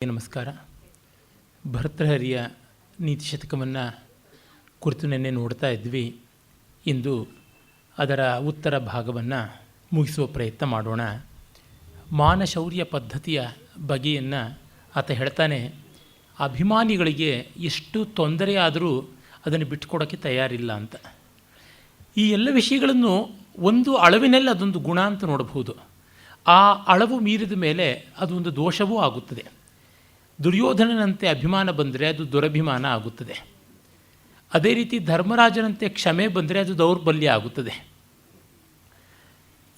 ನಮಸ್ಕಾರ. ಭರ್ತೃಹರಿಯ ನೀತಿಶತಕವನ್ನು ಕುರಿತು ನಿನ್ನೆ ನೋಡ್ತಾ ಇದ್ವಿ. ಇಂದು ಅದರ ಉತ್ತರ ಭಾಗವನ್ನು ಮುಗಿಸುವ ಪ್ರಯತ್ನ ಮಾಡೋಣ. ಮಾನಶೌರ್ಯ ಪದ್ಧತಿಯ ಬಗೆಯನ್ನು ಆತ ಹೇಳ್ತಾನೆ. ಅಭಿಮಾನಿಗಳಿಗೆ ಎಷ್ಟು ತೊಂದರೆ ಆದರೂ ಅದನ್ನು ಬಿಟ್ಟುಕೊಡೋಕ್ಕೆ ತಯಾರಿಲ್ಲ ಅಂತ. ಈ ಎಲ್ಲ ವಿಷಯಗಳನ್ನು ಒಂದು ಅಳವಿನಲ್ಲಿ ಅದೊಂದು ಗುಣ ಅಂತ ನೋಡಬಹುದು. ಆ ಅಳವು ಮೀರಿದ ಮೇಲೆ ಅದೊಂದು ದೋಷವೂ ಆಗುತ್ತದೆ. ದುರ್ಯೋಧನನಂತೆ ಅಭಿಮಾನ ಬಂದರೆ ಅದು ದುರಭಿಮಾನ ಆಗುತ್ತದೆ. ಅದೇ ರೀತಿ ಧರ್ಮರಾಜನಂತೆ ಕ್ಷಮೆ ಬಂದರೆ ಅದು ದೌರ್ಬಲ್ಯ ಆಗುತ್ತದೆ.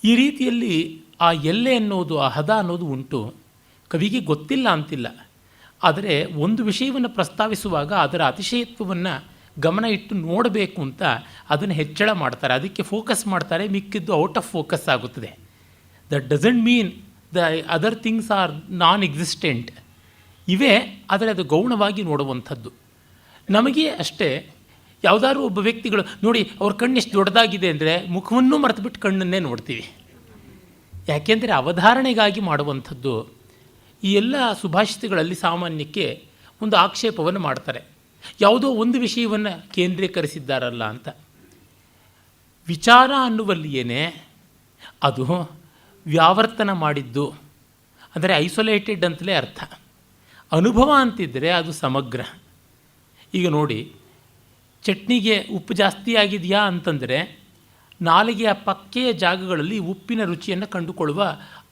ಈ ರೀತಿಯಲ್ಲಿ ಆ ಎಲ್ಲೆ ಅನ್ನೋದು, ಆ ಹದ ಅನ್ನೋದು ಉಂಟು. ಕವಿಗೆ ಗೊತ್ತಿಲ್ಲ ಅಂತಿಲ್ಲ. ಆದರೆ ಒಂದು ವಿಷಯವನ್ನು ಪ್ರಸ್ತಾವಿಸುವಾಗ ಅದರ ಅತಿಶಯತ್ವವನ್ನು ಗಮನ ಇಟ್ಟು ನೋಡಬೇಕು ಅಂತ ಅದನ್ನು ಹೆಚ್ಚಳ ಮಾಡ್ತಾರೆ, ಅದಕ್ಕೆ ಫೋಕಸ್ ಮಾಡ್ತಾರೆ. ಮಿಕ್ಕಿದ್ದು ಔಟ್ ಆಫ್ ಫೋಕಸ್ ಆಗುತ್ತದೆ. That doesn't mean the other things are non existent. ಇವೇ, ಆದರೆ ಅದು ಗೌಣವಾಗಿ ನೋಡುವಂಥದ್ದು. ನಮಗೆ ಅಷ್ಟೇ. ಯಾವುದಾದ್ರು ಒಬ್ಬ ವ್ಯಕ್ತಿಗಳು ನೋಡಿ, ಅವ್ರ ಕಣ್ಣು ಎಷ್ಟು ದೊಡ್ಡದಾಗಿದೆ ಅಂದರೆ ಮುಖವನ್ನೂ ಮರೆತುಬಿಟ್ಟು ಕಣ್ಣನ್ನೇ ನೋಡ್ತೀವಿ. ಯಾಕೆಂದರೆ ಅವಧಾರಣೆಗಾಗಿ ಮಾಡುವಂಥದ್ದು. ಈ ಎಲ್ಲ ಸುಭಾಷಿತಗಳಲ್ಲಿ ಸಾಮಾನ್ಯಕ್ಕೆ ಒಂದು ಆಕ್ಷೇಪವನ್ನು ಮಾಡ್ತಾರೆ, ಯಾವುದೋ ಒಂದು ವಿಷಯವನ್ನು ಕೇಂದ್ರೀಕರಿಸಿದ್ದಾರಲ್ಲ ಅಂತ. ವಿಚಾರ ಅನ್ನುವಲ್ಲಿಯೇ ಅದು ವ್ಯಾವರ್ತನ ಮಾಡಿದ್ದು, ಅಂದರೆ ಐಸೋಲೇಟೆಡ್ ಅಂತಲೇ ಅರ್ಥ. ಅನುಭವ ಅಂತಿದ್ದರೆ ಅದು ಸಮಗ್ರ. ಈಗ ನೋಡಿ, ಚಟ್ನಿಗೆ ಉಪ್ಪು ಜಾಸ್ತಿ ಆಗಿದೆಯಾ ಅಂತಂದರೆ ನಾಲಿಗೆಯ ಪಕ್ಕೆಯ ಜಾಗಗಳಲ್ಲಿ ಉಪ್ಪಿನ ರುಚಿಯನ್ನು ಕಂಡುಕೊಳ್ಳುವ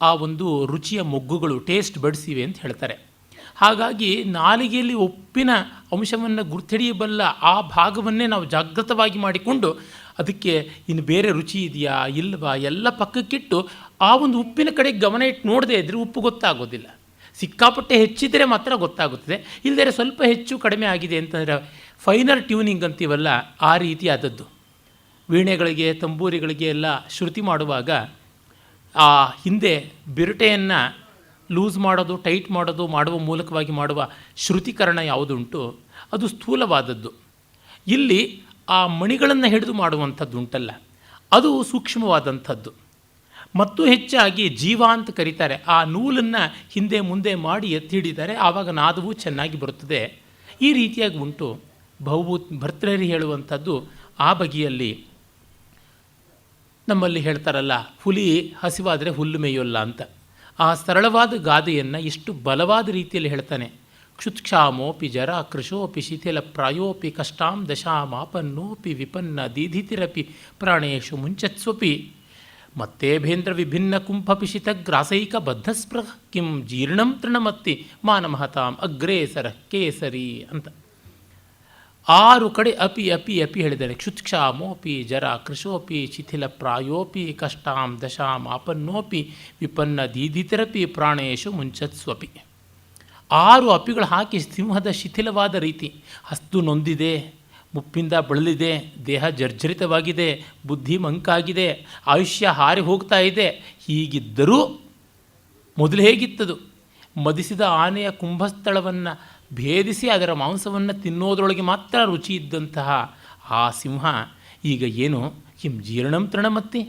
ಆ ಒಂದು ರುಚಿಯ ಮೊಗ್ಗುಗಳು, ಟೇಸ್ಟ್ ಬಡ್ಸ್ ಇವೆ ಅಂತ ಹೇಳ್ತಾರೆ. ಹಾಗಾಗಿ ನಾಲಿಗೆಯಲ್ಲಿ ಉಪ್ಪಿನ ಅಂಶವನ್ನು ಗುರ್ತಿಡಿಯಬಲ್ಲ ಆ ಭಾಗವನ್ನೇ ನಾವು ಜಾಗೃತವಾಗಿ ಮಾಡಿಕೊಂಡು ಅದಕ್ಕೆ ಇನ್ನು ಬೇರೆ ರುಚಿ ಇದೆಯಾ ಇಲ್ವಾ ಎಲ್ಲ ಪಕ್ಕಕ್ಕಿಟ್ಟು ಆ ಒಂದು ಉಪ್ಪಿನ ಕಡೆ ಗಮನ ಇಟ್ಟು ನೋಡದೇ ಇದ್ದರೆ ಉಪ್ಪು ಗೊತ್ತಾಗೋದಿಲ್ಲ. ಸಿಕ್ಕಾಪಟ್ಟೆ ಹೆಚ್ಚಿದರೆ ಮಾತ್ರ ಗೊತ್ತಾಗುತ್ತದೆ. ಇಲ್ಲದೇ ಸ್ವಲ್ಪ ಹೆಚ್ಚು ಕಡಿಮೆ ಆಗಿದೆ ಅಂತಂದರೆ ಫೈನರ್ ಟ್ಯೂನಿಂಗ್ ಅಂತೀವಲ್ಲ, ಆ ರೀತಿ ಆದದ್ದು. ವೀಣೆಗಳಿಗೆ, ತಂಬೂರಿಗಳಿಗೆ ಎಲ್ಲ ಶ್ರುತಿ ಮಾಡುವಾಗ ಆ ಹಿಂದೆ ಬಿರುಟೆಯನ್ನು ಲೂಸ್ ಮಾಡೋದು, ಟೈಟ್ ಮಾಡೋದು ಮಾಡುವ ಮೂಲಕವಾಗಿ ಮಾಡುವ ಶ್ರುತೀಕರಣ ಯಾವುದುಂಟು ಅದು ಸ್ಥೂಲವಾದದ್ದು. ಇಲ್ಲಿ ಆ ಮಣಿಗಳನ್ನು ಹಿಡಿದು ಮಾಡುವಂಥದ್ದು ಉಂಟಲ್ಲ, ಅದು ಸೂಕ್ಷ್ಮವಾದಂಥದ್ದು. ಮತ್ತು ಹೆಚ್ಚಾಗಿ ಜೀವ ಅಂತ ಕರೀತಾರೆ. ಆ ನೂಲನ್ನು ಹಿಂದೆ ಮುಂದೆ ಮಾಡಿ ಎತ್ತಿ ಹಿಡಿತಾರೆ, ಆವಾಗ ನಾದವು ಚೆನ್ನಾಗಿ ಬರುತ್ತದೆ. ಈ ರೀತಿಯಾಗಿ ಉಂಟು. ಭರ್ತೃಹರಿ ಹೇಳುವಂಥದ್ದು ಆ ಬಗೆಯಲ್ಲಿ. ನಮ್ಮಲ್ಲಿ ಹೇಳ್ತಾರಲ್ಲ, ಹುಲಿ ಹಸಿವಾದರೆ ಹುಲ್ಲು ಮೇಯೋಲ್ಲ ಅಂತ. ಆ ಸರಳವಾದ ಗಾದೆಯನ್ನು ಎಷ್ಟು ಬಲವಾದ ರೀತಿಯಲ್ಲಿ ಹೇಳ್ತಾನೆ. ಕ್ಷುತ್ಕ್ಷಾಮೋಪಿ ಜರ ಕೃಶೋಪಿ ಶಿಥಿಲ ಪ್ರಾಯೋಪಿ ಕಷ್ಟಾಂ ದಶಾಮಾಪನ್ನೋಪಿ ವಿಪನ್ನ ದೀಧಿತಿರಪಿ ಪ್ರಾಣೇಶು ಮುಂಚತ್ಸ್ವಪಿ ಮತ್ತೇಭೇಂದ್ರ ವಿಭಿನ್ನ ಕುಂಭಪಿಶಿತ ಗ್ರಾಸೈಕ ಬದ್ಧಸ್ಪೃಹ ಕಿಂ ಜೀರ್ಣಂ ತೃಣಮತ್ತಿ ಮಾನಮಹತಾಂ ಅಗ್ರೇಸರ ಕೇಸರಿ ಅಂತ 6 ಕಡೆ ಅಪಿ ಅಪಿ ಅಪಿ ಹೇಳಿದ್ದಾರೆ. ಕ್ಷುತ್ಕ್ಷಾಮೋಪಿ ಜರ ಕೃಶೋಪಿ ಶಿಥಿಲ ಪ್ರಾಯೋಪಿ ಕಷ್ಟಾಂ ದಶಾಂ ಆಪನ್ನೋಪಿ ವಿಪನ್ನ ದೀಧಿತಿರಪಿ ಪ್ರಾಣೇಶು ಮುಂಚತ್ಸ್ವಪಿ. 6 ಅಪಿಗಳು ಹಾಕಿ ಸಿಂಹದ ಶಿಥಿಲವಾದ ರೀತಿ. ಹಸ್ತು ನೊಂದಿದೆ, ಮುಪ್ಪಿಂದ ಬಳಲಿದೆ, ದೇಹ ಜರ್ಜರಿತವಾಗಿದೆ, ಬುದ್ಧಿ ಮಂಕಾಗಿದೆ, ಆಯುಷ್ಯ ಹಾರಿ ಹೋಗ್ತಾ ಇದೆ. ಹೀಗಿದ್ದರೂ ಮೊದಲು ಹೇಗಿತ್ತದು? ಮದಿಸಿದ ಆನೆಯ ಕುಂಭಸ್ಥಳವನ್ನು ಭೇದಿಸಿ ಅದರ ಮಾಂಸವನ್ನು ತಿನ್ನೋದ್ರೊಳಗೆ ಮಾತ್ರ ರುಚಿ ಇದ್ದಂತಹ ಆ ಸಿಂಹ ಈಗ ಏನು? ಕಿಂ ಜೀರ್ಣಂ ತೃಣಮತ್ತಿ,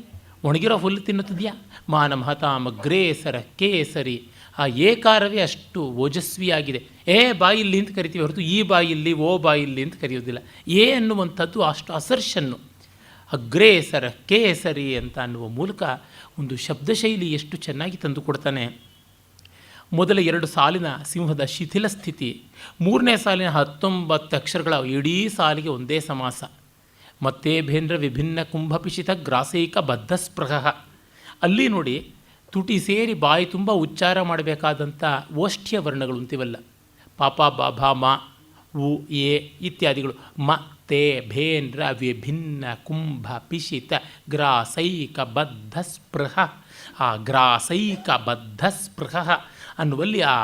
ಒಣಗಿರೋ ಹುಲ್ಲು ತಿನ್ನುತ್ತಿದೆಯಾ? ಮಾನಮಹತಾಮಗ್ರೇಸರ ಕೇಸರಿ. ಆ ಏಕಾರವೇ ಅಷ್ಟು ಓಜಸ್ವಿಯಾಗಿದೆ. ಬಾಯಿಲ್ಲಿ ಅಂತ ಕರಿತೀವಿ ಹೊರತು ಈ ಬಾಯಿಲ್ಲಿ ಓ ಬಾಯಿಲ್ಲಿ ಅಂತ ಕರೆಯೋದಿಲ್ಲ. ಅನ್ನುವಂಥದ್ದು ಅಷ್ಟು ಅಸರ್ಷನ್ನು. ಅಗ್ರೇಸರ ಕೇಸರಿ ಅಂತ ಅನ್ನುವ ಮೂಲಕ ಒಂದು ಶಬ್ದಶೈಲಿ ಎಷ್ಟು ಚೆನ್ನಾಗಿ ತಂದುಕೊಡ್ತಾನೆ. ಮೊದಲ 2 ಸಾಲಿನ ಸಿಂಹದ ಶಿಥಿಲ ಸ್ಥಿತಿ, 3ನೇ ಸಾಲಿನ 19 ಅಕ್ಷರಗಳ ಇಡೀ ಸಾಲಿಗೆ ಒಂದೇ ಸಮಾಸ. ಮತ್ತೇಭೇಂದ್ರ ವಿಭಿನ್ನ ಕುಂಭಪಿಶಿತ ಗ್ರಾಸೈಕ ಬದ್ಧಸ್ಪೃಹ. ಅಲ್ಲಿ ನೋಡಿ, ತುಟಿ ಸೇರಿ ಬಾಯಿ ತುಂಬ ಉಚ್ಚಾರ ಮಾಡಬೇಕಾದಂಥ ಓಷ್ಠ್ಯ ವರ್ಣಗಳು ಅಂತೀವಲ್ಲ, ಪಾಪ ಬಾಭಾ ಮ ಉ ಎ ಇತ್ಯಾದಿಗಳು. ಮ ತೇ ಭೇಂದ್ರ ವಿಭಿನ್ನ ಕುಂಭ ಪಿಶಿತ ಗ್ರಾಸೈಕ ಬದ್ಧಸ್ಪೃಹ. ಆ ಗ್ರಾಸೈಕ ಬದ್ಧಸ್ಪೃಹ ಅನ್ನುವಲ್ಲಿ ಆ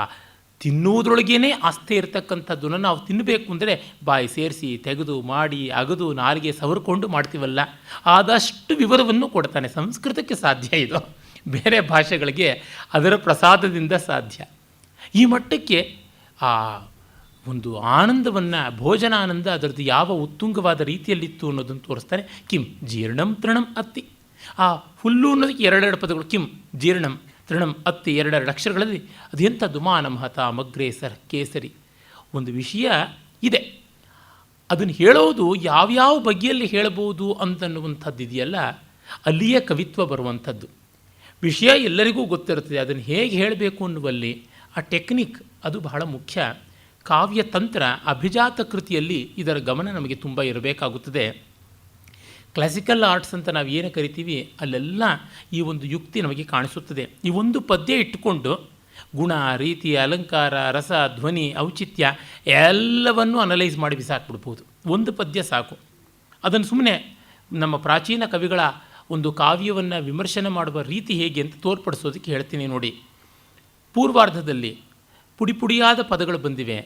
ತಿನ್ನುವುದರೊಳಗೇ ಆಸ್ಥೆ ಇರತಕ್ಕಂಥದ್ದನ್ನು ನಾವು ತಿನ್ನಬೇಕು ಅಂದರೆ ಬಾಯಿ ಸೇರಿಸಿ ತೆಗೆದು ಮಾಡಿ ಅಗದು ನಾಲಿಗೆ ಸವರ್ಕೊಂಡು ಮಾಡ್ತೀವಲ್ಲ, ಆದಷ್ಟು ವಿವರವನ್ನು ಕೊಡ್ತಾನೆ. ಸಂಸ್ಕೃತಕ್ಕೆ ಸಾಧ್ಯ ಇದು, ಬೇರೆ ಭಾಷೆಗಳಿಗೆ ಅದರ ಪ್ರಸಾದದಿಂದ ಸಾಧ್ಯ. ಈ ಮಟ್ಟಕ್ಕೆ ಆ ಒಂದು ಆನಂದವನ್ನು, ಭೋಜನಾನಂದ ಅದರದ್ದು ಯಾವ ಉತ್ತುಂಗವಾದ ರೀತಿಯಲ್ಲಿತ್ತು ಅನ್ನೋದನ್ನು ತೋರಿಸ್ತಾರೆ. ಕಿಂ ಜೀರ್ಣಂ ತೃಣಂ ಅತ್ತಿ. ಆ ಹುಲ್ಲು ಅನ್ನೋದಕ್ಕೆ 2 ಪದಗಳು. ಕಿಂ ಜೀರ್ಣಂ, ತೃಣಂ ಅತ್ತಿ ಎರಡೆರಡು ಅಕ್ಷರಗಳಲ್ಲಿ ಅದೆಂಥದ್ದು ಮಾನಮಹತ ಮಗ್ರೇಸರ ಕೇಸರಿ. ಒಂದು ವಿಷಯ ಇದೆ, ಅದನ್ನು ಹೇಳೋದು ಯಾವ್ಯಾವ ಬಗೆಯಲ್ಲಿ ಹೇಳಬಹುದು ಅಂತನ್ನುವಂಥದ್ದು ಇದೆಯಲ್ಲ, ಅಲ್ಲಿಯೇ ಕವಿತ್ವ ಬರುವಂಥದ್ದು. ವಿಷಯ ಎಲ್ಲರಿಗೂ ಗೊತ್ತಿರುತ್ತದೆ, ಅದನ್ನು ಹೇಗೆ ಹೇಳಬೇಕು ಅನ್ನುವಲ್ಲಿ ಆ ಟೆಕ್ನಿಕ್ ಅದು ಬಹಳ ಮುಖ್ಯ. ಕಾವ್ಯತಂತ್ರ ಅಭಿಜಾತ ಕೃತಿಯಲ್ಲಿ ಇದರ ಗಮನ ನಮಗೆ ತುಂಬ ಇರಬೇಕಾಗುತ್ತದೆ. ಕ್ಲಾಸಿಕಲ್ ಆರ್ಟ್ಸ್ ಅಂತ ನಾವು ಏನು ಕರಿತೀವಿ ಅಲ್ಲೆಲ್ಲ ಈ ಒಂದು ಯುಕ್ತಿ ನಮಗೆ ಕಾಣಿಸುತ್ತದೆ. ಈ ಒಂದು ಪದ್ಯ ಇಟ್ಟುಕೊಂಡು ಗುಣ, ರೀತಿ, ಅಲಂಕಾರ, ರಸ, ಧ್ವನಿ, ಔಚಿತ್ಯ ಎಲ್ಲವನ್ನೂ ಅನಲೈಸ್ ಮಾಡಿ ಬಿಸಾಕ್ಬಿಡ್ಬೋದು. ಒಂದು ಪದ್ಯ ಸಾಕು. ಅದನ್ನು ಸುಮ್ಮನೆ ನಮ್ಮ ಪ್ರಾಚೀನ ಕವಿಗಳ ಒಂದು ಕಾವ್ಯವನ್ನು ವಿಮರ್ಶನೆ ಮಾಡುವ ರೀತಿ ಹೇಗೆ ಅಂತ ತೋರ್ಪಡಿಸೋದಕ್ಕೆ ಹೇಳ್ತೀನಿ ನೋಡಿ. ಪೂರ್ವಾರ್ಧದಲ್ಲಿ ಪುಡಿಯಾದ ಪದಗಳು ಬಂದಿವೆ.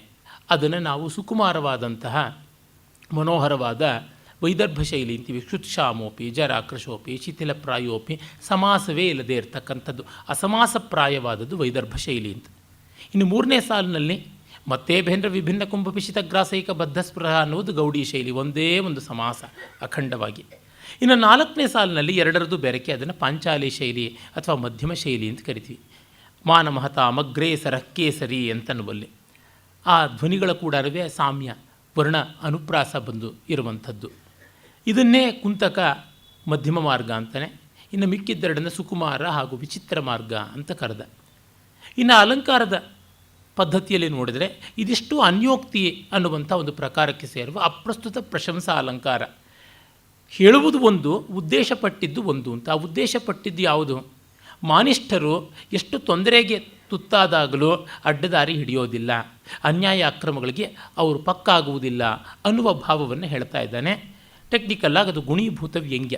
ಅದನ್ನು ನಾವು ಸುಕುಮಾರವಾದಂತಹ ಮನೋಹರವಾದ ವೈದರ್ಭ ಶೈಲಿ ಅಂತೀವಿ. ಕ್ಷುತ್ಕ್ಷಾಮೋಪಿ ಜರಾಕೃಶೋಪಿ ಶಿಥಿಲಪ್ರಾಯೋಪಿ, ಸಮಾಸವೇ ಇಲ್ಲದೆ ಇರತಕ್ಕಂಥದ್ದು, ಅಸಮಾಸಪ್ರಾಯವಾದದ್ದು ವೈದರ್ಭ ಶೈಲಿ ಅಂತ. ಇನ್ನು ಮೂರನೇ ಸಾಲಿನಲ್ಲಿ ಮತ್ತೆ ಭೇಂದ್ರ ವಿಭಿನ್ನ ಕುಂಭಪಿಶಿತ ಗ್ರಾಸೈಕ ಬದ್ಧಸ್ಪೃಹ ಅನ್ನೋದು ಗೌಡಿ ಶೈಲಿ, ಒಂದೇ ಒಂದು ಸಮಾಸ ಅಖಂಡವಾಗಿ. ಇನ್ನು ನಾಲ್ಕನೇ ಸಾಲಿನಲ್ಲಿ ಎರಡರದ್ದು ಬೆರಕೆ, ಅದನ್ನು ಪಾಂಚಾಲಿ ಶೈಲಿ ಅಥವಾ ಮಧ್ಯಮ ಶೈಲಿ ಅಂತ ಕರಿತೀವಿ. ಮಾನಮಹತ ಮಗ್ರೇಸರ ಕೇಸರಿ ಅಂತನ್ನುವಲ್ಲಿ ಆ ಧ್ವನಿಗಳ ಕೂಡ ಸಾಮ್ಯ ವರ್ಣ ಅನುಪ್ರಾಸ ಬಂದು ಇರುವಂಥದ್ದು. ಇದನ್ನೇ ಕುಂತಕ ಮಧ್ಯಮ ಮಾರ್ಗ ಅಂತಲೇ, ಇನ್ನು ಮಿಕ್ಕಿದ್ದೆರಡನ್ನು ಸುಕುಮಾರ ಹಾಗೂ ವಿಚಿತ್ರ ಮಾರ್ಗ ಅಂತ ಕರೆದ. ಇನ್ನು ಅಲಂಕಾರದ ಪದ್ಧತಿಯಲ್ಲಿ ನೋಡಿದರೆ ಇದಿಷ್ಟು ಅನ್ಯೋಕ್ತಿ ಅನ್ನುವಂಥ ಒಂದು ಪ್ರಕಾರಕ್ಕೆ ಸೇರುವ ಅಪ್ರಸ್ತುತ ಪ್ರಶಂಸಾ ಅಲಂಕಾರ. ಹೇಳುವುದು ಒಂದು, ಉದ್ದೇಶಪಟ್ಟಿದ್ದು ಒಂದು ಅಂತ. ಆ ಉದ್ದೇಶಪಟ್ಟಿದ್ದು ಯಾವುದು? ಮಾನಿಷ್ಠರು ಎಷ್ಟು ತೊಂದರೆಗೆ ತುತ್ತಾದಾಗಲೂ ಅಡ್ಡದಾರಿ ಹಿಡಿಯೋದಿಲ್ಲ, ಅನ್ಯಾಯ ಅಕ್ರಮಗಳಿಗೆ ಅವರು ಪಕ್ಕಾಗುವುದಿಲ್ಲ ಅನ್ನುವ ಭಾವವನ್ನು ಹೇಳ್ತಾ ಇದ್ದಾನೆ. ಟೆಕ್ನಿಕಲ್ಲಾಗಿ ಅದು ಗುಣೀಭೂತ ವ್ಯಂಗ್ಯ.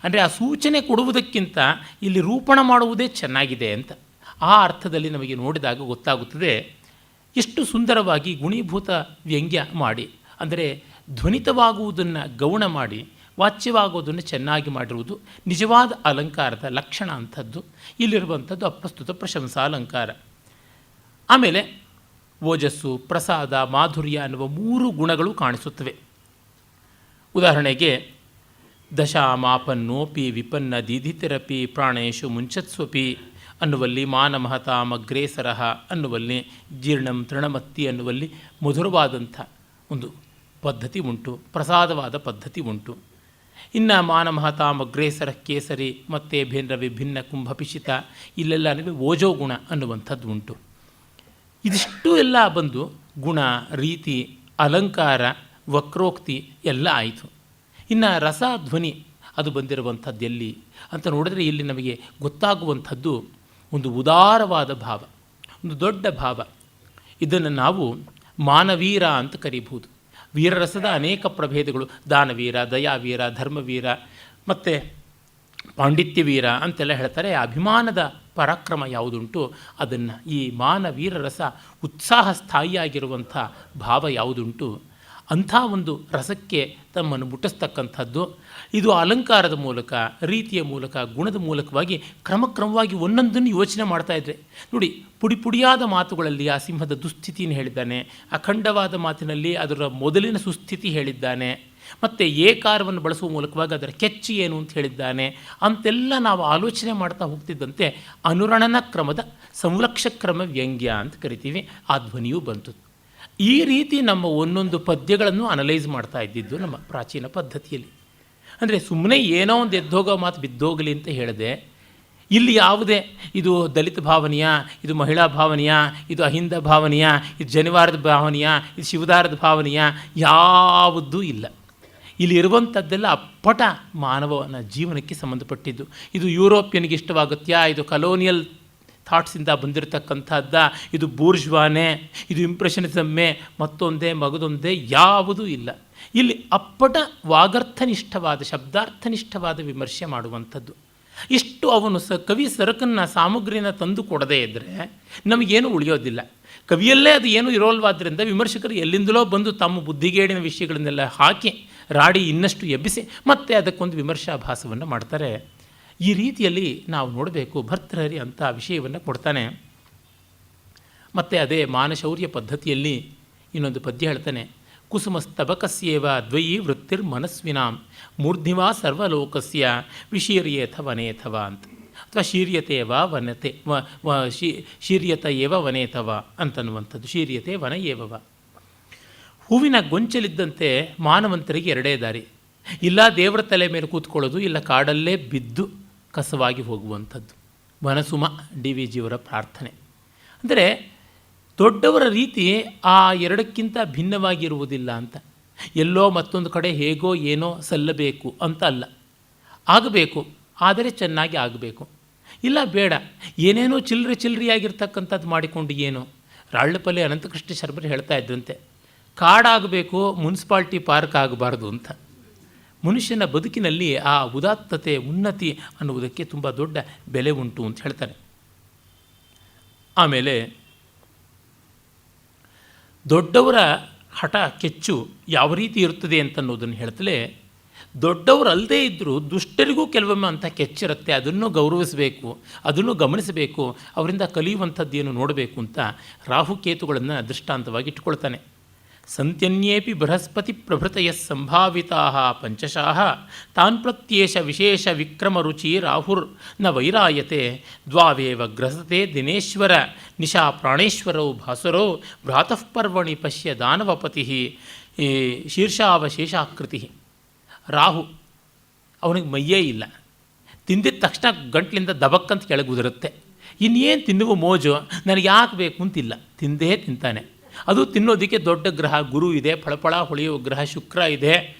ಅಂದರೆ ಆ ಸೂಚನೆ ಕೊಡುವುದಕ್ಕಿಂತ ಇಲ್ಲಿ ರೂಪಣ ಮಾಡುವುದೇ ಚೆನ್ನಾಗಿದೆ ಅಂತ. ಆ ಅರ್ಥದಲ್ಲಿ ನಮಗೆ ನೋಡಿದಾಗ ಗೊತ್ತಾಗುತ್ತದೆ ಎಷ್ಟು ಸುಂದರವಾಗಿ ಗುಣೀಭೂತ ವ್ಯಂಗ್ಯ ಮಾಡಿ, ಅಂದರೆ ಧ್ವನಿತವಾಗುವುದನ್ನು ಗೌಣ ಮಾಡಿ ವಾಚ್ಯವಾಗೋದನ್ನು ಚೆನ್ನಾಗಿ ಮಾಡಿರುವುದು ನಿಜವಾದ ಅಲಂಕಾರದ ಲಕ್ಷಣ ಅಂಥದ್ದು. ಇಲ್ಲಿರುವಂಥದ್ದು ಅಪ್ರಸ್ತುತ ಪ್ರಶಂಸಾ ಅಲಂಕಾರ. ಆಮೇಲೆ ಓಜಸ್ಸು, ಪ್ರಸಾದ, ಮಾಧುರ್ಯ ಅನ್ನುವ 3 ಗುಣಗಳು ಕಾಣಿಸುತ್ತವೆ. ಉದಾಹರಣೆಗೆ ದಶಾಮಾಪನ್ನೋಪಿ ವಿಪನ್ನ ದೀಧಿತಿರಪಿ ಪ್ರಾಣೇಶು ಮುಂಚತ್ಸ್ವಪಿ ಅನ್ನುವಲ್ಲಿ ಮಾನಮಹತ ಮಗ್ರೇಸರಹ ಅನ್ನುವಲ್ಲಿ ಜೀರ್ಣಂ ತೃಣಮತ್ತಿ ಅನ್ನುವಲ್ಲಿ ಮಧುರವಾದಂಥ ಒಂದು ಪದ್ಧತಿ ಉಂಟು, ಪ್ರಸಾದವಾದ ಪದ್ಧತಿ ಉಂಟು. ಇನ್ನು ಮಾನಮಹತ ಮಗ್ರೇಸರ ಕೇಸರಿ ಮತ್ತು ಭೇಂದ್ರ ವಿಭಿನ್ನ ಕುಂಭಪಿಶಿತ ಇಲ್ಲೆಲ್ಲ ಓಜೋ ಗುಣ ಅನ್ನುವಂಥದ್ದು ಉಂಟು. ಇದಿಷ್ಟು ಎಲ್ಲ ಬಂದು ಗುಣ, ರೀತಿ, ಅಲಂಕಾರ, ವಕ್ರೋಕ್ತಿ ಎಲ್ಲ ಆಯಿತು. ಇನ್ನು ರಸ, ಧ್ವನಿ ಅದು ಬಂದಿರುವಂಥದ್ದು ಎಲ್ಲಿ ಅಂತ ನೋಡಿದ್ರೆ ಇಲ್ಲಿ ನಮಗೆ ಗೊತ್ತಾಗುವಂಥದ್ದು ಒಂದು ಉದಾರವಾದ ಭಾವ, ಒಂದು ದೊಡ್ಡ ಭಾವ. ಇದನ್ನು ನಾವು ಮಾನವೀರ ಅಂತ ಕರೀಬಹುದು. ವೀರರಸದ ಅನೇಕ ಪ್ರಭೇದಗಳು, ದಾನವೀರ, ದಯಾವೀರ, ಧರ್ಮವೀರ ಮತ್ತು ಪಾಂಡಿತ್ಯವೀರ ಅಂತೆಲ್ಲ ಹೇಳ್ತಾರೆ. ಅಭಿಮಾನದ ಪರಾಕ್ರಮ ಯಾವುದುಂಟು ಅದನ್ನು, ಈ ಮಾನವೀರ ರಸ ಉತ್ಸಾಹ ಸ್ಥಾಯಿಯಾಗಿರುವಂಥ ಭಾವ ಯಾವುದುಂಟು ಅಂಥ ಒಂದು ರಸಕ್ಕೆ ತಮ್ಮನ್ನು ಮುಟ್ಟಿಸ್ತಕ್ಕಂಥದ್ದು. ಇದು ಅಲಂಕಾರದ ಮೂಲಕ, ರೀತಿಯ ಮೂಲಕ, ಗುಣದ ಮೂಲಕವಾಗಿ ಕ್ರಮಕ್ರಮವಾಗಿ ಒಂದೊಂದನ್ನು ಯೋಚನೆ ಮಾಡ್ತಾಯಿದ್ರೆ ನೋಡಿ. ಪುಡಿಯಾದ ಮಾತುಗಳಲ್ಲಿ ಆ ಸಿಂಹದ ದುಸ್ಥಿತಿಯನ್ನು ಹೇಳಿದ್ದಾನೆ, ಅಖಂಡವಾದ ಮಾತಿನಲ್ಲಿ ಅದರ ಮೊದಲಿನ ಸುಸ್ಥಿತಿ ಹೇಳಿದ್ದಾನೆ, ಮತ್ತು ಏಕಾರವನ್ನು ಬಳಸುವ ಮೂಲಕವಾಗಿ ಅದರ ಕೆಚ್ಚು ಏನು ಅಂತ ಹೇಳಿದ್ದಾನೆ ಅಂತೆಲ್ಲ ನಾವು ಆಲೋಚನೆ ಮಾಡ್ತಾ ಹೋಗ್ತಿದ್ದಂತೆ ಅನುರಣನ ಕ್ರಮದ ಸಂಲಕ್ಷ ಕ್ರಮ ವ್ಯಂಗ್ಯ ಅಂತ ಕರಿತೀವಿ. ಆ ಧ್ವನಿಯೂ ಬಂತು. ಈ ರೀತಿ ನಮ್ಮ ಒಂದೊಂದು ಪದ್ಯಗಳನ್ನು ಅನಲೈಸ್ ಮಾಡ್ತಾ ಇದ್ದಿದ್ದು ನಮ್ಮ ಪ್ರಾಚೀನ ಪದ್ಧತಿಯಲ್ಲಿ. ಅಂದರೆ ಸುಮ್ಮನೆ ಏನೋ ಒಂದು ಎದ್ದೋಗೋ ಮಾತು ಬಿದ್ದೋಗಲಿ ಅಂತ ಹೇಳಿದೆ. ಇಲ್ಲಿ ಯಾವುದೇ ಇದು ದಲಿತ ಭಾವನೆಯ, ಇದು ಮಹಿಳಾ ಭಾವನೆಯ, ಇದು ಅಹಿಂದ ಭಾವನೆಯ, ಇದು ಜನಿವಾರದ ಭಾವನೆಯ, ಇದು ಶಿವದಾರದ ಭಾವನೆಯ ಯಾವುದೂ ಇಲ್ಲ. ಇಲ್ಲಿ ಇರುವಂಥದ್ದೆಲ್ಲ ಅಪ್ಪಟ ಮಾನವನ ಜೀವನಕ್ಕೆ ಸಂಬಂಧಪಟ್ಟಿದ್ದು. ಇದು ಯುರೋಪಿಯನ್ಗೆ ಇಷ್ಟವಾಗುತ್ತಾ, ಇದು ಕಲೋನಿಯಲ್ ಥಾಟ್ಸಿಂದ ಬಂದಿರತಕ್ಕಂಥದ್ದ, ಇದು ಬೂರ್ಜ್ವಾನೆ, ಇದು ಇಂಪ್ರೆಷನಿಸಮ್ಮೆ, ಮತ್ತೊಂದೇ ಮಗದೊಂದೇ ಯಾವುದೂ ಇಲ್ಲ. ಇಲ್ಲಿ ಅಪ್ಪಟ ವಾಗರ್ಥನಿಷ್ಠವಾದ, ಶಬ್ದಾರ್ಥನಿಷ್ಠವಾದ ವಿಮರ್ಶೆ ಮಾಡುವಂಥದ್ದು. ಇಷ್ಟು ಅವನು ಕವಿ ಸರಕನ್ನು, ಸಾಮಗ್ರಿನ ತಂದು ಕೊಡದೇ ಇದ್ದರೆ ನಮಗೇನು ಉಳಿಯೋದಿಲ್ಲ. ಕವಿಯಲ್ಲೇ ಅದು ಏನೂ ಇರೋಲ್ವಾದ್ದರಿಂದ ವಿಮರ್ಶಕರು ಎಲ್ಲಿಂದಲೋ ಬಂದು ತಮ್ಮ ಬುದ್ಧಿಗೇಡಿನ ವಿಷಯಗಳನ್ನೆಲ್ಲ ಹಾಕಿ ರಾಡಿ ಇನ್ನಷ್ಟು ಎಬ್ಬಿಸಿ ಮತ್ತೆ ಅದಕ್ಕೊಂದು ವಿಮರ್ಶಾಭಾಸವನ್ನು ಮಾಡ್ತಾರೆ. ಈ ರೀತಿಯಲ್ಲಿ ನಾವು ನೋಡಬೇಕು. ಭರ್ತೃಹರಿ ಅಂಥ ವಿಷಯವನ್ನು ಕೊಡ್ತಾನೆ. ಮತ್ತು ಅದೇ ಮಾನಶೌರ್ಯ ಪದ್ಧತಿಯಲ್ಲಿ ಇನ್ನೊಂದು ಪದ್ಯ ಹೇಳ್ತಾನೆ. ಕುಸುಮಸ್ತಬಕಸ್ಯೇವ ದ್ವಯಿ ವೃತ್ತಿರ್ ಮನಸ್ವಿನಾಂ ಮೂರ್ಧಿವಾ ಸರ್ವಲೋಕಸ್ಯ ವಿಶೀರ್ಯೇಥ ವನೇಥವ ಅಂತ. ಅಥವಾ ಶೀರ್ಯತೇವ ವನತೆ ಶೀರ್ಯತ ಏವ ವನೇತವ ಅಂತನ್ನುವಂಥದ್ದು. ಶೀರ್ಯತೆ ವನ ಏವವ. ಹೂವಿನ ಗೊಂಚಲಿದ್ದಂತೆ ಮಾನವಂತರಿಗೆ ಎರಡೇ ದಾರಿ, ಇಲ್ಲ ದೇವರ ತಲೆ ಮೇಲೆ ಕೂತ್ಕೊಳ್ಳೋದು, ಇಲ್ಲ ಕಾಡಲ್ಲೇ ಬಿದ್ದು ಕಸವಾಗಿ ಹೋಗುವಂಥದ್ದು. ವನಸುಮ ಡಿ ವಿ ಜಿಯವರ ಪ್ರಾರ್ಥನೆ. ಅಂದರೆ ದೊಡ್ಡವರ ರೀತಿ ಆ ಎರಡಕ್ಕಿಂತ ಭಿನ್ನವಾಗಿರುವುದಿಲ್ಲ ಅಂತ. ಎಲ್ಲೋ ಮತ್ತೊಂದು ಕಡೆ ಹೇಗೋ ಏನೋ ಸಲ್ಲಬೇಕು ಅಂತ ಅಲ್ಲ, ಆಗಬೇಕು, ಆದರೆ ಚೆನ್ನಾಗಿ ಆಗಬೇಕು. ಇಲ್ಲ ಬೇಡ, ಏನೇನೋ ಚಿಲ್ಲರೆಯಾಗಿರ್ತಕ್ಕಂಥದ್ದು ಮಾಡಿಕೊಂಡು ಏನು. ರಾಳ್ಳಪಲ್ಲಿ ಅನಂತಕೃಷ್ಣ ಶರ್ಮರು ಹೇಳ್ತಾ ಇದ್ದಂತೆ, ಕಾಡಾಗಬೇಕು, ಮುನ್ಸಿಪಾಲ್ಟಿ ಪಾರ್ಕ್ ಆಗಬಾರ್ದು ಅಂತ. ಮನುಷ್ಯನ ಬದುಕಿನಲ್ಲಿ ಆ ಉದಾತ್ತತೆ, ಉನ್ನತಿ ಅನ್ನುವುದಕ್ಕೆ ತುಂಬ ದೊಡ್ಡ ಬೆಲೆ ಉಂಟು ಅಂತ ಹೇಳ್ತಾರೆ. ಆಮೇಲೆ ದೊಡ್ಡವರ ಹಠ ಕೆಚ್ಚು ಯಾವ ರೀತಿ ಇರ್ತದೆ ಅಂತನ್ನೋದನ್ನು ಹೇಳ್ತಲೇ, ದೊಡ್ಡವರು ಅಲ್ಲದೇ ಇದ್ದರೂ ದುಷ್ಟರಿಗೂ ಕೆಲವೊಮ್ಮೆ ಅಂಥ ಕೆಚ್ಚಿರುತ್ತೆ, ಅದನ್ನು ಗೌರವಿಸಬೇಕು, ಅದನ್ನು ಗಮನಿಸಬೇಕು, ಅವರಿಂದ ಕಲಿಯುವಂಥದ್ದೇನು ನೋಡಬೇಕು ಅಂತ ರಾಹುಕೇತುಗಳನ್ನು ದೃಷ್ಟಾಂತವಾಗಿ ಇಟ್ಕೊಳ್ತಾನೆ. ಸಂತ್ಯನ್ಯೇಪಿ ಬೃಹಸ್ಪತಿ ಪ್ರಭೃತಯ ಸಂಭಾವಿತಾ ಪಂಚಶಃ ತಾನ್ ಪ್ರತ್ಯೇಷ ವಿಶೇಷ ವಿಕ್ರಮ ರುಚಿ ರಾಹುರ್ ನ ವೈರಾಯತೆ ದ್ವಾವೇವ ಗ್ರಸತೆ ದಿನೇಶ್ವರ ನಿಶಾ ಪ್ರಾಣೇಶ್ವರೌ ಭಾಸುರೌ ಭ್ರಾತಃ ಪರ್ವಣಿ ಪಶ್ಯ ದಾನವಪತಿ ಶೀರ್ಷಾವಶೇಷಾಕೃತಿ. ರಾಹು ಅವನಿಗೆ ಮೈಯೇ ಇಲ್ಲ, ತಿಂದಿದ ತಕ್ಷಣ ಗಂಟ್ಲಿಂದ ದಬಕ್ಕಂತ ಕೆಳಗೆ ಉದುರುತ್ತೆ. ಇನ್ನೇನು ತಿನ್ನುವ ಮೋಜು, ನನಗೆ ಯಾಕೆ ಬೇಕು ಅಂತಿಲ್ಲ, ತಿಂದೇ ತಿಂತಾನೆ. ಅದು ತಿನ್ನೋದಕ್ಕೆ ದೊಡ್ಡ ಗ್ರಹ ಗುರು ಇದೆ, ಫಳಫಳ ಹೊಳೆಯುವ ಗ್ರಹ ಶುಕ್ರ ಇದೆ,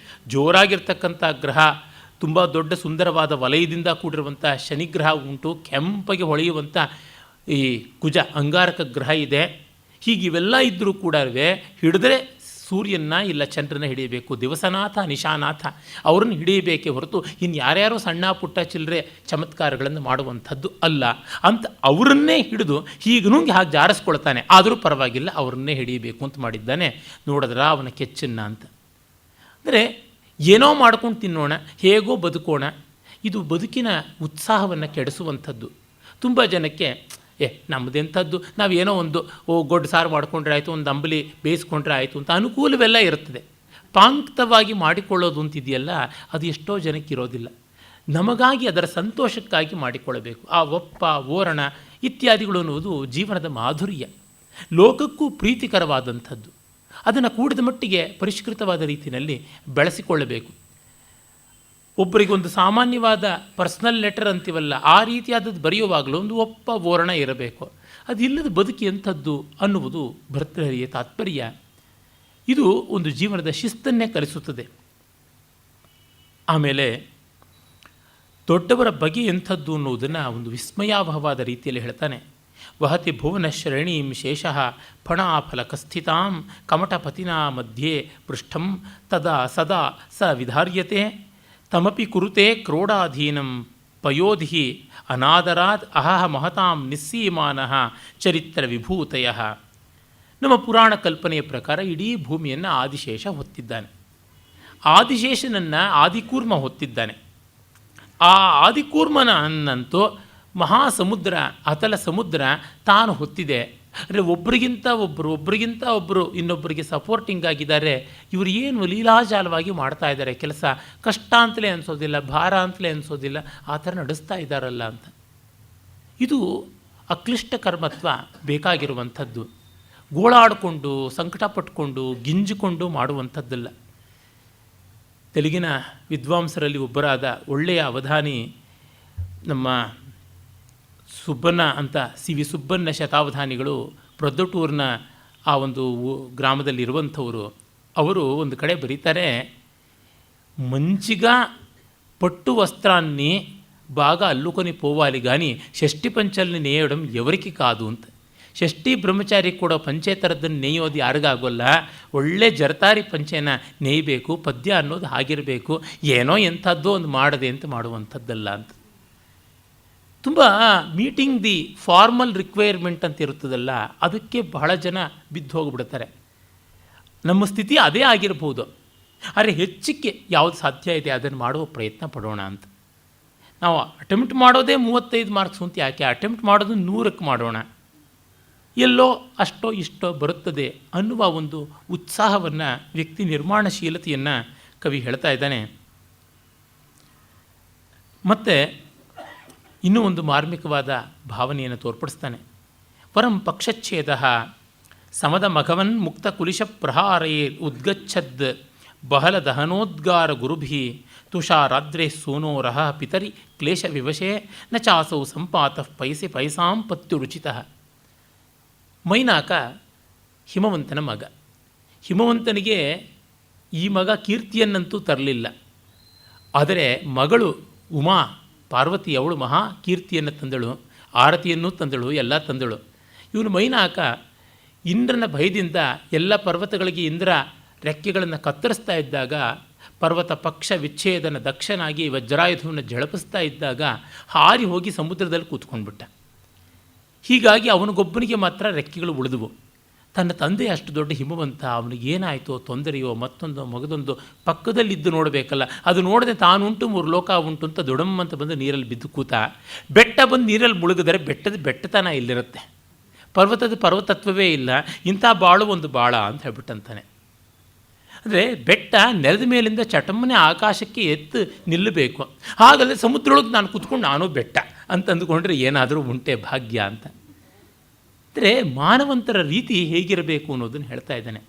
ಜೋರಾಗಿರ್ತಕ್ಕಂಥ ಗ್ರಹ, ತುಂಬ ದೊಡ್ಡ ಸುಂದರವಾದ ವಲಯದಿಂದ ಕೂಡಿರುವಂಥ ಶನಿಗ್ರಹ ಉಂಟು, ಕೆಂಪಗೆ ಹೊಳೆಯುವಂಥ ಈ ಕುಜ ಅಂಗಾರಕ ಗ್ರಹ ಇದೆ. ಹೀಗಿವೆಲ್ಲ ಇದ್ದರೂ ಕೂಡ ಹಿಡಿದ್ರೆ ಸೂರ್ಯನ ಇಲ್ಲ ಚಂದ್ರನ ಹಿಡಿಯಬೇಕು, ದಿವಸನಾಥ ನಿಶಾನಾಥ ಅವರನ್ನು ಹಿಡಿಯಬೇಕೇ ಹೊರತು ಇನ್ನು ಯಾರ್ಯಾರೋ ಸಣ್ಣ ಪುಟ್ಟ ಚಿಲ್ಲರೆ ಚಮತ್ಕಾರಗಳನ್ನು ಮಾಡುವಂಥದ್ದು ಅಲ್ಲ ಅಂತ ಅವರನ್ನೇ ಹಿಡಿದು ಹೀಗೆ ನುಂಗಿ ಹಾಗೆ ಜಾರಿಸ್ಕೊಳ್ತಾನೆ. ಆದರೂ ಪರವಾಗಿಲ್ಲ, ಅವರನ್ನೇ ಹಿಡಿಯಬೇಕು ಅಂತ ಮಾಡಿದ್ದಾನೆ. ನೋಡಿದ್ರ ಅವನ ಕೆಚ್ಚನ್ನು ಅಂತ. ಅಂದರೆ ಏನೋ ಮಾಡ್ಕೊಂಡು ತಿನ್ನೋಣ, ಹೇಗೋ ಬದುಕೋಣ, ಇದು ಬದುಕಿನ ಉತ್ಸಾಹವನ್ನು ಕೆಡಿಸುವಂಥದ್ದು. ತುಂಬ ಜನಕ್ಕೆ ನಮ್ಮದೆಂಥದ್ದು, ನಾವೇನೋ ಒಂದು ಗೊಡ್ಡು ಸಾರು ಮಾಡಿಕೊಂಡ್ರೆ ಆಯಿತು, ಒಂದು ಅಂಬಲಿ ಬೇಯಿಸ್ಕೊಂಡ್ರೆ ಆಯಿತು ಅಂತ ಅನುಕೂಲವೆಲ್ಲ ಇರ್ತದೆ. ಪಾಂಕ್ತವಾಗಿ ಮಾಡಿಕೊಳ್ಳೋದು ಅಂತಿದೆಯಲ್ಲ, ಅದು ಎಷ್ಟೋ ಜನಕ್ಕೆ ಇರೋದಿಲ್ಲ. ನಮಗಾಗಿ ಅದರ ಸಂತೋಷಕ್ಕಾಗಿ ಮಾಡಿಕೊಳ್ಳಬೇಕು. ಆ ಒಪ್ಪ ಓರಣ ಇತ್ಯಾದಿಗಳು ಅನ್ನುವುದು ಜೀವನದ ಮಾಧುರ್ಯ, ಲೋಕಕ್ಕೂ ಪ್ರೀತಿಕರವಾದಂಥದ್ದು. ಅದನ್ನು ಕೂಡಿದ ಮಟ್ಟಿಗೆ ಪರಿಷ್ಕೃತವಾದ ರೀತಿಯಲ್ಲಿ ಬೆಳೆಸಿಕೊಳ್ಳಬೇಕು. ಒಬ್ಬರಿಗೊಂದು ಸಾಮಾನ್ಯವಾದ ಪರ್ಸ್ನಲ್ ಲೆಟರ್ ಅಂತೀವಲ್ಲ, ಆ ರೀತಿಯಾದದ್ದು ಬರೆಯುವಾಗಲೂ ಒಂದು ಒಪ್ಪ ಓರಣ ಇರಬೇಕು. ಅದಿಲ್ಲದ ಬದುಕಿ ಎಂಥದ್ದು ಅನ್ನುವುದು ಭರ್ತೃಹರಿಯ ತಾತ್ಪರ್ಯ. ಇದು ಒಂದು ಜೀವನದ ಶಿಸ್ತನ್ನೇ ಕಲಿಸುತ್ತದೆ. ಆಮೇಲೆ ದೊಡ್ಡವರ ಬಗೆ ಎಂಥದ್ದು ಅನ್ನುವುದನ್ನು ಒಂದು ವಿಸ್ಮಯಾವಹವಾದ ರೀತಿಯಲ್ಲಿ ಹೇಳ್ತಾನೆ. ವಹತಿ ಭುವನ ಶ್ರೇಣೀಂ ಶೇಷಃ ಫಣಾಫಲಕಸ್ಥಿತಾಂ ಕಮಟಪತಿನಾ ಮಧ್ಯೆ ಪೃಷ್ಠಂ ತದಾ ಸದಾ ಸ ವಿಧಾರ್ಯತೆ ತಮಪಿ ಕುರುತೆ ಕ್ರೋಡಾಧೀನಂ ಪಯೋಧಿ ಅನಾದರಾದ್ ಅಹಹ ಮಹತಾಂ ನಿಸ್ಸೀಮಾನಃ ಚರಿತ್ರ ವಿಭೂತಯ. ನಮ್ಮ ಪುರಾಣ ಕಲ್ಪನೆಯ ಪ್ರಕಾರ ಇಡೀ ಭೂಮಿಯನ್ನು ಆದಿಶೇಷ ಹೊತ್ತಿದ್ದಾನೆ. ಆದಿಶೇಷನನ್ನು ಆದಿಕೂರ್ಮ ಹೊತ್ತಿದ್ದಾನೆ. ಆ ಆದಿಕೂರ್ಮನನ್ನಂತೂ ಮಹಾಸಮುದ್ರ, ಅತಲ ಸಮುದ್ರ ತಾನು ಹೊತ್ತಿದೆ. ಅಂದರೆ ಒಬ್ಬರಿಗಿಂತ ಒಬ್ಬರು ಇನ್ನೊಬ್ಬರಿಗೆ ಸಪೋರ್ಟಿಂಗ್ ಆಗಿದ್ದಾರೆ. ಇವರು ಏನು ಲೀಲಾಜಾಲವಾಗಿ ಮಾಡ್ತಾ ಇದ್ದಾರೆ ಕೆಲಸ, ಕಷ್ಟ ಅಂತಲೇ ಅನಿಸೋದಿಲ್ಲ, ಭಾರ ಅಂತಲೇ ಅನಿಸೋದಿಲ್ಲ, ಆ ಥರ ನಡೆಸ್ತಾ ಇದ್ದಾರಲ್ಲ ಅಂತ. ಇದು ಅಕ್ಲಿಷ್ಟ ಕರ್ಮತ್ವ ಬೇಕಾಗಿರುವಂಥದ್ದು. ಗೋಳಾಡಿಕೊಂಡು ಸಂಕಟ ಪಟ್ಕೊಂಡು ಗಿಂಜಿಕೊಂಡು ಮಾಡುವಂಥದ್ದಲ್ಲ. ತೆಲುಗಿನ ವಿದ್ವಾಂಸರಲ್ಲಿ ಒಬ್ಬರಾದ ಒಳ್ಳೆಯ ಅವಧಾನಿ ನಮ್ಮ ಸುಬ್ಬಣ್ಣ ಅಂತ ಸಿ ವಿ ಸುಬ್ಬಣ್ಣ ಶತಾವಧಾನಿಗಳು ಪ್ರೊದ್ದಟೂರಿನ ಆ ಒಂದು ಗ್ರಾಮದಲ್ಲಿರುವಂಥವರು. ಅವರು ಒಂದು ಕಡೆ ಬರೀತಾರೆ, ಮಂಚಿಗ పట్టు వస్త్రాన్ని బాగా అల్లుకొని పోవాలి కానీ షష్ఠి పంచల్ని నేయడం ఎవరికి కాదు ಅಂತ. ಷಷ್ಠಿ ಬ್ರಹ್ಮಚಾರಿ ಕೂಡ ಪಂಚೆ ಥರದ್ದನ್ನು ನೇಯೋದು ಯಾರಿಗಾಗೋಲ್ಲ. ಒಳ್ಳೆ ಜರತಾರಿ ಪಂಚೆನ ನೇಯಬೇಕು. ಪದ್ಯ ಅನ್ನೋದು ಹಾಗಿರಬೇಕು, ಏನೋ ಎಂಥದ್ದೋ ಒಂದು ಮಾಡದೆ ಅಂತ ಮಾಡುವಂಥದ್ದಲ್ಲ ಅಂತ. ತುಂಬ ಮೀಟಿಂಗ್ ದಿ ಫಾರ್ಮಲ್ ರಿಕ್ವೈರ್ಮೆಂಟ್ ಅಂತ ಇರುತ್ತದಲ್ಲ, ಅದಕ್ಕೆ ಬಹಳ ಜನ ಬಿದ್ದು ಹೋಗಿಬಿಡ್ತಾರೆ. ನಮ್ಮ ಸ್ಥಿತಿ ಅದೇ ಆಗಿರ್ಬೋದು, ಆದರೆ ಹೆಚ್ಚಿಗೆ ಯಾವುದು ಸಾಧ್ಯ ಇದೆ ಅದನ್ನು ಮಾಡುವ ಪ್ರಯತ್ನ ಪಡೋಣ ಅಂತ. ನಾವು ಅಟೆಂಪ್ಟ್ ಮಾಡೋದೇ 35 ಮಾರ್ಕ್ಸ್ ಅಂತ ಯಾಕೆ, ಅಟೆಂಪ್ಟ್ ಮಾಡೋದು 100ಕ್ಕೆ ಮಾಡೋಣ, ಎಲ್ಲೋ ಅಷ್ಟೋ ಇಷ್ಟೋ ಬರುತ್ತದೆ ಅನ್ನುವ ಒಂದು ಉತ್ಸಾಹವನ್ನು, ವ್ಯಕ್ತಿ ನಿರ್ಮಾಣಶೀಲತೆಯನ್ನು ಕವಿ ಹೇಳ್ತಾ ಇದ್ದಾನೆ. ಮತ್ತು ಇನ್ನೂ ಒಂದು ಮಾರ್ಮಿಕವಾದ ಭಾವನೆಯನ್ನು ತೋರ್ಪಡಿಸ್ತಾನೆ. ಪರಂ ಪಕ್ಷಚ್ಛೇದ ಸಮದ ಮಘವನ್ ಮುಕ್ತ ಕುಲಿಶ ಪ್ರಹಾರೇ ಉದ್ಗಚ್ಚದ್ ಬಹಲ ದಹನೋದ್ಗಾರ ಗುರುಭಿ ತುಷಾರಾದ್ರೇ ಸೋನೋರಹ ಪಿತರಿ ಕ್ಲೇಶ ವಿವಶೇ ನ ಚಾಸೌ ಸಂಪಾತಃ ಪೈಸೆ ಪೈಸಾಂ ಪತ್ಯುರುಚಿತಃ. ಮೈನಾಕ ಹಿಮವಂತನ ಮಗ. ಹಿಮವಂತನಿಗೆ ಈ ಮಗ ಕೀರ್ತಿಯನ್ನಂತೂ ತರಲಿಲ್ಲ. ಆದರೆ ಮಗಳು ಉಮಾ ಪಾರ್ವತಿ ಅವಳು ಮಹಾ ಕೀರ್ತಿಯನ್ನು ತಂದಳು, ಆರತಿಯನ್ನೂ ತಂದಳು, ಎಲ್ಲ ತಂದಳು. ಇವನು ಮೈನಾಕ ಇಂದ್ರನ ಭಯದಿಂದ ಎಲ್ಲ ಪರ್ವತಗಳಿಗೆ ಇಂದ್ರ ರೆಕ್ಕೆಗಳನ್ನು ಕತ್ತರಿಸ್ತಾ ಇದ್ದಾಗ, ಪರ್ವತ ಪಕ್ಷ ವಿಚ್ಛೇದನ ದಕ್ಷನಾಗಿ ವಜ್ರಾಯುಧವನ್ನು ಝಳಪಿಸ್ತಾ ಇದ್ದಾಗ ಹಾರಿ ಹೋಗಿ ಸಮುದ್ರದಲ್ಲಿ ಕೂತ್ಕೊಂಡ್ಬಿಟ್ಟ. ಹೀಗಾಗಿ ಅವನಿಗೊಬ್ಬನಿಗೆ ಮಾತ್ರ ರೆಕ್ಕೆಗಳು ಉಳಿದವು. ತನ್ನ ತಂದೆ ಅಷ್ಟು ದೊಡ್ಡ ಹಿಮವಂತ, ಅವನಿಗೇನಾಯಿತೋ ತೊಂದರೆಯೋ ಮತ್ತೊಂದು ಮಗದೊಂದು ಪಕ್ಕದಲ್ಲಿದ್ದು ನೋಡಬೇಕಲ್ಲ, ಅದು ನೋಡದೆ ತಾನುಂಟು 3 ಲೋಕ ಉಂಟು ಅಂತ ದೊಡಮ್ಮಂತ ಬಂದು ನೀರಲ್ಲಿ ಬಿದ್ದು ಕೂತ. ಬೆಟ್ಟ ಬಂದು ನೀರಲ್ಲಿ ಮುಳುಗಿದರೆ ಬೆಟ್ಟತನ ಇಲ್ಲಿರುತ್ತೆ, ಪರ್ವತದ ಪರ್ವತತ್ವವೇ ಇಲ್ಲ, ಇಂಥ ಬಾಳು ಒಂದು ಬಾಳ ಅಂತ ಹೇಳ್ಬಿಟ್ಟಂತಾನೆ. ಅಂದರೆ ಬೆಟ್ಟ ನೆಲದ ಮೇಲಿಂದ ಚಟಮ್ಮನೆ ಆಕಾಶಕ್ಕೆ ಎತ್ತು ನಿಲ್ಲಬೇಕು, ಹಾಗಲ್ಲದೆ ಸಮುದ್ರೊಳಗೆ ನಾನು ಕೂತ್ಕೊಂಡು ನಾನು ಬೆಟ್ಟ ಅಂತ ಅಂದುಕೊಂಡ್ರೆ ಏನಾದರೂ ಉಂಟೆ ಭಾಗ್ಯ ಅಂತ. ಅಂದರೆ ಮಾನವಂತರ ರೀತಿ ಹೇಗಿರಬೇಕು ಅನ್ನೋದನ್ನು ಹೇಳ್ತಾ ಇದ್ದಾನೆ.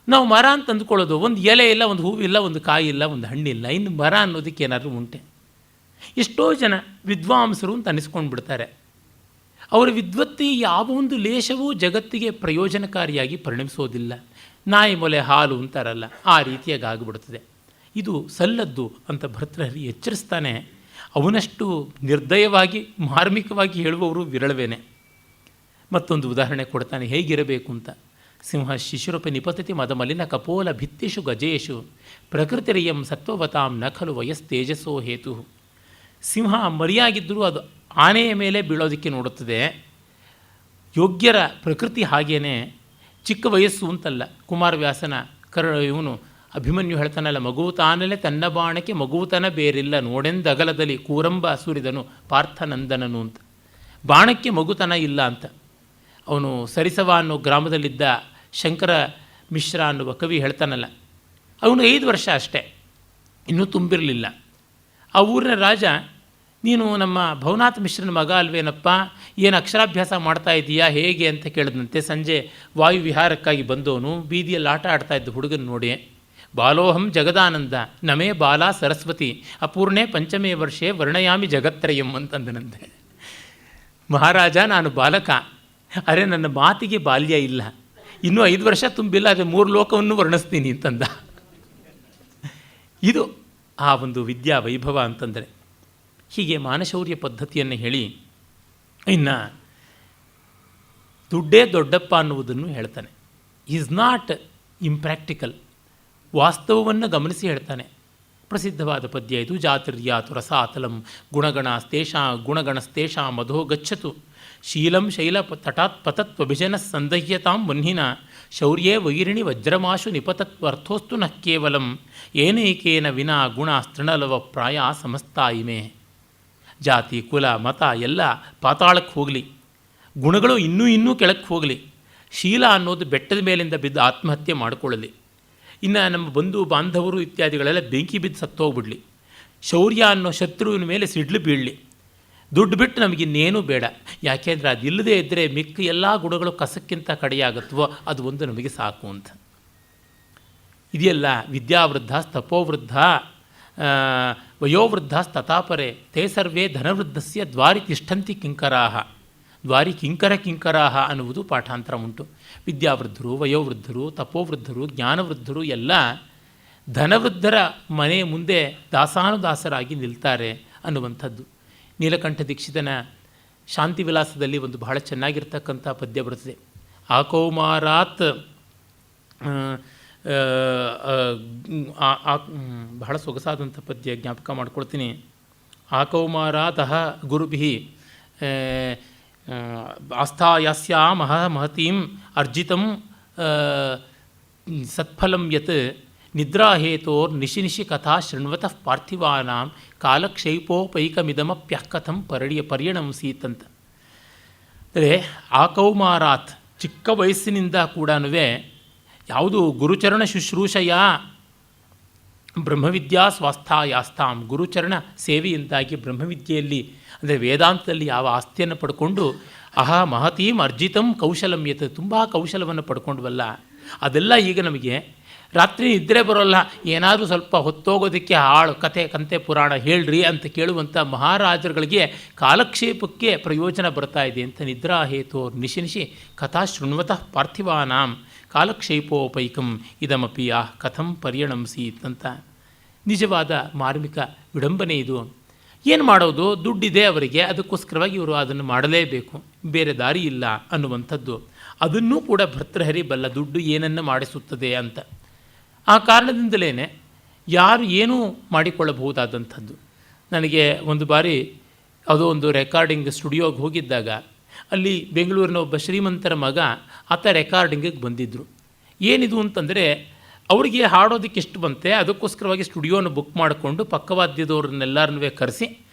ನಾವು ಮರ ಅಂತ ಅಂದ್ಕೊಳ್ಳೋದು, ಒಂದು ಎಲೆ ಇಲ್ಲ, ಒಂದು ಹೂವಿಲ್ಲ, ಒಂದು ಕಾಯಿ ಇಲ್ಲ, ಒಂದು ಹಣ್ಣಿಲ್ಲ, ಇನ್ನು ಮರ ಅನ್ನೋದಕ್ಕೆ ಏನಾದರೂ ಉಂಟೆ? ಎಷ್ಟೋ ಜನ ವಿದ್ವಾಂಸರು ಅಂತ ಅನ್ನಿಸ್ಕೊಂಡು ಬಿಡ್ತಾರೆ. ಅವರ ವಿದ್ವತ್ತಿ ಯಾವ ಒಂದು ಲೇಷವೂ ಜಗತ್ತಿಗೆ ಪ್ರಯೋಜನಕಾರಿಯಾಗಿ ಪರಿಣಮಿಸೋದಿಲ್ಲ. ನಾಯಿ ಮೊಲೆ ಹಾಲು ಅಂತಾರಲ್ಲ, ಆ ರೀತಿಯಾಗಿ ಆಗಿಬಿಡುತ್ತದೆ. ಇದು ಸಲ್ಲದ್ದು ಅಂತ ಭರ್ತೃಹರಿ ಎಚ್ಚರಿಸ್ತಾನೆ. ಅವನಷ್ಟು ನಿರ್ದಯವಾಗಿ ಮಾರ್ಮಿಕವಾಗಿ ಹೇಳುವವರು ವಿರಳವೇನೆ. ಮತ್ತೊಂದು ಉದಾಹರಣೆ ಕೊಡ್ತಾನೆ ಹೇಗಿರಬೇಕು ಅಂತ. ಸಿಂಹ ಶಿಶುರೂಪಿ ನಿಪತತಿ ಮದಮಲಿನ ಕಪೋಲ ಭಿತ್ತಿಷು ಗಜೇಶು ಪ್ರಕೃತಿರಿಯಂ ಸತ್ವವತಾಂ ನ ಖಲು ವಯಸ್ತೇಜಸ್ಸೋ ಹೇತು. ಸಿಂಹ ಮರಿಯಾಗಿದ್ದರೂ ಅದು ಆನೆಯ ಮೇಲೆ ಬೀಳೋದಕ್ಕೆ ನೋಡುತ್ತದೆ. ಯೋಗ್ಯರ ಪ್ರಕೃತಿ ಹಾಗೇನೆ, ಚಿಕ್ಕ ವಯಸ್ಸು ಅಂತಲ್ಲ. ಕುಮಾರವ್ಯಾಸನ ಇವನು ಅಭಿಮನ್ಯು ಹೇಳ್ತಾನಲ್ಲ, ಮಗುತಾನಲೆ ತನ್ನ ಬಾಣಕ್ಕೆ ಮಗುತನ ಬೇರಿಲ್ಲ ನೋಡೆಂದಗಲದಲ್ಲಿ ಕೂರಂಬ ಸುರಿದನು ಪಾರ್ಥನಂದನನು ಅಂತ. ಬಾಣಕ್ಕೆ ಮಗುತನ ಇಲ್ಲ ಅಂತ ಅವನು ಸರಿಸವ ಅನ್ನೋ ಗ್ರಾಮದಲ್ಲಿದ್ದ ಶಂಕರ ಮಿಶ್ರ ಅನ್ನುವ ಕವಿ ಹೇಳ್ತಾನಲ್ಲ. ಅವನು 5 ವರ್ಷ ಅಷ್ಟೇ, ಇನ್ನೂ ತುಂಬಿರಲಿಲ್ಲ. ಆ ಊರಿನ ರಾಜ, ನೀನು ನಮ್ಮ ಭವನಾಥ ಮಿಶ್ರನ ಮಗ ಅಲ್ವೇನಪ್ಪ, ಏನು ಅಕ್ಷರಾಭ್ಯಾಸ ಮಾಡ್ತಾ ಇದೀಯಾ ಹೇಗೆ ಅಂತ ಕೇಳಿದಂತೆ. ಸಂಜೆ ವಾಯು ವಿಹಾರಕ್ಕಾಗಿ ಬಂದವನು ಬೀದಿಯಲ್ಲಿ ಆಟ ಆಡ್ತಾ ಇದ್ದ ಹುಡುಗನ ನೋಡಿ, ಬಾಲೋಹಂ ಜಗದಾನಂದ ನಮೇ ಬಾಲಾ ಸರಸ್ವತಿ ಅಪೂರ್ಣೆ ಪಂಚಮೇ ವರ್ಷೆ ವರ್ಣಯಾಮಿ ಜಗತ್ರಯಂ ಅಂತಂದನಂತೆ. ಮಹಾರಾಜ, ನಾನು ಬಾಲಕ, ಅರೆ ನನ್ನ ಮಾತಿಗೆ ಬಾಲ್ಯ ಇಲ್ಲ, ಇನ್ನೂ 5 ವರ್ಷ ತುಂಬಿಲ್ಲ, ಅದೇ 3 ಲೋಕವನ್ನು ವರ್ಣಿಸ್ತೀನಿ ಅಂತಂದ. ಇದು ಆ ಒಂದು ವಿದ್ಯಾ ವೈಭವ ಅಂತಂದರೆ. ಹೀಗೆ ಮಾನಶೌರ್ಯ ಪದ್ಧತಿಯನ್ನು ಹೇಳಿ ಇನ್ನು ದುಡ್ಡೇ ದೊಡ್ಡಪ್ಪ ಅನ್ನುವುದನ್ನು ಹೇಳ್ತಾನೆ. ಈಸ್ ನಾಟ್ ಇಂಪ್ರ್ಯಾಕ್ಟಿಕಲ್, ವಾಸ್ತವವನ್ನು ಗಮನಿಸಿ ಹೇಳ್ತಾನೆ. ಪ್ರಸಿದ್ಧವಾದ ಪದ್ಯ ಇದು. ಜಾತಿರ್ಯಾತು ರಸಾತಲಂ ಗುಣಗಣಸ್ತೇಷಾ ಮಧೋ ಗಚ್ಚತು ಶೀಲಂ ಶೈಲ ತಟಾತ್ ಪತತ್ವಭಿಜನ ಸಂದಹ್ಯತಾಂ ವನ್ಹಿನ ಶೌರ್ಯೇ ವೈರಿಣಿ ವಜ್ರಮಾಶು ನಿಪತತ್ವರ್ಥೋಸ್ತು ನ ಕೇವಲಂ ಏನೈಕೇನ ವಿನಾ ಗುಣ ತೃಣಲವ ಪ್ರಾಯ ಸಮಸ್ತಾ ಇಮೆ. ಜಾತಿ ಕುಲ ಮತ ಎಲ್ಲ ಪಾತಾಳಕ್ಕೆ ಹೋಗಲಿ, ಗುಣಗಳು ಇನ್ನೂ ಕೆಳಕ್ಕೆ ಹೋಗಲಿ, ಶೀಲ ಅನ್ನೋದು ಬೆಟ್ಟದ ಮೇಲಿಂದ ಬಿದ್ದು ಆತ್ಮಹತ್ಯೆ ಮಾಡಿಕೊಳ್ಳಲಿ, ಇನ್ನು ನಮ್ಮ ಬಂಧು ಬಾಂಧವರು ಇತ್ಯಾದಿಗಳೆಲ್ಲ ಬೆಂಕಿ ಬಿದ್ದು ಸತ್ತೋಗ್ಬಿಡಲಿ, ಶೌರ್ಯ ಅನ್ನೋ ಶತ್ರುವಿನ ಮೇಲೆ ಸಿಡ್ಲು ಬೀಳಲಿ, ದುಡ್ಡು ಬಿಟ್ಟು ನಮಗಿನ್ನೇನೂ ಬೇಡ, ಯಾಕೆಂದರೆ ಅದಿಲ್ಲದೆ ಇದ್ದರೆ ಮಿಕ್ಕ ಎಲ್ಲ ಗುಣಗಳು ಕಸಕ್ಕಿಂತ ಕಡೆಯಾಗುತ್ತವೋ ಅದು ಒಂದು ನಮಗೆ ಸಾಕು ಅಂತ. ಇದೆಯಲ್ಲ ವಿದ್ಯಾವೃದ್ಧ ತಪೋವೃದ್ಧ ವಯೋವೃದ್ಧಸ್ತತಾಪರೆ ತೇ ಸರ್ವೇ ಧನವೃದ್ಧಸ್ಯ ದ್ವಾರಿ ತಿಷ್ಠಂತಿ ಕಿಂಕರಾಹ. ದ್ವಾರಿ ಕಿಂಕರಾಹ ಅನ್ನುವುದು ಪಾಠಾಂತರ ಉಂಟು. ವಿದ್ಯಾವೃದ್ಧರು, ವಯೋವೃದ್ಧರು, ತಪೋವೃದ್ಧರು, ಜ್ಞಾನವೃದ್ಧರು ಎಲ್ಲ ಧನವೃದ್ಧರ ಮನೆ ಮುಂದೆ ದಾಸಾನುದಾಸರಾಗಿ ನಿಲ್ತಾರೆ ಅನ್ನುವಂಥದ್ದು. ನೀಲಕಂಠ ದೀಕ್ಷಿತನ ಶಾಂತಿ ವಿಲಾಸದಲ್ಲಿ ಒಂದು ಬಹಳ ಚೆನ್ನಾಗಿರ್ತಕ್ಕಂಥ ಪದ್ಯ ಬರುತ್ತದೆ. ಆಕೌಮಾರಾತ್ ಬಹಳ ಸೊಗಸಾದಂಥ ಪದ್ಯ, ಜ್ಞಾಪಕ ಮಾಡ್ಕೊಳ್ತೀನಿ. ಆಕೌಮಾರಾತಃ ಗುರುಭಿ ಆಸ್ಥಾಯಾಸ್ಯಾ ಮಹತೀಂ ಅರ್ಜಿತಂ ಸತ್ಫಲಂ ಯತ್ ನಿದ್ರಾಹೇತೋರ್ ನಿಶಿ ಕಥಾ ಶೃಣ್ವತಃ ಪಾರ್ಥಿವಾನಾಂ ಕಾಲಕ್ಷೈಪೋಪೈಕಮಿದಮಪ್ಯಃ ಕಥಂ ಪರ್ಯಣಂಸೀತಂತ. ಅಂದರೆ ಆಕೌಮಾರಾತ್ ಚಿಕ್ಕ ವಯಸ್ಸಿನಿಂದ ಕೂಡ ಯಾವುದು ಗುರುಚರಣ ಶುಶ್ರೂಷೆಯ ಬ್ರಹ್ಮವಿದ್ಯಾ ಸ್ವಾಸ್ಥಾಯಾಸ್ತಾಂ, ಗುರುಚರಣ ಸೇವೆಯಿಂದಾಗಿ ಬ್ರಹ್ಮವಿದ್ಯೆಯಲ್ಲಿ ಅಂದರೆ ವೇದಾಂತದಲ್ಲಿ ಯಾವ ಆಸ್ತಿಯನ್ನು ಪಡ್ಕೊಂಡು ಮಹತೀಂ ಅರ್ಜಿತಂ ಕೌಶಲಂ ಯತ್, ತುಂಬ ಕೌಶಲವನ್ನು ಪಡ್ಕೊಂಡ್ವಲ್ಲ, ಅದೆಲ್ಲ ಈಗ ನಮಗೆ ರಾತ್ರಿ ನಿದ್ರೆ ಬರೋಲ್ಲ, ಏನಾದರೂ ಸ್ವಲ್ಪ ಹೊತ್ತೋಗೋದಕ್ಕೆ ಹಾಳು ಕತೆ ಕಂತೆ ಪುರಾಣ ಹೇಳ್ರಿ ಅಂತ ಕೇಳುವಂಥ ಮಹಾರಾಜರುಗಳಿಗೆ ಕಾಲಕ್ಷೇಪಕ್ಕೆ ಪ್ರಯೋಜನ ಬರ್ತಾ ಇದೆ ಅಂತ ನಿದ್ರಾ ಹೇತೋ ನಿಶಿ ಕಥಾ ಶೃಣ್ವತಃ ಪಾರ್ಥಿವಾನಾಂ ಕಾಲಕ್ಷೇಪೋಪೈಕಂ ಇದಮಪಿ ಕಥಂ ಪರ್ಯಣಂಸೀತ್ ಅಂತ. ನಿಜವಾದ ಮಾರ್ಮಿಕ ವಿಡಂಬನೆ ಇದು. ಏನು ಮಾಡೋದು, ದುಡ್ಡಿದೆ ಅವರಿಗೆ, ಅದಕ್ಕೋಸ್ಕರವಾಗಿ ಇವರು ಅದನ್ನು ಮಾಡಲೇಬೇಕು, ಬೇರೆ ದಾರಿ ಇಲ್ಲ ಅನ್ನುವಂಥದ್ದು. ಅದನ್ನೂ ಕೂಡ ಭರ್ತೃಹರಿ ಬಲ್ಲ, ದುಡ್ಡು ಏನನ್ನು ಮಾಡಿಸುತ್ತದೆ ಅಂತ. ಆ ಕಾರಣದಿಂದಲೇ ಯಾರು ಏನೂ ಮಾಡಿಕೊಳ್ಳಬಹುದಾದಂಥದ್ದು. ನನಗೆ ಒಂದು ಬಾರಿ ಯಾವುದೋ ಒಂದು ರೆಕಾರ್ಡಿಂಗ್ ಸ್ಟುಡಿಯೋಗೆ ಹೋಗಿದ್ದಾಗ ಅಲ್ಲಿ ಬೆಂಗಳೂರಿನ ಒಬ್ಬ ಶ್ರೀಮಂತರ ಮಗ ಆತ ರೆಕಾರ್ಡಿಂಗಿಗೆ ಬಂದಿದ್ದರು. ಏನಿದು ಅಂತಂದರೆ ಅವರಿಗೆ ಹಾಡೋದಕ್ಕೆ ಎಷ್ಟು ಬಂತೆ, ಅದಕ್ಕೋಸ್ಕರವಾಗಿ ಸ್ಟುಡಿಯೋನ ಬುಕ್ ಮಾಡಿಕೊಂಡು ಪಕ್ಕವಾದ್ಯದವ್ರನ್ನೆಲ್ಲರನ್ನೂ ಕರೆಸಿ,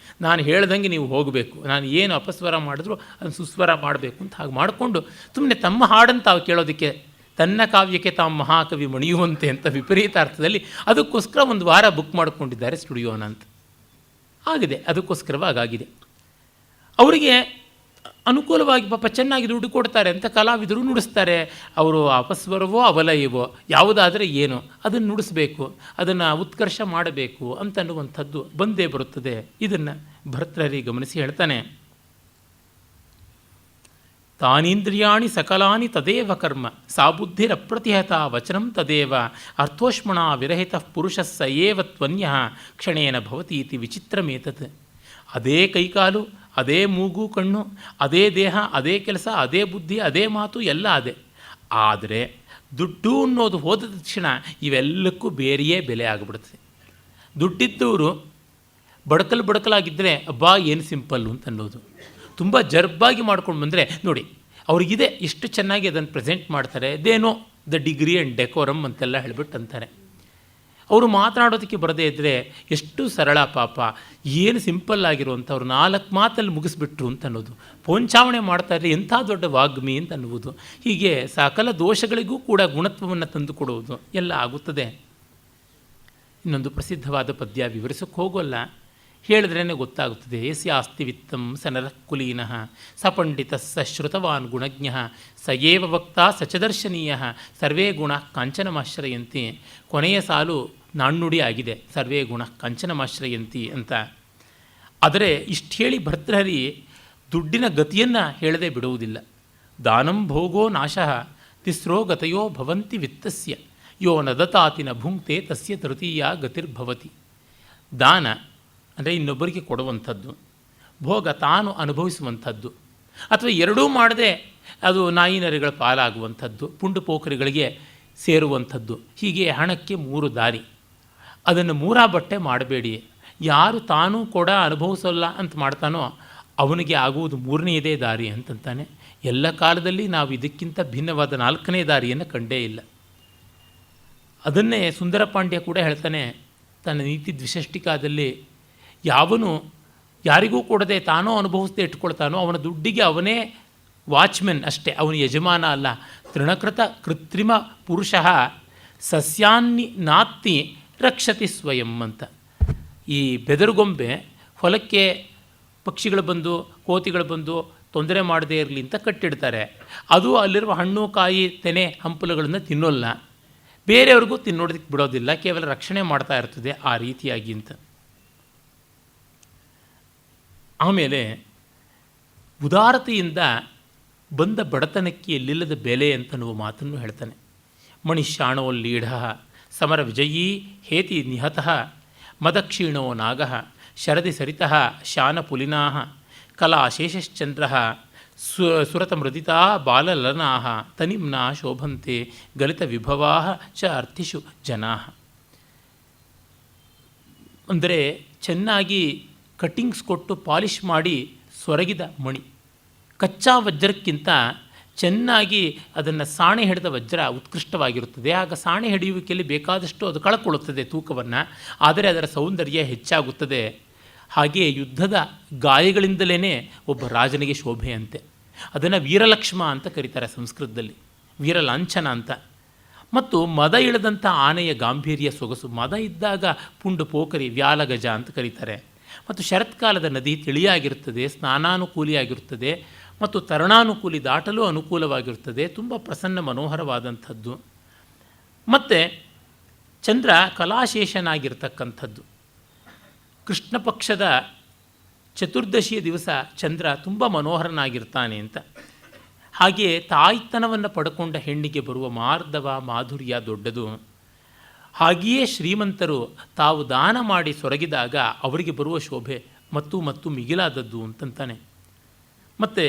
ನಾನು ಹೇಳ್ದಂಗೆ ನೀವು ಹೋಗಬೇಕು, ನಾನು ಏನು ಅಪಸ್ವರ ಮಾಡಿದ್ರು ಅದನ್ನು ಸುಸ್ವರ ಮಾಡಬೇಕು ಅಂತ ಹಾಗೆ ಮಾಡಿಕೊಂಡು ಸುಮ್ಮನೆ ತಮ್ಮ ಹಾಡನ್ನು ತಾವು ಕೇಳೋದಕ್ಕೆ, ತನ್ನ ಕಾವ್ಯಕ್ಕೆ ತಾವು ಮಹಾಕವಿ ಮಣಿಯುವಂತೆ ಅಂತ ವಿಪರೀತ ಅರ್ಥದಲ್ಲಿ ಅದಕ್ಕೋಸ್ಕರ ಒಂದು ವಾರ ಬುಕ್ ಮಾಡಿಕೊಂಡಿದ್ದಾರೆ ಸ್ಟುಡಿಯೋನ ಅಂತ ಆಗಿದೆ. ಅದಕ್ಕೋಸ್ಕರವಾಗಿದೆ. ಅವರಿಗೆ ಅನುಕೂಲವಾಗಿ ಪಾಪ ಚೆನ್ನಾಗಿ ದುಡ್ಡು ಕೊಡ್ತಾರೆ ಅಂತ ಕಲಾವಿದರು ನುಡಿಸ್ತಾರೆ. ಅವರು ಅಪಸ್ವರವೋ ಅವಲಯವೋ ಯಾವುದಾದರೆ ಏನು ಅದನ್ನು ನುಡಿಸ್ಬೇಕು, ಅದನ್ನು ಉತ್ಕರ್ಷ ಮಾಡಬೇಕು ಅಂತನ್ನುವಂಥದ್ದು ಬಂದೇ ಬರುತ್ತದೆ. ಇದನ್ನು ಭರ್ತೃಹರಿ ಗಮನಿಸಿ ಹೇಳ್ತಾನೆ, ತಾನೀಂದ್ರಿಯಾಣಿ ಸಕಲಾನಿ ತದೇವ ಕರ್ಮ ಸಾ ಬುದ್ಧಿರಪ್ರತಿಹತ ವಚನಂ ತದೇವ ಅರ್ಥೋಷ್ಮಣ ವಿರಹಿತ ಪುರುಷ ಸ ಏವ ತ್ವನ್ಯಃ ಕ್ಷಣೇನ ಭವತಿ ಇತಿ ವಿಚಿತ್ರಮೇತತ್. ಅದೇ ಕೈಕಾಲು, ಅದೇ ಮೂಗು ಕಣ್ಣು, ಅದೇ ದೇಹ, ಅದೇ ಕೆಲಸ, ಅದೇ ಬುದ್ಧಿ, ಅದೇ ಮಾತು, ಎಲ್ಲ ಅದೇ. ಆದರೆ ದುಡ್ಡು ಅನ್ನೋದು ಹೋದ ತಕ್ಷಣ ಇವೆಲ್ಲಕ್ಕೂ ಬೇರೆಯೇ ಬೆಲೆ ಆಗಿಬಿಡುತ್ತೆ. ದುಡ್ಡಿದ್ದವರು ಬಡಕಲಾಗಿದ್ದರೆ ಅಬ್ಬಾ ಏನು ಸಿಂಪಲ್ಲು ಅಂತ ಅನ್ನೋದು. ತುಂಬ ಜರ್ಬಾಗಿ ಮಾಡ್ಕೊಂಡು ಬಂದರೆ ನೋಡಿ ಅವ್ರಿಗಿದೆ ಎಷ್ಟು ಚೆನ್ನಾಗಿ ಅದನ್ನು ಪ್ರೆಸೆಂಟ್ ಮಾಡ್ತಾರೆ, ದೇನೋ ದ ಡಿಗ್ರಿ ಆ್ಯಂಡ್ ಡೆಕೋರಮ್ ಅಂತೆಲ್ಲ ಹೇಳಿಬಿಟ್ಟು ಅಂತಾರೆ. ಅವರು ಮಾತನಾಡೋದಕ್ಕೆ ಬರದೇ ಇದ್ದರೆ ಎಷ್ಟು ಸರಳ ಪಾಪ, ಏನು ಸಿಂಪಲ್ ಆಗಿರುವಂಥವ್ರು 4 ಮಾತಲ್ಲಿ ಮುಗಿಸ್ಬಿಟ್ರು ಅಂತ ಅನ್ನೋದು, ಪೋಂಚಾವಣೆ ಮಾಡ್ತಾಯಿದ್ರೆ ಎಂಥ ದೊಡ್ಡ ವಾಗ್ಮಿ ಅಂತ ಅನ್ನುವುದು. ಹೀಗೆ ಸಕಲ ದೋಷಗಳಿಗೂ ಕೂಡ ಗುಣತ್ವವನ್ನು ತಂದುಕೊಡುವುದು ಎಲ್ಲ ಆಗುತ್ತದೆ. ಇನ್ನೊಂದು ಪ್ರಸಿದ್ಧವಾದ ಪದ್ಯ ವಿವರಿಸೋಕ್ಕೆ ಹೋಗೋಲ್ಲ, ಹೇಳಿದ್ರೇ ಗೊತ್ತಾಗುತ್ತದೆ. ಯಸ್ಯಾಸ್ತಿ ವಿತ್ತಂ ಸ ನರಃ ಕುಲೀನಃ ಸ ಪಂಡಿತ ಸ ಶ್ರುತವಾನ್ ಗುಣಜ್ಞ ಸ ಏವ ವಕ್ತಾ ಸಚದರ್ಶನೀಯ ಸರ್ವೇ ಗುಣ ಕಾಂಚನಮಾಶ್ರಯಂತಿ. ಕೊನೆಯ ಸಾಲು ನಾಣ್ಣುಡಿ ಆಗಿದೆ, ಸರ್ವೇ ಗುಣ ಕಾಂಚನಮಾಶ್ರಯಂತಿ ಅಂತ. ಆದರೆ ಇಷ್ಟು ಹೇಳಿ ಭರ್ತೃಹರಿ ದುಡ್ಡಿನ ಗತಿಯನ್ನು ಹೇಳದೆ ಬಿಡುವುದಿಲ್ಲ. ದಾನಂ ಭೋಗೋ ನಾಶಃ ತಿಸ್ರೋ ಗತಯೋ ಭವಂತಿ ವಿತ್ತಸ್ಯ ಯೋ ನದತಾತಿ ನ ಭುಂಕ್ತೆ ತಸ್ಯ ತೃತೀಯ ಗತಿರ್ಭವತಿ. ದಾನ ಅಂದರೆ ಇನ್ನೊಬ್ಬರಿಗೆ ಕೊಡುವಂಥದ್ದು, ಭೋಗ ತಾನು ಅನುಭವಿಸುವಂಥದ್ದು, ಅಥವಾ ಎರಡೂ ಮಾಡದೆ ಅದು ನಾಯಿ ನರಿಗಳ ಪಾಲಾಗುವಂಥದ್ದು, ಪುಂಡು ಪೋಖರಿಗಳಿಗೆ ಸೇರುವಂಥದ್ದು. ಹೀಗೆ ಹಣಕ್ಕೆ 3 ದಾರಿ. ಅದನ್ನು 3 ಬಟ್ಟೆ ಮಾಡಬೇಡಿ. ಯಾರು ತಾನೂ ಕೂಡ ಅನುಭವಿಸೋಲ್ಲ ಅಂತ ಮಾಡ್ತಾನೋ ಅವನಿಗೆ ಆಗುವುದು 3ನೇದೇ ದಾರಿ ಅಂತಂತಾನೆ. ಎಲ್ಲ ಕಾಲದಲ್ಲಿ ನಾವು ಇದಕ್ಕಿಂತ ಭಿನ್ನವಾದ 4ನೇ ದಾರಿಯನ್ನು ಕಂಡೇ ಇಲ್ಲ. ಅದನ್ನೇ ಸುಂದರ ಪಾಂಡ್ಯ ಕೂಡ ಹೇಳ್ತಾನೆ ತನ್ನ ನೀತಿ ದ್ವಿಷಷ್ಟಿಕಾದಲ್ಲಿ, ಯಾವನು ಯಾರಿಗೂ ಕೊಡದೆ ತಾನೋ ಅನುಭವಿಸದೆ ಇಟ್ಕೊಳ್ತಾನೋ ಅವನ ದುಡ್ಡಿಗೆ ಅವನೇ ವಾಚ್ಮೆನ್ ಅಷ್ಟೇ, ಅವನ ಯಜಮಾನ ಅಲ್ಲ. ತೃಣಕೃತ ಕೃತ್ರಿಮ ಪುರುಷ ಸಸ್ಯಾನ್ನಿ ನಾತ್ತಿ ರಕ್ಷತಿ ಸ್ವಯಂ ಅಂತ. ಈ ಬೆದರುಗೊಂಬೆ ಹೊಲಕ್ಕೆ ಪಕ್ಷಿಗಳು ಬಂದು ಕೋತಿಗಳು ಬಂದು ತೊಂದರೆ ಮಾಡದೇ ಇರಲಿ ಅಂತ ಕಟ್ಟಿಡ್ತಾರೆ. ಅದು ಅಲ್ಲಿರುವ ಹಣ್ಣು ಕಾಯಿ ತೆನೆ ಹಂಪಲುಗಳನ್ನು ತಿನ್ನೋಲ್ಲ, ಬೇರೆಯವ್ರಿಗೂ ತಿನ್ನೋದಕ್ಕೆ ಬಿಡೋದಿಲ್ಲ, ಕೇವಲ ರಕ್ಷಣೆ ಮಾಡ್ತಾ ಇರ್ತದೆ ಆ ರೀತಿಯಾಗಿ ಅಂತ. ಆಮೇಲೆ ಉದಾರತೆಯಿಂದ ಬಂದ ಬಡತನಕ್ಕೆ ಎಲ್ಲಿಲ್ಲದ ಬೆಲೆ ಅಂತನ್ನುವ ಮಾತನ್ನು ಹೇಳ್ತಾನೆ. ಮಣಿಷ್ಯಾಣೋ ಲೀಢ ಸಮರ ವಿಜಯೀ ಹೇತಿ ನಿಹತಃ ಮದಕ್ಷೀಣೋ ನಾಗಃ ಶರದಿ ಸರಿತಃ ಶಾನಪುಲಿನಾ ಕಲಾಶೇಷಶ್ಚಂದ್ರ ಸುರತಮೃದಿತಾ ಬಾಲಲನಾ ತನಿಮ್ನಾ ಶೋಭಂತೆ ಗಲಿತ ವಿಭವಾ ಚ ಅರ್ಥಿಷು ಜನಾ. ಅಂದರೆ ಚೆನ್ನಾಗಿ ಕಟ್ಟಿಂಗ್ಸ್ ಕೊಟ್ಟು ಪಾಲಿಷ್ ಮಾಡಿ ಸೊರಗಿದ ಮಣಿ, ಕಚ್ಚಾ ವಜ್ರಕ್ಕಿಂತ ಚೆನ್ನಾಗಿ ಅದನ್ನು ಸಾಣೆ ಹಿಡಿದ ವಜ್ರ ಉತ್ಕೃಷ್ಟವಾಗಿರುತ್ತದೆ. ಆಗ ಸಾಣೆ ಹಿಡಿಯುವಿಕೆಯಲ್ಲಿ ಬೇಕಾದಷ್ಟು ಅದು ಕಳ್ಕೊಳ್ಳುತ್ತದೆ ತೂಕವನ್ನು, ಆದರೆ ಅದರ ಸೌಂದರ್ಯ ಹೆಚ್ಚಾಗುತ್ತದೆ. ಹಾಗೆಯೇ ಯುದ್ಧದ ಗಾಯಗಳಿಂದಲೇ ಒಬ್ಬ ರಾಜನಿಗೆ ಶೋಭೆಯಂತೆ. ಅದನ್ನು ವೀರಲಕ್ಷ್ಮ ಅಂತ ಕರೀತಾರೆ ಸಂಸ್ಕೃತದಲ್ಲಿ, ವೀರಲಾಂಛನ ಅಂತ. ಮತ್ತು ಮದ ಇಳದಂಥ ಆನೆಯ ಗಾಂಭೀರ್ಯ ಸೊಗಸು. ಮದ ಇದ್ದಾಗ ಪುಂಡು ಪೋಖರಿ ವ್ಯಾಲಗಜ ಅಂತ ಕರೀತಾರೆ. ಮತ್ತು ಶರತ್ಕಾಲದ ನದಿ ತಿಳಿಯಾಗಿರುತ್ತದೆ, ಸ್ನಾನಾನುಕೂಲಿಯಾಗಿರುತ್ತದೆ ಮತ್ತು ತರಣಾನುಕೂಲಿ ದಾಟಲು ಅನುಕೂಲವಾಗಿರುತ್ತದೆ. ತುಂಬ ಪ್ರಸನ್ನ ಮನೋಹರವಾದಂಥದ್ದು. ಮತ್ತು ಚಂದ್ರ ಕಲಾಶೇಷನಾಗಿರ್ತಕ್ಕಂಥದ್ದು. ಕೃಷ್ಣ ಪಕ್ಷದ ಚತುರ್ದಶಿಯ ದಿವಸ ಚಂದ್ರ ತುಂಬ ಮನೋಹರನಾಗಿರ್ತಾನೆ ಅಂತ. ಹಾಗೆಯೇ ತಾಯ್ತನವನ್ನು ಪಡ್ಕೊಂಡ ಹೆಣ್ಣಿಗೆ ಬರುವ ಮಾರ್ಧವ ಮಾಧುರ್ಯ ದೊಡ್ಡದು. ಹಾಗೆಯೇ ಶ್ರೀಮಂತರು ತಾವು ದಾನ ಮಾಡಿ ಸೊರಗಿದಾಗ ಅವರಿಗೆ ಬರುವ ಶೋಭೆ ಮತ್ತು ಮಿಗಿಲಾದದ್ದು ಅಂತಂತಾನೆ. ಮತ್ತು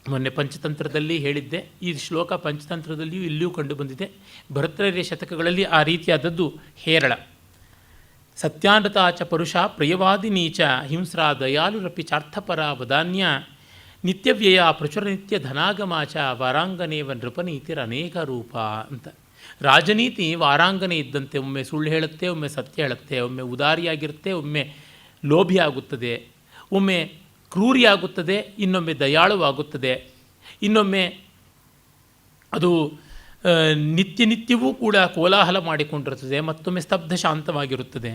ಮೊನ್ನೆ ಪಂಚತಂತ್ರದಲ್ಲಿ ಹೇಳಿದ್ದೆ, ಈ ಶ್ಲೋಕ ಪಂಚತಂತ್ರದಲ್ಲಿಯೂ ಇಲ್ಲಿಯೂ ಕಂಡುಬಂದಿದೆ. ಭರ್ತೃಹರಿಯ ಶತಕಗಳಲ್ಲಿ ಆ ರೀತಿಯಾದದ್ದು ಹೇರಳ. ಸತ್ಯಾನೃತಾಚ ಪರುಷ ಪ್ರಿಯವಾದಿನೀಚ ಹಿಂಸ್ರಾ ದಯಾಲುರಪಿ ಚಾರ್ಥಪರ ವದಾನ್ಯ ನಿತ್ಯವ್ಯಯ ಪ್ರಚುರ ನಿತ್ಯ ಧನಾಗಮಾಚ ವಾರಾಂಗನೇವ ನೃಪನೀತಿರ ಅನೇಕ ರೂಪ ಅಂತ. ರಾಜನೀತಿ ವಾರಾಂಗನೆ ಇದ್ದಂತೆ, ಒಮ್ಮೆ ಸುಳ್ಳು ಹೇಳುತ್ತೆ, ಒಮ್ಮೆ ಸತ್ಯ ಹೇಳುತ್ತೆ, ಒಮ್ಮೆ ಉದಾರಿಯಾಗಿರುತ್ತೆ, ಒಮ್ಮೆ ಲೋಭಿಯಾಗುತ್ತದೆ, ಒಮ್ಮೆ ಕ್ರೂರಿಯಾಗುತ್ತದೆ, ಇನ್ನೊಮ್ಮೆ ದಯಾಳುವಾಗುತ್ತದೆ, ಇನ್ನೊಮ್ಮೆ ಅದು ನಿತ್ಯವೂ ಕೂಡ ಕೋಲಾಹಲ ಮಾಡಿಕೊಂಡಿರುತ್ತದೆ, ಮತ್ತೊಮ್ಮೆ ಸ್ತಬ್ಧ ಶಾಂತವಾಗಿರುತ್ತದೆ.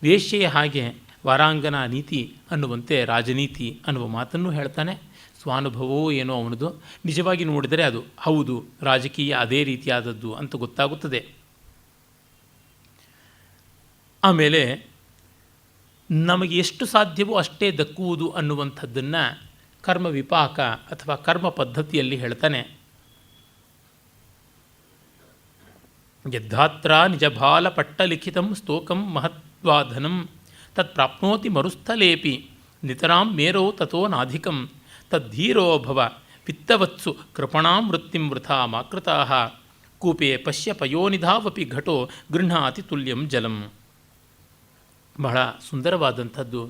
ವೇಶ್ಯೆಯ ಹಾಗೆ ವಾರಾಂಗನ ನೀತಿ ಅನ್ನುವಂತೆ ರಾಜನೀತಿ ಅನ್ನುವ ಮಾತನ್ನು ಹೇಳ್ತಾನೆ. ಸ್ವಾನುಭವವೋ ಏನೋ ಅವನದು, ನಿಜವಾಗಿ ನೋಡಿದರೆ ಅದು ಹೌದು, ರಾಜಕೀಯ ಅದೇ ರೀತಿಯಾದದ್ದು ಅಂತ ಗೊತ್ತಾಗುತ್ತದೆ. ಆಮೇಲೆ ನಮಗೆ ಎಷ್ಟು ಸಾಧ್ಯವೋ ಅಷ್ಟೇ ದಕ್ಕುವುದು ಅನ್ನುವಂಥದ್ದನ್ನು ಕರ್ಮ ವಿಪಾಕ ಅಥವಾ ಕರ್ಮ ಪದ್ಧತಿಯಲ್ಲಿ ಹೇಳ್ತಾನೆ. ಯದ್ಧಾತ್ರ ನಿಜಭಾಲ ಪಟ್ಟಲಿಖಿತಂ ಸ್ತೋಕಂ ಮಹತ್ವಾಧನಂ ತತ್ ಪ್ರಾಪ್ನೋತಿ ಮರುಸ್ಥಲೇಪಿ ನಿತರಾಂ ಮೇರೋ ತಥೋ ನಾಧಿಕಂ ತದ್ಧೀರೋ ಭವ ಪಿತ್ತವತ್ಸು ಕೃಪಣಾಂ ವೃತ್ತಿಂ ವೃಥಾ ಮಾಕೃತಾಃ ಕೂಪೆ ಪಶ್ಯ ಪಯೋನಿಧಾವಪಿ ಘಟೋ ಗೃಹ್ಣಾತಿ ತುಲ್ಯಂ ಜಲಂ. ಬಹಳ ಸುಂದರವಾದಂಥದ್ದು.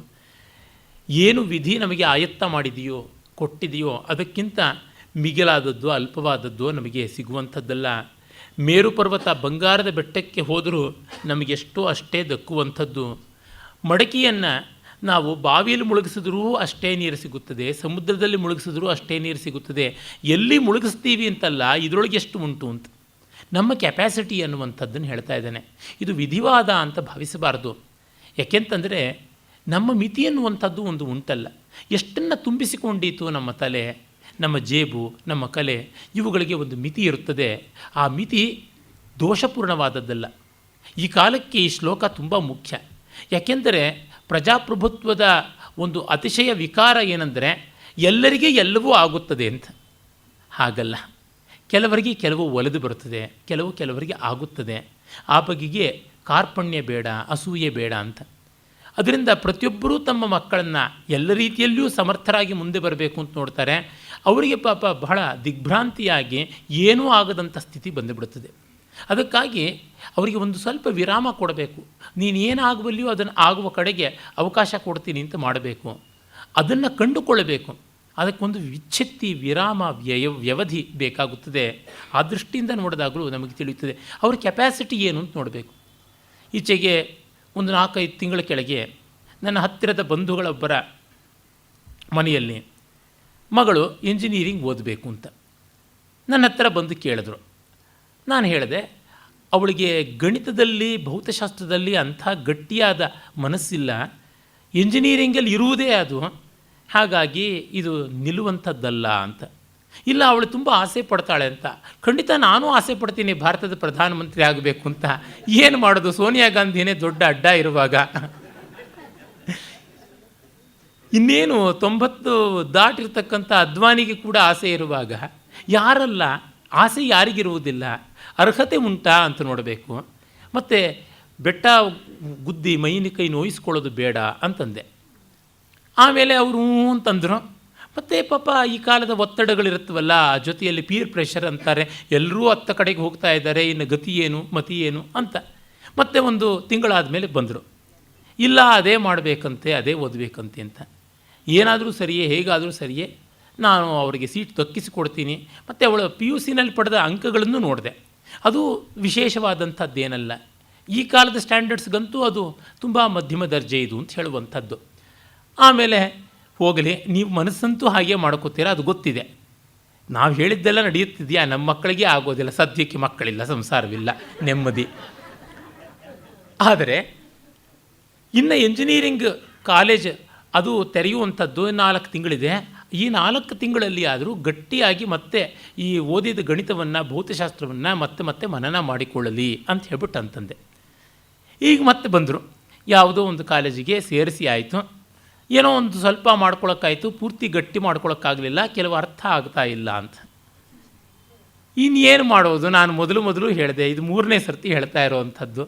ಏನು ವಿಧಿ ನಮಗೆ ಆಯತ್ತ ಮಾಡಿದೆಯೋ ಕೊಟ್ಟಿದೆಯೋ ಅದಕ್ಕಿಂತ ಮಿಗಿಲಾದದ್ದು ಅಲ್ಪವಾದದ್ದು ನಮಗೆ ಸಿಗುವಂಥದ್ದಲ್ಲ. ಮೇರು ಪರ್ವತ ಬಂಗಾರದ ಬೆಟ್ಟಕ್ಕೆ ಹೋದರೂ ನಮಗೆಷ್ಟೋ ಅಷ್ಟೇ ದಕ್ಕುವಂಥದ್ದು. ಮಡಕೆಯನ್ನು ನಾವು ಬಾವಿಯಲ್ಲಿ ಮುಳುಗಿಸಿದ್ರೂ ಅಷ್ಟೇ ನೀರು ಸಿಗುತ್ತದೆ, ಸಮುದ್ರದಲ್ಲಿ ಮುಳುಗಿಸಿದ್ರೂ ಅಷ್ಟೇ ನೀರು ಸಿಗುತ್ತದೆ. ಎಲ್ಲಿ ಮುಳುಗಿಸ್ತೀವಿ ಅಂತಲ್ಲ, ಇದರೊಳಗೆ ಎಷ್ಟು ಉಂಟು ಅಂತ ನಮ್ಮ ಕೆಪ್ಯಾಸಿಟಿ ಅನ್ನುವಂಥದ್ದನ್ನು ಹೇಳ್ತಾ ಇದ್ದಾನೆ. ಇದು ವಿಧಿವಾದ ಅಂತ ಭಾವಿಸಬಾರ್ದು. ಯಾಕೆಂತಂದರೆ ನಮ್ಮ ಮಿತಿ ಅನ್ನುವಂಥದ್ದು ಒಂದು ಉಂಟಲ್ಲ. ಎಷ್ಟನ್ನು ತುಂಬಿಸಿಕೊಂಡಿತು ನಮ್ಮ ತಲೆ, ನಮ್ಮ ಜೇಬು, ನಮ್ಮ ಕಲೆ, ಇವುಗಳಿಗೆ ಒಂದು ಮಿತಿ ಇರುತ್ತದೆ. ಆ ಮಿತಿ ದೋಷಪೂರ್ಣವಾದದ್ದಲ್ಲ. ಈ ಕಾಲಕ್ಕೆ ಈ ಶ್ಲೋಕ ತುಂಬ ಮುಖ್ಯ. ಯಾಕೆಂದರೆ ಪ್ರಜಾಪ್ರಭುತ್ವದ ಒಂದು ಅತಿಶಯ ವಿಕಾರ ಏನೆಂದರೆ ಎಲ್ಲರಿಗೆ ಎಲ್ಲವೂ ಆಗುತ್ತದೆ ಅಂತ. ಹಾಗಲ್ಲ, ಕೆಲವರಿಗೆ ಕೆಲವು ಒಲೆದು ಬರುತ್ತದೆ, ಕೆಲವರಿಗೆ ಆಗುತ್ತದೆ. ಆ ಬಗೆಗೆ ಕಾರ್ಪಣ್ಯ ಬೇಡ, ಅಸೂಯೆ ಬೇಡ ಅಂತ. ಅದರಿಂದ ಪ್ರತಿಯೊಬ್ಬರೂ ತಮ್ಮ ಮಕ್ಕಳನ್ನು ಎಲ್ಲ ರೀತಿಯಲ್ಲಿಯೂ ಸಮರ್ಥರಾಗಿ ಮುಂದೆ ಬರಬೇಕು ಅಂತ ನೋಡ್ತಾರೆ. ಅವರಿಗೆ ಪಾಪ ಬಹಳ ದಿಗ್ಭ್ರಾಂತಿಯಾಗಿ ಏನೂ ಆಗದಂಥ ಸ್ಥಿತಿ ಬಂದುಬಿಡುತ್ತದೆ. ಅದಕ್ಕಾಗಿ ಅವರಿಗೆ ಒಂದು ಸ್ವಲ್ಪ ವಿರಾಮ ಕೊಡಬೇಕು. ನೀನು ಏನಾಗುವಲ್ಲಿಯೋ ಅದನ್ನು ಆಗುವ ಕಡೆಗೆ ಅವಕಾಶ ಕೊಡ್ತೀನಿ ಅಂತ ಮಾಡಬೇಕು. ಅದನ್ನು ಕಂಡುಕೊಳ್ಳಬೇಕು. ಅದಕ್ಕೊಂದು ವಿಚ್ಛತ್ತಿ, ವಿರಾಮ, ವ್ಯವಧಿ ಬೇಕಾಗುತ್ತದೆ. ಆ ದೃಷ್ಟಿಯಿಂದ ನೋಡಿದಾಗಲೂ ನಮಗೆ ತಿಳಿಯುತ್ತದೆ ಅವ್ರ ಕೆಪ್ಯಾಸಿಟಿ ಏನು ಅಂತ ನೋಡಬೇಕು. ಈಚೆಗೆ ಒಂದು 4-5 ತಿಂಗಳ ಕೆಳಗೆ ನನ್ನ ಹತ್ತಿರದ ಬಂಧುಗಳೊಬ್ಬರ ಮನೆಯಲ್ಲಿ ಮಗಳು ಇಂಜಿನಿಯರಿಂಗ್ ಓದಬೇಕು ಅಂತ ನನ್ನ ಹತ್ತಿರ ಬಂದು ಕೇಳಿದ್ರು. ನಾನು ಹೇಳಿದೆ, ಅವಳಿಗೆ ಗಣಿತದಲ್ಲಿ ಭೌತಶಾಸ್ತ್ರದಲ್ಲಿ ಅಂಥ ಗಟ್ಟಿಯಾದ ಮನಸ್ಸಿಲ್ಲ, ಇಂಜಿನಿಯರಿಂಗಲ್ಲಿ ಇರುವುದೇ ಅದು, ಹಾಗಾಗಿ ಇದು ನಿಲ್ಲುವಂಥದ್ದಲ್ಲ ಅಂತ. ಇಲ್ಲ, ಅವಳು ತುಂಬ ಆಸೆ ಪಡ್ತಾಳೆ ಅಂತ. ಖಂಡಿತ ನಾನು ಆಸೆ ಪಡ್ತೀನಿ ಭಾರತದ ಪ್ರಧಾನಮಂತ್ರಿ ಆಗಬೇಕು ಅಂತ. ಏನು ಮಾಡೋದು, ಸೋನಿಯಾ ಗಾಂಧಿನೇ ದೊಡ್ಡ ಅಡ್ಡ ಇರುವಾಗ, ಇನ್ನೇನು 90 ದಾಟಿರ್ತಕ್ಕಂಥ ಅದ್ವಾನಿಗೆ ಕೂಡ ಆಸೆ ಇರುವಾಗ ಯಾರಲ್ಲ, ಆಸೆ ಯಾರಿಗಿರುವುದಿಲ್ಲ, ಅರ್ಹತೆ ಉಂಟಾ ಅಂತ ನೋಡಬೇಕು. ಮತ್ತು ಬೆಟ್ಟ ಗುದ್ದಿ ಮೈನಿ ಕೈ ನೋಯಿಸ್ಕೊಳ್ಳೋದು ಬೇಡ ಅಂತಂದೆ. ಆಮೇಲೆ ಅವರು ಅಂತಂದರು. ಮತ್ತು ಪಾಪ ಈ ಕಾಲದ ಒತ್ತಡಗಳಿರುತ್ತವಲ್ಲ, ಜೊತೆಯಲ್ಲಿ ಪೀರ್ ಪ್ರೆಷರ್ ಅಂತಾರೆ, ಎಲ್ಲರೂ ಅತ್ತ ಕಡೆಗೆ ಹೋಗ್ತಾ ಇದ್ದಾರೆ, ಇನ್ನು ಗತಿ ಏನು ಮತಿ ಏನು ಅಂತ. ಮತ್ತೆ ಒಂದು ತಿಂಗಳಾದ ಮೇಲೆ ಬಂದರು. ಇಲ್ಲ, ಅದೇ ಮಾಡಬೇಕಂತೆ, ಅದೇ ಓದಬೇಕಂತೆ ಅಂತ. ಏನಾದರೂ ಸರಿಯೇ, ಹೇಗಾದರೂ ಸರಿಯೇ, ನಾನು ಅವರಿಗೆ ಸೀಟ್ ದಕ್ಕಿಸಿಕೊಡ್ತೀನಿ. ಮತ್ತು ಅವಳ PUCನಲ್ಲಿ ಪಡೆದ ಅಂಕಗಳನ್ನು ನೋಡಿದೆ. ಅದು ವಿಶೇಷವಾದಂಥದ್ದೇನಲ್ಲ. ಈ ಕಾಲದ ಸ್ಟ್ಯಾಂಡರ್ಡ್ಸ್ಗಂತೂ ಅದು ತುಂಬ ಮಧ್ಯಮ ದರ್ಜೆ ಇದು ಅಂತ ಹೇಳುವಂಥದ್ದು. ಆಮೇಲೆ ಹೋಗಲಿ, ನೀವು ಮನಸ್ಸಂತೂ ಹಾಗೆ ಮಾಡ್ಕೋತೀರಾ, ಅದು ಗೊತ್ತಿದೆ. ನಾವು ಹೇಳಿದ್ದೆಲ್ಲ ನಡೆಯುತ್ತಿದೆಯಾ? ನಮ್ಮ ಮಕ್ಕಳಿಗೆ ಆಗೋದಿಲ್ಲ. ಸದ್ಯಕ್ಕೆ ಮಕ್ಕಳಿಲ್ಲ, ಸಂಸಾರವಿಲ್ಲ, ನೆಮ್ಮದಿ. ಆದರೆ ಇನ್ನು ಎಂಜಿನಿಯರಿಂಗ್ ಕಾಲೇಜ್ ಅದು ತೆರೆಯುವಂಥದ್ದು 4 ತಿಂಗಳಿದೆ. ಈ 4 ತಿಂಗಳಲ್ಲಿ ಆದರೂ ಗಟ್ಟಿಯಾಗಿ ಮತ್ತೆ ಈ ಓದಿದ ಗಣಿತವನ್ನು, ಭೌತಶಾಸ್ತ್ರವನ್ನು ಮತ್ತೆ ಮನನ ಮಾಡಿಕೊಳ್ಳಲಿ ಅಂತ ಹೇಳ್ಬಿಟ್ಟು ಅಂತಂದೆ. ಈಗ ಮತ್ತೆ ಬಂದರು, ಯಾವುದೋ ಒಂದು ಕಾಲೇಜಿಗೆ ಸೇರಿಸಿ ಆಯಿತು. ಏನೋ ಒಂದು ಸ್ವಲ್ಪ ಮಾಡ್ಕೊಳಕ್ಕಾಯಿತು, ಪೂರ್ತಿ ಗಟ್ಟಿ ಮಾಡ್ಕೊಳಕ್ಕಾಗಲಿಲ್ಲ, ಕೆಲವು ಅರ್ಥ ಆಗ್ತಾ ಇಲ್ಲ ಅಂತ. ಇನ್ನೇನು ಮಾಡೋದು? ನಾನು ಮೊದಲು ಹೇಳಿದೆ, ಇದು 3ನೇ ಸರ್ತಿ ಹೇಳ್ತಾ ಇರೋವಂಥದ್ದು.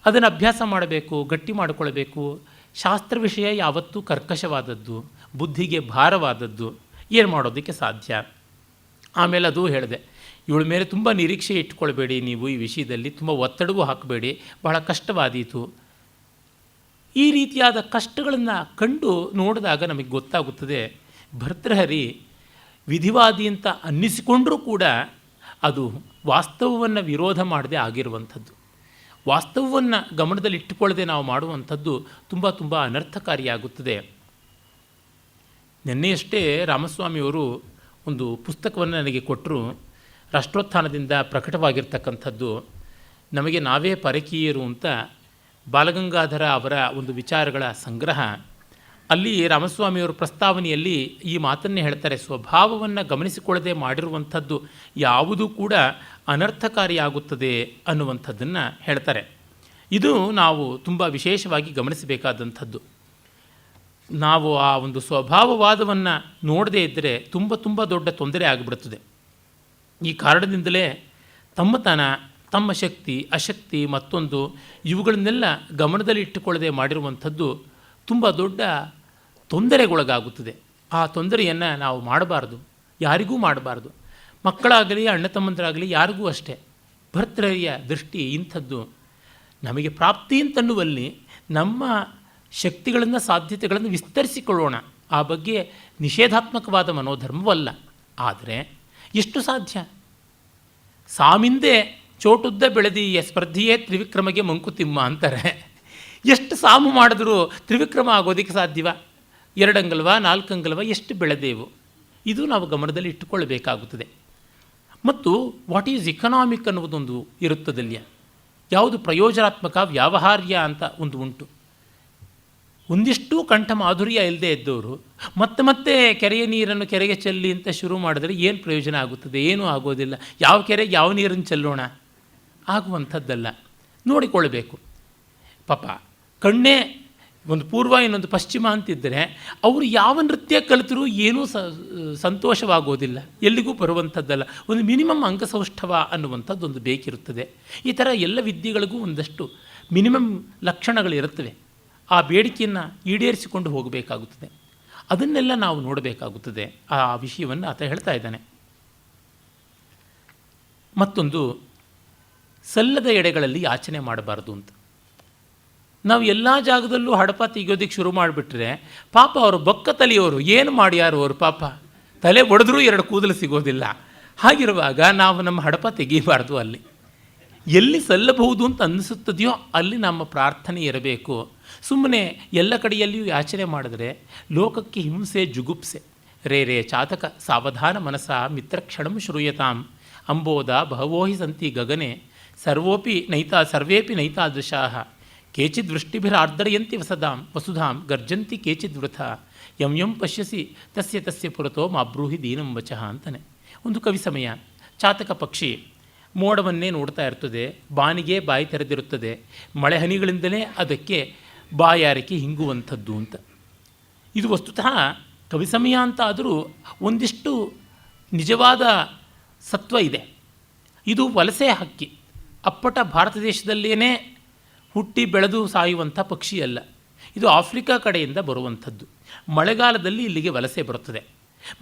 ಅದನ್ನು ಅಭ್ಯಾಸ ಮಾಡಬೇಕು, ಗಟ್ಟಿ ಮಾಡಿಕೊಳ್ಬೇಕು. ಶಾಸ್ತ್ರ ವಿಷಯ ಯಾವತ್ತೂ ಕರ್ಕಶವಾದದ್ದು, ಬುದ್ಧಿಗೆ ಭಾರವಾದದ್ದು, ಏನು ಮಾಡೋದಕ್ಕೆ ಸಾಧ್ಯ? ಆಮೇಲೆ ಅದು ಹೇಳಿದೆ, ಇವಳ ಮೇಲೆ ತುಂಬ ನಿರೀಕ್ಷೆ ಇಟ್ಕೊಳ್ಬೇಡಿ ನೀವು, ಈ ವಿಷಯದಲ್ಲಿ ತುಂಬ ಒತ್ತಡವೂ ಹಾಕಬೇಡಿ, ಬಹಳ ಕಷ್ಟವಾದೀತು. ಈ ರೀತಿಯಾದ ಕಷ್ಟಗಳನ್ನು ಕಂಡು ನೋಡಿದಾಗ ನಮಗೆ ಗೊತ್ತಾಗುತ್ತದೆ, ಭರ್ತೃಹರಿ ವಿಧಿವಾದಿ ಅಂತ ಅನ್ನಿಸಿಕೊಂಡರೂ ಕೂಡ ಅದು ವಾಸ್ತವವನ್ನು ವಿರೋಧ ಮಾಡದೆ ಆಗಿರುವಂಥದ್ದು. ವಾಸ್ತವವನ್ನು ಗಮನದಲ್ಲಿಟ್ಟುಕೊಳ್ಳದೆ ನಾವು ಮಾಡುವಂಥದ್ದು ತುಂಬ ಅನರ್ಥಕಾರಿಯಾಗುತ್ತದೆ. ನಿನ್ನೆಯಷ್ಟೇ ರಾಮಸ್ವಾಮಿಯವರು ಒಂದು ಪುಸ್ತಕವನ್ನು ನನಗೆ ಕೊಟ್ಟರು, ರಾಷ್ಟ್ರೋತ್ಥಾನದಿಂದ ಪ್ರಕಟವಾಗಿರ್ತಕ್ಕಂಥದ್ದು. ನಮಗೆ ನಾವೇ ಪರಕೀಯರು ಅಂತ ಬಾಲಗಂಗಾಧರ ಅವರ ಒಂದು ವಿಚಾರಗಳ ಸಂಗ್ರಹ. ಅಲ್ಲಿ ರಾಮಸ್ವಾಮಿಯವರು ಪ್ರಸ್ತಾವನೆಯಲ್ಲಿ ಈ ಮಾತನ್ನೇ ಹೇಳ್ತಾರೆ, ಸ್ವಭಾವವನ್ನು ಗಮನಿಸಿಕೊಳ್ಳದೆ ಮಾಡಿರುವಂಥದ್ದು ಯಾವುದೂ ಕೂಡ ಅನರ್ಥಕಾರಿಯಾಗುತ್ತದೆ ಅನ್ನುವಂಥದ್ದನ್ನು ಹೇಳ್ತಾರೆ. ಇದು ನಾವು ತುಂಬ ವಿಶೇಷವಾಗಿ ಗಮನಿಸಬೇಕಾದಂಥದ್ದು. ನಾವು ಆ ಒಂದು ಸ್ವಭಾವವಾದವನ್ನು ನೋಡದೇ ಇದ್ದರೆ ತುಂಬ ದೊಡ್ಡ ತೊಂದರೆ ಆಗಿಬಿಡುತ್ತದೆ. ಈ ಕಾರಣದಿಂದಲೇ ತಮ್ಮತನ, ತಮ್ಮ ಶಕ್ತಿ, ಅಶಕ್ತಿ, ಮತ್ತೊಂದು ಇವುಗಳನ್ನೆಲ್ಲ ಗಮನದಲ್ಲಿ ಇಟ್ಟುಕೊಳ್ಳದೆ ಮಾಡಿರುವಂಥದ್ದು ತುಂಬ ದೊಡ್ಡ ತೊಂದರೆಗೊಳಗಾಗುತ್ತದೆ. ಆ ತೊಂದರೆಯನ್ನು ನಾವು ಮಾಡಬಾರ್ದು, ಯಾರಿಗೂ ಮಾಡಬಾರ್ದು. ಮಕ್ಕಳಾಗಲಿ, ಅಣ್ಣ ತಮ್ಮಂದರಾಗಲಿ, ಯಾರಿಗೂ ಅಷ್ಟೇ. ಭರ್ತೃಹರಿಯ ದೃಷ್ಟಿ ಇಂಥದ್ದು. ನಮಗೆ ಪ್ರಾಪ್ತಿ ಅಂತನ್ನುವಲ್ಲಿ ನಮ್ಮ ಶಕ್ತಿಗಳನ್ನು, ಸಾಧ್ಯತೆಗಳನ್ನು ವಿಸ್ತರಿಸಿಕೊಳ್ಳೋಣ. ಆ ಬಗ್ಗೆ ನಿಷೇಧಾತ್ಮಕವಾದ ಮನೋಧರ್ಮವಲ್ಲ. ಆದರೆ ಎಷ್ಟು ಸಾಧ್ಯ? ಸಾಮಿಂದೆ ಚೋಟುದ್ದ ಬೆಳೆದಿಯ ಸ್ಪರ್ಧೆಯೇ ತ್ರಿವಿಕ್ರಮಗೆ ಮಂಕುತಿಮ್ಮ ಅಂತಾರೆ. ಎಷ್ಟು ಸಾಮು ಮಾಡಿದ್ರೂ ತ್ರಿವಿಕ್ರಮ ಆಗೋದಕ್ಕೆ ಸಾಧ್ಯವ? 2 ಅಂಗಲ್ವ, 4 ಅಂಗಲ್ವ, ಎಷ್ಟು ಬೆಳೆದೇವು? ಇದು ನಾವು ಗಮನದಲ್ಲಿ ಇಟ್ಟುಕೊಳ್ಳಬೇಕಾಗುತ್ತದೆ. ಮತ್ತು ವಾಟ್ ಈಸ್ ಇಕನಾಮಿಕ್ ಅನ್ನುವುದೊಂದು ಇರುತ್ತದಲ್ಲಿಯ, ಯಾವುದು ಪ್ರಯೋಜನಾತ್ಮಕ, ವ್ಯಾವಹಾರ್ಯ ಅಂತ ಒಂದು ಉಂಟು. ಒಂದಿಷ್ಟು ಕಂಠ ಮಾಧುರ್ಯ ಇಲ್ಲದೆ ಇದ್ದವರು ಮತ್ತೆ ಕೆರೆಯ ನೀರನ್ನು ಕೆರೆಗೆ ಚೆಲ್ಲಿ ಅಂತ ಶುರು ಮಾಡಿದರೆ ಏನು ಪ್ರಯೋಜನ ಆಗುತ್ತದೆ? ಏನೂ ಆಗೋದಿಲ್ಲ. ಯಾವ ಕೆರೆಗೆ ಯಾವ ನೀರನ್ನು ಚೆಲ್ಲೋಣ? ಆಗುವಂಥದ್ದಲ್ಲ. ನೋಡಿಕೊಳ್ಳಬೇಕು. ಪಾಪ ಕಣ್ಣೇ ಒಂದು ಪೂರ್ವ, ಇನ್ನೊಂದು ಪಶ್ಚಿಮ ಅಂತಿದ್ದರೆ ಅವರು ಯಾವ ನೃತ್ಯ ಕಲಿತರೂ ಏನೂ ಸಂತೋಷವಾಗೋದಿಲ್ಲ, ಎಲ್ಲಿಗೂ ಬರುವಂಥದ್ದಲ್ಲ. ಒಂದು ಮಿನಿಮಮ್ ಅಂಗಸೌಷ್ಠವ ಅನ್ನುವಂಥದ್ದೊಂದು ಬೇಕಿರುತ್ತದೆ. ಈ ಥರ ಎಲ್ಲ ವಿದ್ಯೆಗಳಿಗೂ ಒಂದಷ್ಟು ಮಿನಿಮಮ್ ಲಕ್ಷಣಗಳಿರುತ್ತವೆ. ಆ ಬೇಡಿಕೆಯನ್ನು ಈಡೇರಿಸಿಕೊಂಡು ಹೋಗಬೇಕಾಗುತ್ತದೆ. ಅದನ್ನೆಲ್ಲ ನಾವು ನೋಡಬೇಕಾಗುತ್ತದೆ. ಆ ವಿಷಯವನ್ನು ಆತ ಹೇಳ್ತಾ ಇದ್ದಾನೆ. ಮತ್ತೊಂದು, ಸಲ್ಲದ ಎಡೆಗಳಲ್ಲಿ ಯಾಚನೆ ಮಾಡಬಾರ್ದು ಅಂತ. ನಾವು ಎಲ್ಲ ಜಾಗದಲ್ಲೂ ಹಡಪ ತೆಗೆಯೋದಕ್ಕೆ ಶುರು ಮಾಡಿಬಿಟ್ರೆ ಪಾಪ ಅವರು ಬೊಕ್ಕ ತಲೆಯವರು ಏನು ಮಾಡ್ಯಾರು? ಅವರು ಪಾಪ ತಲೆ ಒಡೆದ್ರೂ 2 ಕೂದಲು ಸಿಗೋದಿಲ್ಲ. ಹಾಗಿರುವಾಗ ನಾವು ನಮ್ಮ ಹಡಪ ತೆಗೀಬಾರ್ದು. ಅಲ್ಲಿ ಎಲ್ಲಿ ಸಲ್ಲಬಹುದು ಅಂತ ಅನ್ನಿಸುತ್ತದೆಯೋ ಅಲ್ಲಿ ನಮ್ಮ ಪ್ರಾರ್ಥನೆ ಇರಬೇಕು. ಸುಮ್ಮನೆ ಎಲ್ಲ ಕಡೆಯಲ್ಲಿಯೂ ಯಾಚನೆ ಮಾಡಿದ್ರೆ ಲೋಕಕ್ಕೆ ಹಿಂಸೆ, ಜುಗುಪ್ಸೆ. ರೇ ಚಾತಕ ಸಾವಧಾನ ಮನಸ ಮಿತ್ರಕ್ಷಣಂ ಶ್ರೂಯತಾಂ ಅಂಬೋದ ಬಹವೋಹಿ ಸಂತಿ ಗಗನೆ ಸರ್ವೇಪಿ ನೈತಾದೃಶಾಃ ಕೇಚಿದ್ ವೃಷ್ಟಿಭಿರಾರ್ದರಯಂತಿ ವಸುಧಾಂ ಗರ್ಜಂತಿ ಕೇಚಿದ್ ವೃಥ ಯಂ ಪಶ್ಯಸಿ ತಸ್ಯ ಪುರತೋ ಮಾಬ್ರೂಹಿ ದೀನಂ ವಚಃ ಅಂತಾನೆ. ಒಂದು ಕವಿ ಸಮಯ. ಚಾತಕ ಪಕ್ಷಿ ಮೋಡವನ್ನೇ ನೋಡ್ತಾ ಇರ್ತದೆ, ಬಾನಿಗೆ ಬಾಯಿ ತೆರೆದಿರುತ್ತದೆ, ಮಳೆ ಹನಿಗಳಿಂದಲೇ ಅದಕ್ಕೆ ಬಾಯಾರಿಕೆ ಹಿಂಗುವಂಥದ್ದು ಅಂತ. ಇದು ವಸ್ತುತಃ ಕವಿ ಸಮಯ ಅಂತ ಆದರೂ ಒಂದಿಷ್ಟು ನಿಜವಾದ ಸತ್ವ ಇದೆ. ಇದು ವಲಸೆ ಹಕ್ಕಿ. ಅಪ್ಪಟ ಭಾರತ ದೇಶದಲ್ಲಿಯೇ ಹುಟ್ಟಿ ಬೆಳೆದು ಸಾಯುವಂಥ ಪಕ್ಷಿಯಲ್ಲ. ಇದು ಆಫ್ರಿಕಾ ಕಡೆಯಿಂದ ಬರುವಂಥದ್ದು. ಮಳೆಗಾಲದಲ್ಲಿ ಇಲ್ಲಿಗೆ ವಲಸೆ ಬರುತ್ತದೆ.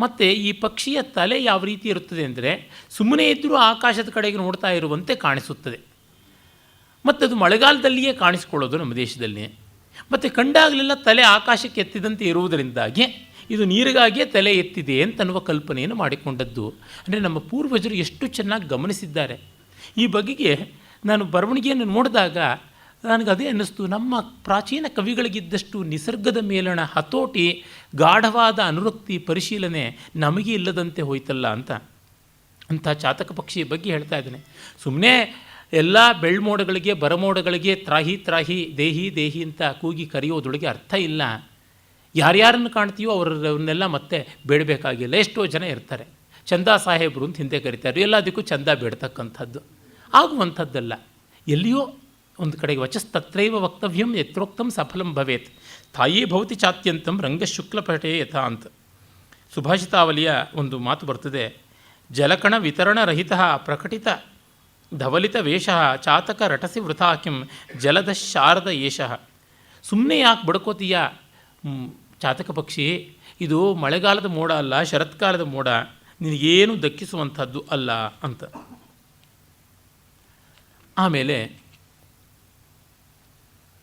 ಮತ್ತು ಈ ಪಕ್ಷಿಯ ತಲೆ ಯಾವ ರೀತಿ ಇರುತ್ತದೆ ಅಂದರೆ ಸುಮ್ಮನೆ ಇದ್ದರೂ ಆಕಾಶದ ಕಡೆಗೆ ನೋಡ್ತಾ ಇರುವಂತೆ ಕಾಣಿಸುತ್ತದೆ. ಮತ್ತು ಅದು ಮಳೆಗಾಲದಲ್ಲಿಯೇ ಕಾಣಿಸ್ಕೊಳ್ಳೋದು ನಮ್ಮ ದೇಶದಲ್ಲಿ. ಮತ್ತು ಕಂಡಾಗಲೆಲ್ಲ ತಲೆ ಆಕಾಶಕ್ಕೆ ಎತ್ತಿದಂತೆ ಇರುವುದರಿಂದಾಗಿ ಇದು ನೀರಿಗಾಗಿಯೇ ತಲೆ ಎತ್ತಿದೆ ಅಂತನ್ನುವ ಕಲ್ಪನೆಯನ್ನು ಮಾಡಿಕೊಂಡದ್ದು. ಅಂದರೆ ನಮ್ಮ ಪೂರ್ವಜರು ಎಷ್ಟು ಚೆನ್ನಾಗಿ ಗಮನಿಸಿದ್ದಾರೆ. ಈ ಬಗೆಗೆ ನಾನು ಬರವಣಿಗೆಯನ್ನು ನೋಡಿದಾಗ ನನಗದೇ ಅನ್ನಿಸ್ತು, ನಮ್ಮ ಪ್ರಾಚೀನ ಕವಿಗಳಿಗಿದ್ದಷ್ಟು ನಿಸರ್ಗದ ಮೇಲಣ ಹತೋಟಿ, ಗಾಢವಾದ ಅನುರಕ್ತಿ, ಪರಿಶೀಲನೆ ನಮಗೆ ಇಲ್ಲದಂತೆ ಹೋಯ್ತಲ್ಲ ಅಂತ. ಅಂಥ ಚಾತಕ ಪಕ್ಷಿಯ ಬಗ್ಗೆ ಹೇಳ್ತಾ ಇದ್ದಾನೆ. ಸುಮ್ಮನೆ ಎಲ್ಲ ಬೆಳ್ಮೋಡಗಳಿಗೆ ಬರಮೋಡಗಳಿಗೆ ತ್ರಾಹಿ ತ್ರಾಹಿ ದೇಹಿ ದೇಹಿ ಅಂತ ಕೂಗಿ ಕರೆಯೋದೊಳಗೆ ಅರ್ಥ ಇಲ್ಲ. ಯಾರ್ಯಾರನ್ನು ಕಾಣ್ತೀವೋ ಅವರನ್ನೆಲ್ಲ ಮತ್ತೆ ಬೇಡಬೇಕಾಗಿಲ್ಲ. ಎಷ್ಟೋ ಜನ ಇರ್ತಾರೆ, ಚಂದ ಸಾಹೇಬರು ಅಂತ ಹಿಂದೆ ಕರೀತಾರೆ, ಎಲ್ಲದಕ್ಕೂ ಚಂದ ಬೇಡ್ತಕ್ಕಂಥದ್ದು ಆಗುವಂಥದ್ದಲ್ಲ. ಎಲ್ಲಿಯೋ ಒಂದು ಕಡೆಗೆ ವಚಸ್ತತ್ರೈವ ವಕ್ತವ್ಯಂ ಯತ್ರೋಕ್ತಂ ಸಫಲಂ ಭವೇತ್ ತಾಯೇ ಭವತಿ ಚಾತ್ಯಂತಂ ರಂಗಶುಕ್ಲಪಟೇ ಯಥಾ ಅಂತ ಸುಭಾಷಿತಾವಲಿಯ ಒಂದು ಮಾತು ಬರ್ತದೆ. ಜಲಕಣ ವಿತರಣರಹಿತ ಪ್ರಕಟಿತ ಧವಲಿತ ವೇಷ ಚಾತಕ ರಟಸಿ ವೃಥಾ ಕಿಂ ಜಲದ ಶಾರದ ಏಷಃ. ಸುಮ್ಮನೆ ಯಾಕೆ ಬಡ್ಕೋತೀಯ ಚಾತಕ ಪಕ್ಷಿ, ಇದು ಮಳೆಗಾಲದ ಮೋಡ ಅಲ್ಲ, ಶರತ್ಕಾಲದ ಮೋಡ, ನಿನಗೇನು ದಕ್ಕಿಸುವಂಥದ್ದು ಅಲ್ಲ ಅಂತ. ಆಮೇಲೆ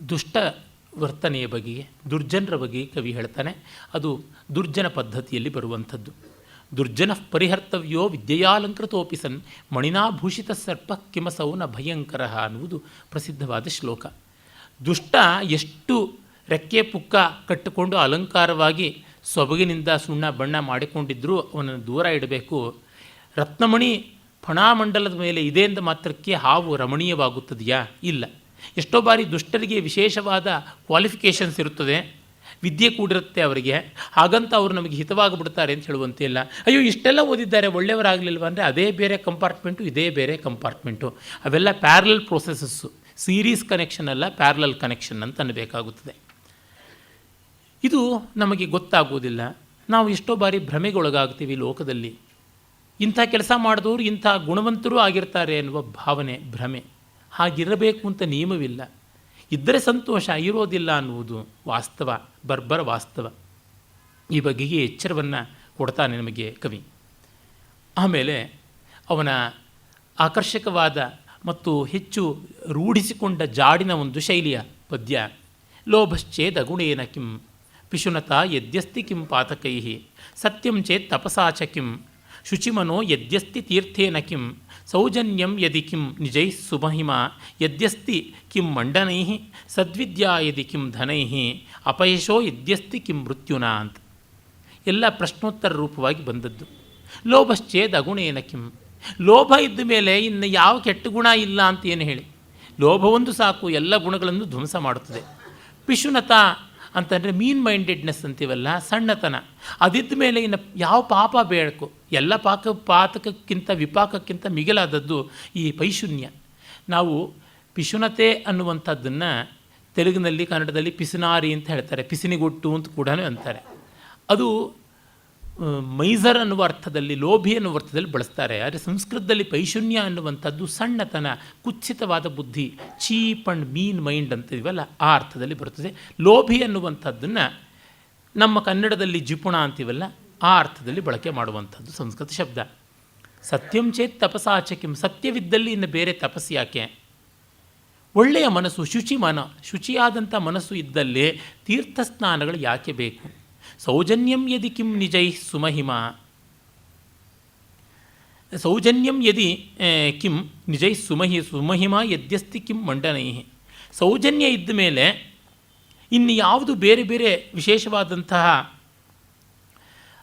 ದುಷ್ಟ ವರ್ತನೆಯ ಬಗೆಗೆ, ದುರ್ಜನರ ಬಗ್ಗೆ ಕವಿ ಹೇಳ್ತಾನೆ. ಅದು ದುರ್ಜನ ಪದ್ಧತಿಯಲ್ಲಿ ಬರುವಂಥದ್ದು. ದುರ್ಜನ ಪರಿಹರ್ತವ್ಯೋ ವಿದ್ಯೆಯಾಲಂಕೃತೋಪಿ ಸನ್ ಮಣಿನಾಭೂಷಿತ ಸರ್ಪ ಕಿಮಸೌ ನ ಭಯಂಕರ ಅನ್ನುವುದು ಪ್ರಸಿದ್ಧವಾದ ಶ್ಲೋಕ. ದುಷ್ಟ ಎಷ್ಟು ರೆಕ್ಕೆ ಪುಕ್ಕ ಕಟ್ಟಿಕೊಂಡು ಅಲಂಕಾರವಾಗಿ ಸೊಬಗಿನಿಂದ ಸುಣ್ಣ ಬಣ್ಣ ಮಾಡಿಕೊಂಡಿದ್ದರೂ ಅವನನ್ನು ದೂರ ಇಡಬೇಕು. ರತ್ನಮಣಿ ಫಣಾಮಂಡಲದ ಮೇಲೆ ಇದೆ ಎಂದ ಮಾತ್ರಕ್ಕೆ ಹಾವು ರಮಣೀಯವಾಗುತ್ತದೆಯಾ? ಇಲ್ಲ. ಎಷ್ಟೋ ಬಾರಿ ದುಷ್ಟರಿಗೆ ವಿಶೇಷವಾದ ಕ್ವಾಲಿಫಿಕೇಷನ್ಸ್ ಇರುತ್ತದೆ, ವಿದ್ಯೆ ಕೂಡಿರುತ್ತೆ ಅವರಿಗೆ, ಹಾಗಂತ ಅವರು ನಮಗೆ ಹಿತವಾಗಿಬಿಡ್ತಾರೆ ಅಂತ ಹೇಳುವಂತೆ ಇಲ್ಲ. ಅಯ್ಯೋ ಇಷ್ಟೆಲ್ಲ ಓದಿದ್ದಾರೆ ಒಳ್ಳೆಯವರಾಗಲಿಲ್ವ ಅಂದರೆ ಅದೇ ಬೇರೆ ಕಂಪಾರ್ಟ್ಮೆಂಟು, ಇದೇ ಬೇರೆ ಕಂಪಾರ್ಟ್ಮೆಂಟು. ಅವೆಲ್ಲ ಪ್ಯಾರಲಲ್ ಪ್ರೋಸೆಸಸ್ಸು, ಸೀರೀಸ್ ಕನೆಕ್ಷನ್ ಅಲ್ಲ, ಪ್ಯಾರಲಲ್ ಕನೆಕ್ಷನ್ ಅಂತ ಅನ್ನಬೇಕಾಗುತ್ತದೆ. ಇದು ನಮಗೆ ಗೊತ್ತಾಗುವುದಿಲ್ಲ. ನಾವು ಎಷ್ಟೋ ಬಾರಿ ಭ್ರಮೆಗೊಳಗಾಗ್ತೀವಿ ಲೋಕದಲ್ಲಿ. ಇಂಥ ಕೆಲಸ ಮಾಡಿದವರು ಇಂಥ ಗುಣವಂತರೂ ಆಗಿರ್ತಾರೆ ಎನ್ನುವ ಭಾವನೆ, ಭ್ರಮೆ. ಹಾಗಿರಬೇಕು ಅಂತ ನಿಯಮವಿಲ್ಲ. ಇದ್ದರೆ ಸಂತೋಷ, ಇರೋದಿಲ್ಲ ಅನ್ನುವುದು ವಾಸ್ತವ, ಬರ್ಬರ ವಾಸ್ತವ. ಈ ಬಗೆಗೆ ಎಚ್ಚರವನ್ನು ಕೊಡ್ತಾನೆ ನಮಗೆ ಕವಿ. ಆಮೇಲೆ ಅವನ ಆಕರ್ಷಕವಾದ ಮತ್ತು ಹೆಚ್ಚು ರೂಢಿಸಿಕೊಂಡ ಜಾಡಿನ ಒಂದು ಶೈಲಿಯ ಪದ್ಯ. ಲೋಭಶ್ಚೇದ್ ಅಗುಣೇನ ಕಿಂ ಪಿಶುನತಾ ಯದ್ಯಸ್ತಿ ಕಿಂ ಪಾತಕೈ ಸತ್ಯಂ ಚೇತ್ ತಪಸಾ ಚ ಕಿಂ ಶುಚಿಮನೋ ಯದ್ಯಸ್ತಿ ತೀರ್ಥೇನ ಕಿಂ ಸೌಜನ್ಯಂ ಯದಿ ಕಿಂ ನಿಜೈ ಸುಮಹಿಮಾ ಯದ್ಯಸ್ತಿ ಕಿಂ ಮಂಡನೈ ಸದ್ವಿದ್ಯಾ ಯದಿ ಕಿಂ ಧನೈ ಅಪಯಶೋ ಯದ್ಯಸ್ತಿ ಕಿಂ ಮೃತ್ಯುನಾ ಅಂತ ಎಲ್ಲ ಪ್ರಶ್ನೋತ್ತರ ರೂಪವಾಗಿ ಬಂದದ್ದು. ಲೋಭಶ್ಚೇದ್ ಅಗುಣೇನ ಕಿಂ, ಲೋಭ ಇದ್ದ ಮೇಲೆ ಇನ್ನು ಯಾವ ಕೆಟ್ಟ ಗುಣ ಇಲ್ಲ ಅಂತ ಏನು ಹೇಳಿ. ಲೋಭವೊಂದು ಸಾಕು, ಎಲ್ಲ ಗುಣಗಳನ್ನು ಧ್ವಂಸ ಮಾಡುತ್ತದೆ. ಪಿಶುನತಾ ಅಂತಂದರೆ ಮೀನ್ ಮೈಂಡೆಡ್ನೆಸ್ ಅಂತೀವಲ್ಲ, ಸಣ್ಣತನ, ಅದಿದ್ದ ಮೇಲೆ ಇನ್ನು ಯಾವ ಪಾಪ ಬೇಕು. ಎಲ್ಲ ಪಾತಕಕ್ಕಿಂತ ವಿಪಾಕಕ್ಕಿಂತ ಮಿಗಿಲಾದದ್ದು ಈ ಪೈಶೂನ್ಯ. ನಾವು ಪಿಶುನತೆ ಅನ್ನುವಂಥದ್ದನ್ನು ತೆಲುಗಿನಲ್ಲಿ ಕನ್ನಡದಲ್ಲಿ ಪಿಸುನಾರಿ ಅಂತ ಹೇಳ್ತಾರೆ, ಪಿಸಿನಿಗೊಟ್ಟು ಅಂತ ಕೂಡ ಅಂತಾರೆ. ಅದು ಮೈಸರ್ ಅನ್ನುವ ಅರ್ಥದಲ್ಲಿ, ಲೋಭಿ ಅನ್ನುವ ಅರ್ಥದಲ್ಲಿ ಬಳಸ್ತಾರೆ. ಆದರೆ ಸಂಸ್ಕೃತದಲ್ಲಿ ಪೈಶೂನ್ಯ ಅನ್ನುವಂಥದ್ದು ಸಣ್ಣತನ, ಕುತ್ಸಿತವಾದ ಬುದ್ಧಿ, ಚೀಪ್ ಆ್ಯಂಡ್ ಮೀನ್ ಮೈಂಡ್ ಅಂತೀವಲ್ಲ, ಆ ಅರ್ಥದಲ್ಲಿ ಬರುತ್ತದೆ. ಲೋಭಿ ಅನ್ನುವಂಥದ್ದನ್ನು ನಮ್ಮ ಕನ್ನಡದಲ್ಲಿ ಜಿಪುಣ ಅಂತೀವಲ್ಲ, ಆ ಅರ್ಥದಲ್ಲಿ ಬಳಕೆ ಮಾಡುವಂಥದ್ದು ಸಂಸ್ಕೃತ ಶಬ್ದ. ಸತ್ಯಂ ಚೇತ್ ತಪಸಾಚಕಿಂ, ಸತ್ಯವಿದ್ದಲ್ಲಿ ಇನ್ನು ಬೇರೆ ತಪಸ್ಸು ಯಾಕೆ? ಒಳ್ಳೆಯ ಮನಸ್ಸು, ಶುಚಿಯಾದಂಥ ಮನಸ್ಸು ಇದ್ದಲ್ಲಿ ತೀರ್ಥಸ್ನಾನಗಳು ಯಾಕೆ ಬೇಕು? ಸೌಜನ್ಯಂ ಯದಿ ಕಿಂ ನಿಜೈ ಸುಮಹಿಮಾ, ಸೌಜನ್ಯಂ ಯದಿ ಕಿಂ ನಿಜೈ ಸುಮಹಿಮಾ ಯದ್ಯಸ್ತಿ ಕಿಂ ಮಂಡನೈ. ಸೌಜನ್ಯ ಇದ್ದ ಮೇಲೆ ಇನ್ನು ಯಾವುದು ಬೇರೆ ಬೇರೆ ವಿಶೇಷವಾದಂತಹ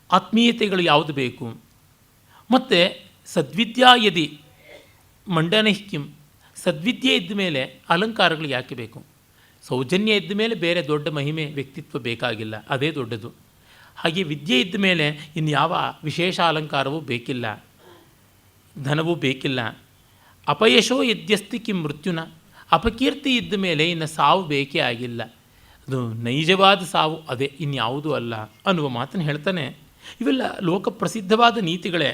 ಆತ್ಮೀಯತೆಗಳು ಯಾವುದು ಬೇಕು? ಮತ್ತು ಸದ್ವಿದ್ಯಾ ಯದಿ ಮಂಡನೈ ಕಿಂ, ಸದ್ವಿದ್ಯೆ ಇದ್ದ ಮೇಲೆ ಅಲಂಕಾರಗಳು ಯಾಕೆ ಬೇಕು? ಸೌಜನ್ಯ ಇದ್ದ ಮೇಲೆ ಬೇರೆ ದೊಡ್ಡ ಮಹಿಮೆ ವ್ಯಕ್ತಿತ್ವ ಬೇಕಾಗಿಲ್ಲ, ಅದೇ ದೊಡ್ಡದು. ಹಾಗೆ ವಿದ್ಯೆ ಇದ್ದ ಮೇಲೆ ಇನ್ನು ಯಾವ ವಿಶೇಷ ಅಲಂಕಾರವೂ ಬೇಕಿಲ್ಲ, ಧನವೂ ಬೇಕಿಲ್ಲ. ಅಪಯಶೋ ಯದ್ಯಸ್ತಿ ಕಿಂ ಮೃತ್ಯುನ, ಅಪಕೀರ್ತಿ ಇದ್ದ ಮೇಲೆ ಇನ್ನು ಸಾವು ಬೇಕೇ ಆಗಿಲ್ಲ. ಅದು ನೈಜವಾದ ಸಾವು, ಅದೇ ಇನ್ಯಾವುದೂ ಅಲ್ಲ ಅನ್ನುವ ಮಾತನ್ನು ಹೇಳ್ತಾನೆ. ಇವೆಲ್ಲ ಲೋಕಪ್ರಸಿದ್ಧವಾದ ನೀತಿಗಳೇ,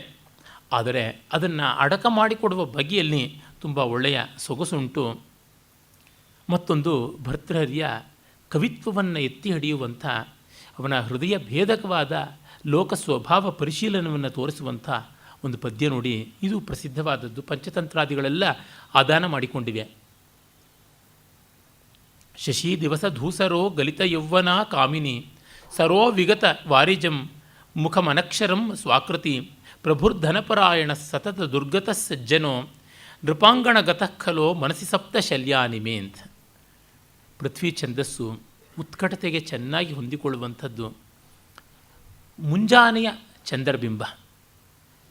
ಆದರೆ ಅದನ್ನು ಅಡಕ ಮಾಡಿಕೊಡುವ ಬಗೆಯಲ್ಲಿ ತುಂಬ ಒಳ್ಳೆಯ ಸೊಗಸುಂಟು. ಮತ್ತೊಂದು ಭರ್ತೃಹರಿಯ ಕವಿತ್ವವನ್ನು ಎತ್ತಿ ಹಿಡಿಯುವಂಥ, ಅವನ ಹೃದಯ ಭೇದಕವಾದ ಲೋಕ ಸ್ವಭಾವ ಪರಿಶೀಲನವನ್ನು ತೋರಿಸುವಂಥ ಒಂದು ಪದ್ಯ ನೋಡಿ. ಇದು ಪ್ರಸಿದ್ಧವಾದದ್ದು, ಪಂಚತಂತ್ರಾದಿಗಳೆಲ್ಲ ಆದಾನ ಮಾಡಿಕೊಂಡಿವೆ. ಶಶಿ ದಿವಸ ಧೂಸರೋ ಗಲಿತ ಯೌವನ ಕಾಮಿನಿ ಸರೋ ವಿಗತ ವಾರಿಜಂ ಮುಖಮನಕ್ಷರಂ ಸ್ವಾಕೃತಿ ಪ್ರಭುರ್ಧನಪರಾಯಣ ಸತತ ದುರ್ಗತ ಸಜ್ಜನೋ ನೃಪಾಂಗಣಗತಃ ಖಲೋ ಮನಸ್ಸಿ ಸಪ್ತ ಶಲ್ಯಾನಿಮೆ ಅಂತ. ಪೃಥ್ವಿ ಛಂದಸ್ಸು ಉತ್ಕಟತೆಗೆ ಚೆನ್ನಾಗಿ ಹೊಂದಿಕೊಳ್ಳುವಂಥದ್ದು. ಮುಂಜಾನೆಯ ಚಂದ್ರಬಿಂಬ,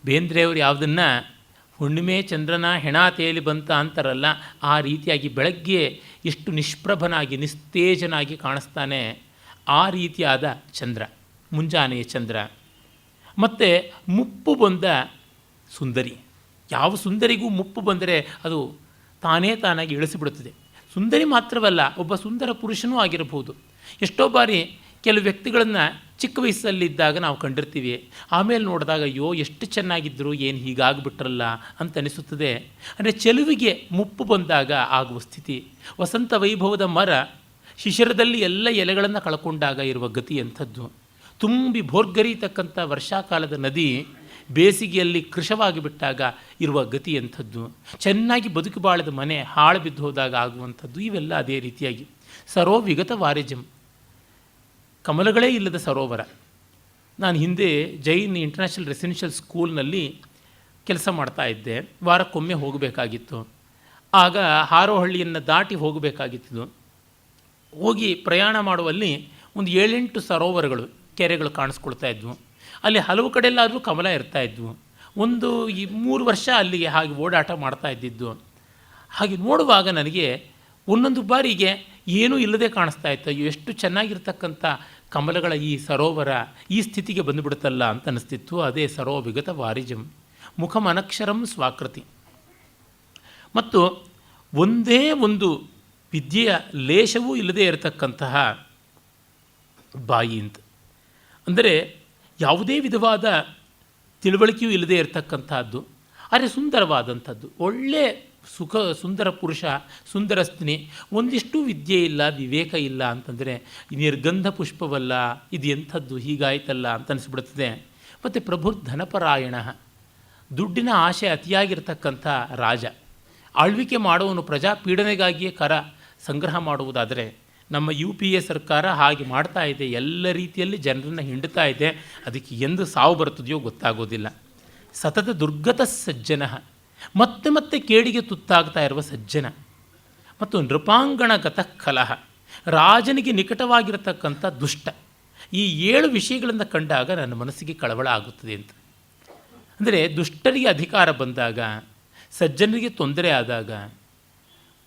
ಬೇಂದ್ರೆಯವರು ಯಾವುದನ್ನು ಹುಣ್ಣಿಮೆ ಚಂದ್ರನ ಹೆಣ ತೇಲಿ ಬಂತ ಅಂತಾರಲ್ಲ, ಆ ರೀತಿಯಾಗಿ ಬೆಳಗ್ಗೆ ಎಷ್ಟು ನಿಷ್ಪ್ರಭನಾಗಿ ನಿಸ್ತೇಜನಾಗಿ ಕಾಣಿಸ್ತಾನೆ, ಆ ರೀತಿಯಾದ ಚಂದ್ರ, ಮುಂಜಾನೆಯ ಚಂದ್ರ. ಮತ್ತು ಮುಪ್ಪು ಬಂದ ಸುಂದರಿ. ಯಾವ ಸುಂದರಿಗೂ ಮುಪ್ಪು ಬಂದರೆ ಅದು ತಾನೇ ತಾನಾಗಿ ಇಳಿಸಿಬಿಡುತ್ತದೆ. ಸುಂದರಿ ಮಾತ್ರವಲ್ಲ, ಒಬ್ಬ ಸುಂದರ ಪುರುಷನೂ ಆಗಿರಬಹುದು. ಎಷ್ಟೋ ಬಾರಿ ಕೆಲವು ವ್ಯಕ್ತಿಗಳನ್ನು ಚಿಕ್ಕ ವಯಸ್ಸಲ್ಲಿದ್ದಾಗ ನಾವು ಕಂಡಿರ್ತೀವಿ, ಆಮೇಲೆ ನೋಡಿದಾಗ ಅಯ್ಯೋ ಎಷ್ಟು ಚೆನ್ನಾಗಿದ್ದರು, ಏನು ಹೀಗಾಗ್ಬಿಟ್ರಲ್ಲ ಅಂತ ಅನಿಸುತ್ತದೆ. ಅಂದರೆ ಚೆಲುವಿಗೆ ಮುಪ್ಪು ಬಂದಾಗ ಆಗುವ ಸ್ಥಿತಿ. ವಸಂತ ವೈಭವದ ಮರ ಶಿಶಿರದಲ್ಲಿ ಎಲ್ಲ ಎಲೆಗಳನ್ನು ಕಳ್ಕೊಂಡಾಗ ಇರುವ ಗತಿ ಅಂಥದ್ದು. ತುಂಬಿ ಭೋರ್ಗರೀತಕ್ಕಂಥ ವರ್ಷಾಕಾಲದ ನದಿ ಬೇಸಿಗೆಯಲ್ಲಿ ಕೃಶವಾಗಿ ಬಿಟ್ಟಾಗ ಇರುವ ಗತಿ ಅಂಥದ್ದು. ಚೆನ್ನಾಗಿ ಬದುಕು ಬಾಳದ ಮನೆ ಹಾಳು ಬಿದ್ದು ಹೋದಾಗ ಆಗುವಂಥದ್ದು. ಇವೆಲ್ಲ ಅದೇ ರೀತಿಯಾಗಿ. ಸರೋ ವಿಗತ ವಾರಿಜಂ, ಕಮಲಗಳೇ ಇಲ್ಲದ ಸರೋವರ. ನಾನು ಹಿಂದೆ ಜೈನ್ ಇಂಟರ್ನ್ಯಾಷನಲ್ ರೆಸಿಡೆನ್ಷಿಯಲ್ ಸ್ಕೂಲ್ನಲ್ಲಿ ಕೆಲಸ ಮಾಡ್ತಾ ಇದ್ದೆ. ವಾರಕ್ಕೊಮ್ಮೆ ಹೋಗಬೇಕಾಗಿತ್ತು. ಆಗ ಹಾರೋಹಳ್ಳಿಯನ್ನು ದಾಟಿ ಹೋಗಬೇಕಾಗಿತ್ತು. ಹೋಗಿ ಪ್ರಯಾಣ ಮಾಡುವಲ್ಲಿ ಒಂದು 7-8 ಸರೋವರಗಳು, ಕೆರೆಗಳು ಕಾಣಿಸ್ಕೊಳ್ತಾ ಇದ್ವು. ಅಲ್ಲಿ ಹಲವು ಕಡೆಯಲ್ಲಾದರೂ ಕಮಲ ಇರ್ತಾಯಿದ್ವು. ಒಂದು 3 ವರ್ಷ ಅಲ್ಲಿಗೆ ಹಾಗೆ ಓಡಾಟ ಮಾಡ್ತಾ ಇದ್ದಿದ್ದು. ಹಾಗೆ ನೋಡುವಾಗ ನನಗೆ ಒಂದೊಂದು ಬಾರಿಗೆ ಏನೂ ಇಲ್ಲದೆ ಕಾಣಿಸ್ತಾ ಇತ್ತು. ಅಯ್ಯೋ ಎಷ್ಟು ಚೆನ್ನಾಗಿರ್ತಕ್ಕಂಥ ಕಮಲಗಳ ಈ ಸರೋವರ ಈ ಸ್ಥಿತಿಗೆ ಬಂದುಬಿಡುತ್ತಲ್ಲ ಅಂತ ಅನ್ನಿಸ್ತಿತ್ತು. ಅದೇ ಸರೋ ವಿಗತ ವಾರಿಜಂ, ಮುಖಮನಕ್ಷರಂ ಸ್ವಾಕೃತಿ. ಮತ್ತು ಒಂದೇ ಒಂದು ವಿದ್ಯೆಯ ಲೇಷವೂ ಇಲ್ಲದೆ ಇರತಕ್ಕಂತಹ ಬಾಯಿ ಅಂತ. ಅಂದರೆ ಯಾವುದೇ ವಿಧವಾದ ತಿಳುವಳಿಕೆಯೂ ಇಲ್ಲದೆ ಇರತಕ್ಕಂಥದ್ದು, ಆದರೆ ಸುಂದರವಾದಂಥದ್ದು. ಒಳ್ಳೆ ಸುಂದರ ಪುರುಷ, ಸುಂದರ ಸ್ತ್ರೀ. ಒಂದಿಷ್ಟು ವಿದ್ಯೆ ಇಲ್ಲ, ವಿವೇಕ ಇಲ್ಲ ಅಂತಂದರೆ ನಿರ್ಗಂಧ ಪುಷ್ಪವಲ್ಲ, ಇದು ಎಂಥದ್ದು, ಹೀಗಾಯ್ತಲ್ಲ ಅಂತ ಅನಿಸ್ಬಿಡ್ತದೆ. ಮತ್ತು ಪ್ರಭುರ್ ಧನಪರಾಯಣ, ದುಡ್ಡಿನ ಆಶೆ ಅತಿಯಾಗಿರ್ತಕ್ಕಂಥ ರಾಜ. ಆಳ್ವಿಕೆ ಮಾಡುವನು ಪ್ರಜಾಪೀಡನೆಗಾಗಿಯೇ ಕರ ಸಂಗ್ರಹ ಮಾಡುವುದಾದರೆ ನಮ್ಮ UPA ಸರ್ಕಾರ ಹಾಗೆ ಮಾಡ್ತಾ ಇದೆ. ಎಲ್ಲ ರೀತಿಯಲ್ಲಿ ಜನರನ್ನು ಹಿಂಡ್ತಾ ಇದೆ. ಅದಕ್ಕೆ ಎಂದು ಸಾವು ಬರ್ತದೆಯೋ ಗೊತ್ತಾಗೋದಿಲ್ಲ. ಸತತ ದುರ್ಗತ ಸಜ್ಜನ, ಮತ್ತೆ ಮತ್ತೆ ಕೇಡಿಗೆ ತುತ್ತಾಗ್ತಾ ಇರುವ ಸಜ್ಜನ. ಮತ್ತು ನೃಪಾಂಗಣ ಗತಃಕಲಹ, ರಾಜನಿಗೆ ನಿಕಟವಾಗಿರತಕ್ಕಂಥ ದುಷ್ಟ. ಈ 7 ವಿಷಯಗಳನ್ನು ಕಂಡಾಗ ನನ್ನ ಮನಸ್ಸಿಗೆ ಕಳವಳ ಆಗುತ್ತದೆ ಅಂತ. ಅಂದರೆ ದುಷ್ಟರಿಗೆ ಅಧಿಕಾರ ಬಂದಾಗ, ಸಜ್ಜನರಿಗೆ ತೊಂದರೆ ಆದಾಗ,